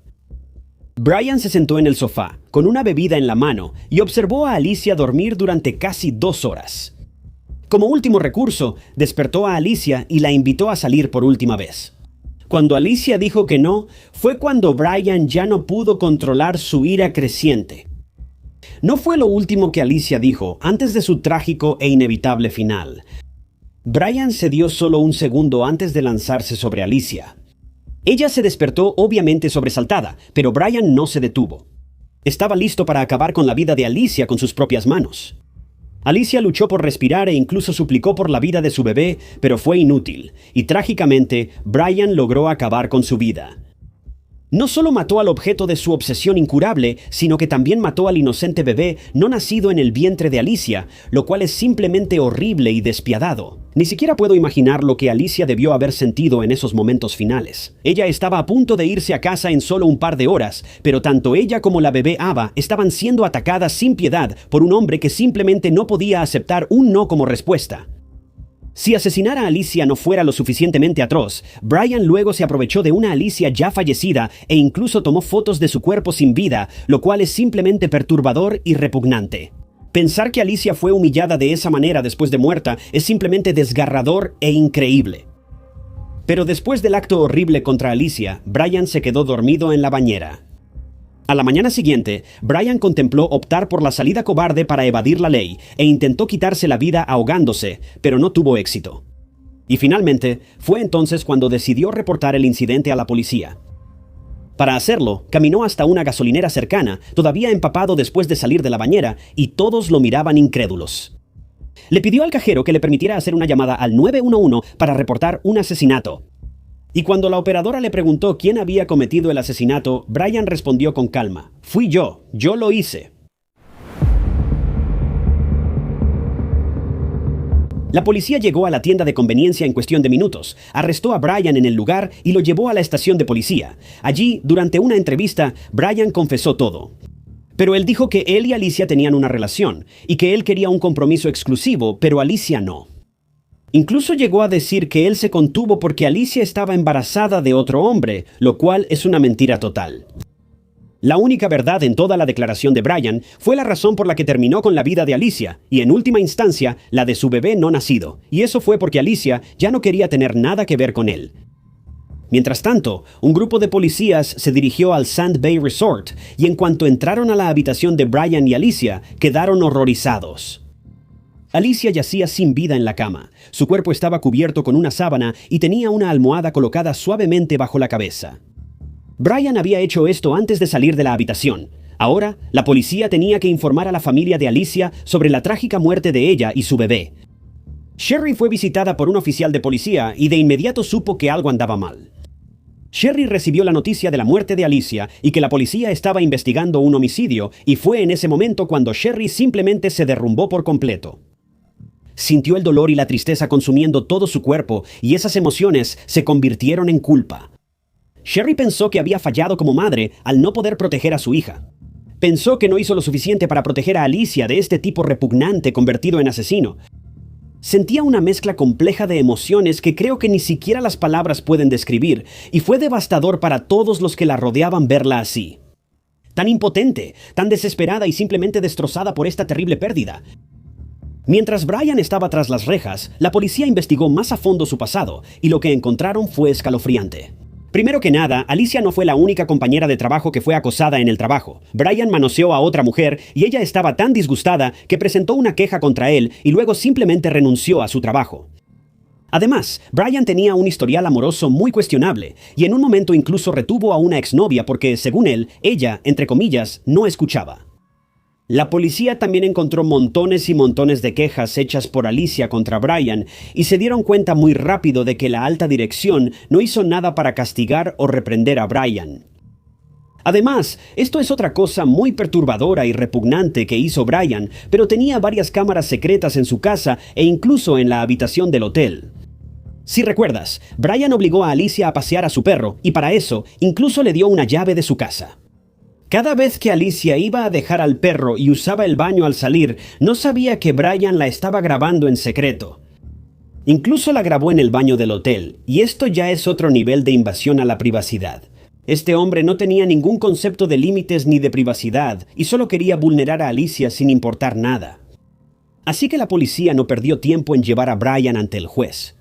Brian se sentó en el sofá, con una bebida en la mano, y observó a Alicia dormir durante casi 2 horas. Como último recurso, despertó a Alicia y la invitó a salir por última vez. Cuando Alicia dijo que no, fue cuando Brian ya no pudo controlar su ira creciente. No fue lo último que Alicia dijo antes de su trágico e inevitable final. Brian cedió solo un segundo antes de lanzarse sobre Alicia. Ella se despertó obviamente sobresaltada, pero Brian no se detuvo. Estaba listo para acabar con la vida de Alicia con sus propias manos. Alicia luchó por respirar e incluso suplicó por la vida de su bebé, pero fue inútil, y trágicamente Brian logró acabar con su vida. No solo mató al objeto de su obsesión incurable, sino que también mató al inocente bebé no nacido en el vientre de Alicia, lo cual es simplemente horrible y despiadado. Ni siquiera puedo imaginar lo que Alicia debió haber sentido en esos momentos finales. Ella estaba a punto de irse a casa en solo un par de horas, pero tanto ella como la bebé Ava estaban siendo atacadas sin piedad por un hombre que simplemente no podía aceptar un no como respuesta. Si asesinar a Alicia no fuera lo suficientemente atroz, Brian luego se aprovechó de una Alicia ya fallecida e incluso tomó fotos de su cuerpo sin vida, lo cual es simplemente perturbador y repugnante. Pensar que Alicia fue humillada de esa manera después de muerta es simplemente desgarrador e increíble. Pero después del acto horrible contra Alicia, Brian se quedó dormido en la bañera. A la mañana siguiente, Brian contempló optar por la salida cobarde para evadir la ley e intentó quitarse la vida ahogándose, pero no tuvo éxito. Y finalmente, fue entonces cuando decidió reportar el incidente a la policía. Para hacerlo, caminó hasta una gasolinera cercana, todavía empapado después de salir de la bañera, y todos lo miraban incrédulos. Le pidió al cajero que le permitiera hacer una llamada al 911 para reportar un asesinato. Y cuando la operadora le preguntó quién había cometido el asesinato, Brian respondió con calma: «Fui yo lo hice». La policía llegó a la tienda de conveniencia en cuestión de minutos, arrestó a Brian en el lugar y lo llevó a la estación de policía. Allí, durante una entrevista, Brian confesó todo. Pero él dijo que él y Alicia tenían una relación, y que él quería un compromiso exclusivo, pero Alicia no. Incluso llegó a decir que él se contuvo porque Alicia estaba embarazada de otro hombre, lo cual es una mentira total. La única verdad en toda la declaración de Brian fue la razón por la que terminó con la vida de Alicia, y en última instancia, la de su bebé no nacido, y eso fue porque Alicia ya no quería tener nada que ver con él. Mientras tanto, un grupo de policías se dirigió al Sand Bay Resort, y en cuanto entraron a la habitación de Brian y Alicia, quedaron horrorizados. Alicia yacía sin vida en la cama. Su cuerpo estaba cubierto con una sábana y tenía una almohada colocada suavemente bajo la cabeza. Brian había hecho esto antes de salir de la habitación. Ahora, la policía tenía que informar a la familia de Alicia sobre la trágica muerte de ella y su bebé. Sherry fue visitada por un oficial de policía y de inmediato supo que algo andaba mal. Sherry recibió la noticia de la muerte de Alicia y que la policía estaba investigando un homicidio, y fue en ese momento cuando Sherry simplemente se derrumbó por completo. Sintió el dolor y la tristeza consumiendo todo su cuerpo, y esas emociones se convirtieron en culpa. Sherry pensó que había fallado como madre al no poder proteger a su hija. Pensó que no hizo lo suficiente para proteger a Alicia de este tipo repugnante convertido en asesino. Sentía una mezcla compleja de emociones que creo que ni siquiera las palabras pueden describir, y fue devastador para todos los que la rodeaban verla así. Tan impotente, tan desesperada y simplemente destrozada por esta terrible pérdida. Mientras Brian estaba tras las rejas, la policía investigó más a fondo su pasado, y lo que encontraron fue escalofriante. Primero que nada, Alicia no fue la única compañera de trabajo que fue acosada en el trabajo. Brian manoseó a otra mujer y ella estaba tan disgustada que presentó una queja contra él y luego simplemente renunció a su trabajo. Además, Brian tenía un historial amoroso muy cuestionable, y en un momento incluso retuvo a una exnovia porque, según él, ella, entre comillas, no escuchaba. La policía también encontró montones y montones de quejas hechas por Alicia contra Brian y se dieron cuenta muy rápido de que la alta dirección no hizo nada para castigar o reprender a Brian. Además, esto es otra cosa muy perturbadora y repugnante que hizo Brian, pero tenía varias cámaras secretas en su casa e incluso en la habitación del hotel. Si recuerdas, Brian obligó a Alicia a pasear a su perro y para eso incluso le dio una llave de su casa. Cada vez que Alicia iba a dejar al perro y usaba el baño al salir, no sabía que Brian la estaba grabando en secreto. Incluso la grabó en el baño del hotel, y esto ya es otro nivel de invasión a la privacidad. Este hombre no tenía ningún concepto de límites ni de privacidad, y solo quería vulnerar a Alicia sin importar nada. Así que la policía no perdió tiempo en llevar a Brian ante el juez.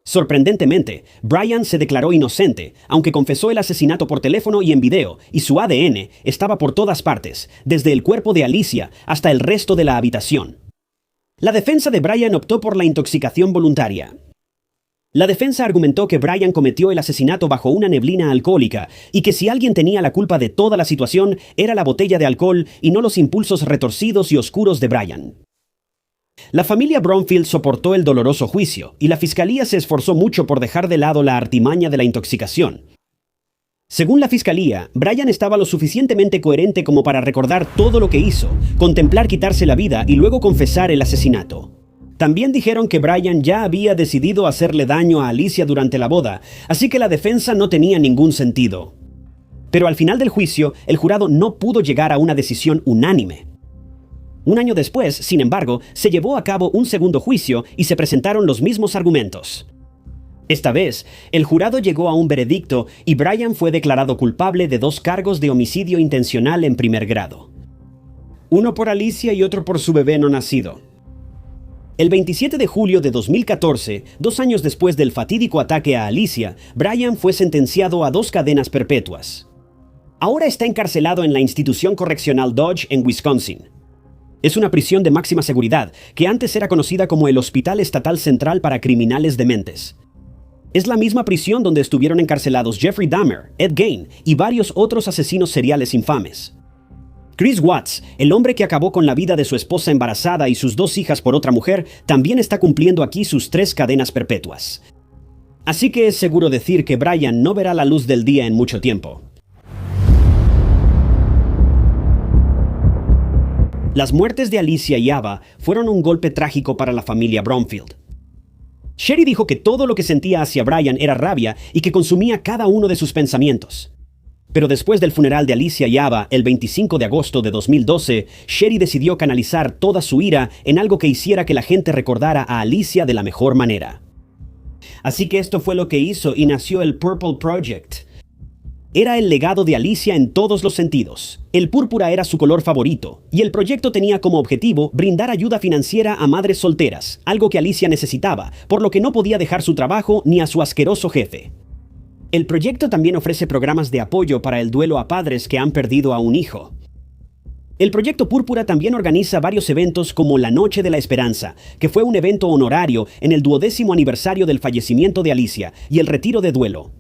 Sorprendentemente, Brian se declaró inocente, aunque confesó el asesinato por teléfono y en video, y su ADN estaba por todas partes, desde el cuerpo de Alicia hasta el resto de la habitación. La defensa de Brian optó por la intoxicación voluntaria. La defensa argumentó que Brian cometió el asesinato bajo una neblina alcohólica y que si alguien tenía la culpa de toda la situación era la botella de alcohol y no los impulsos retorcidos y oscuros de Brian. La familia Bromfield soportó el doloroso juicio, y la fiscalía se esforzó mucho por dejar de lado la artimaña de la intoxicación. Según la fiscalía, Brian estaba lo suficientemente coherente como para recordar todo lo que hizo, contemplar quitarse la vida y luego confesar el asesinato. También dijeron que Brian ya había decidido hacerle daño a Alicia durante la boda, así que la defensa no tenía ningún sentido. Pero al final del juicio, el jurado no pudo llegar a una decisión unánime. Un año después, sin embargo, se llevó a cabo un segundo juicio y se presentaron los mismos argumentos. Esta vez, el jurado llegó a un veredicto y Brian fue declarado culpable de 2 cargos de homicidio intencional en primer grado. Uno por Alicia y otro por su bebé no nacido. El 27 de julio de 2014, 2 años después del fatídico ataque a Alicia, Brian fue sentenciado a 2 cadenas perpetuas. Ahora está encarcelado en la institución correccional Dodge en Wisconsin. Es una prisión de máxima seguridad, que antes era conocida como el Hospital Estatal Central para Criminales Dementes. Es la misma prisión donde estuvieron encarcelados Jeffrey Dahmer, Ed Gein y varios otros asesinos seriales infames. Chris Watts, el hombre que acabó con la vida de su esposa embarazada y sus 2 hijas por otra mujer, también está cumpliendo aquí sus 3 cadenas perpetuas. Así que es seguro decir que Brian no verá la luz del día en mucho tiempo. Las muertes de Alicia y Ava fueron un golpe trágico para la familia Bromfield. Sherry dijo que todo lo que sentía hacia Brian era rabia y que consumía cada uno de sus pensamientos. Pero después del funeral de Alicia y Ava, el 25 de agosto de 2012, Sherry decidió canalizar toda su ira en algo que hiciera que la gente recordara a Alicia de la mejor manera. Así que esto fue lo que hizo y nació el Purple Project. Era el legado de Alicia en todos los sentidos. El púrpura era su color favorito, y el proyecto tenía como objetivo brindar ayuda financiera a madres solteras, algo que Alicia necesitaba, por lo que no podía dejar su trabajo ni a su asqueroso jefe. El proyecto también ofrece programas de apoyo para el duelo a padres que han perdido a un hijo. El Proyecto Púrpura también organiza varios eventos como la Noche de la Esperanza, que fue un evento honorario en el 12º aniversario del fallecimiento de Alicia, y el Retiro de Duelo.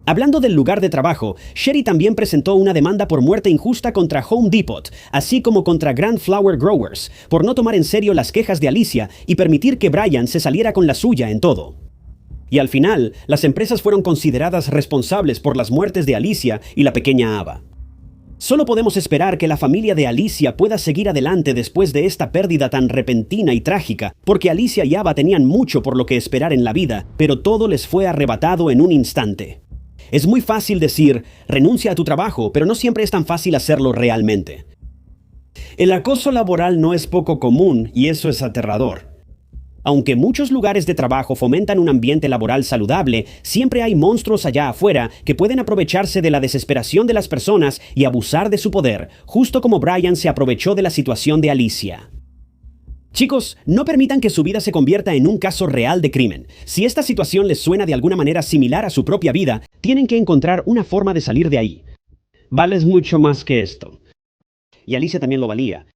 Hablando del lugar de trabajo, Sherry también presentó una demanda por muerte injusta contra Home Depot, así como contra Grand Flower Growers, por no tomar en serio las quejas de Alicia y permitir que Brian se saliera con la suya en todo. Y al final, las empresas fueron consideradas responsables por las muertes de Alicia y la pequeña Ava. Solo podemos esperar que la familia de Alicia pueda seguir adelante después de esta pérdida tan repentina y trágica, porque Alicia y Ava tenían mucho por lo que esperar en la vida, pero todo les fue arrebatado en un instante. Es muy fácil decir, renuncia a tu trabajo, pero no siempre es tan fácil hacerlo realmente. El acoso laboral no es poco común y eso es aterrador. Aunque muchos lugares de trabajo fomentan un ambiente laboral saludable, siempre hay monstruos allá afuera que pueden aprovecharse de la desesperación de las personas y abusar de su poder, justo como Brian se aprovechó de la situación de Alicia. Chicos, no permitan que su vida se convierta en un caso real de crimen. Si esta situación les suena de alguna manera similar a su propia vida, tienen que encontrar una forma de salir de ahí. Vales mucho más que esto. Y Alicia también lo valía.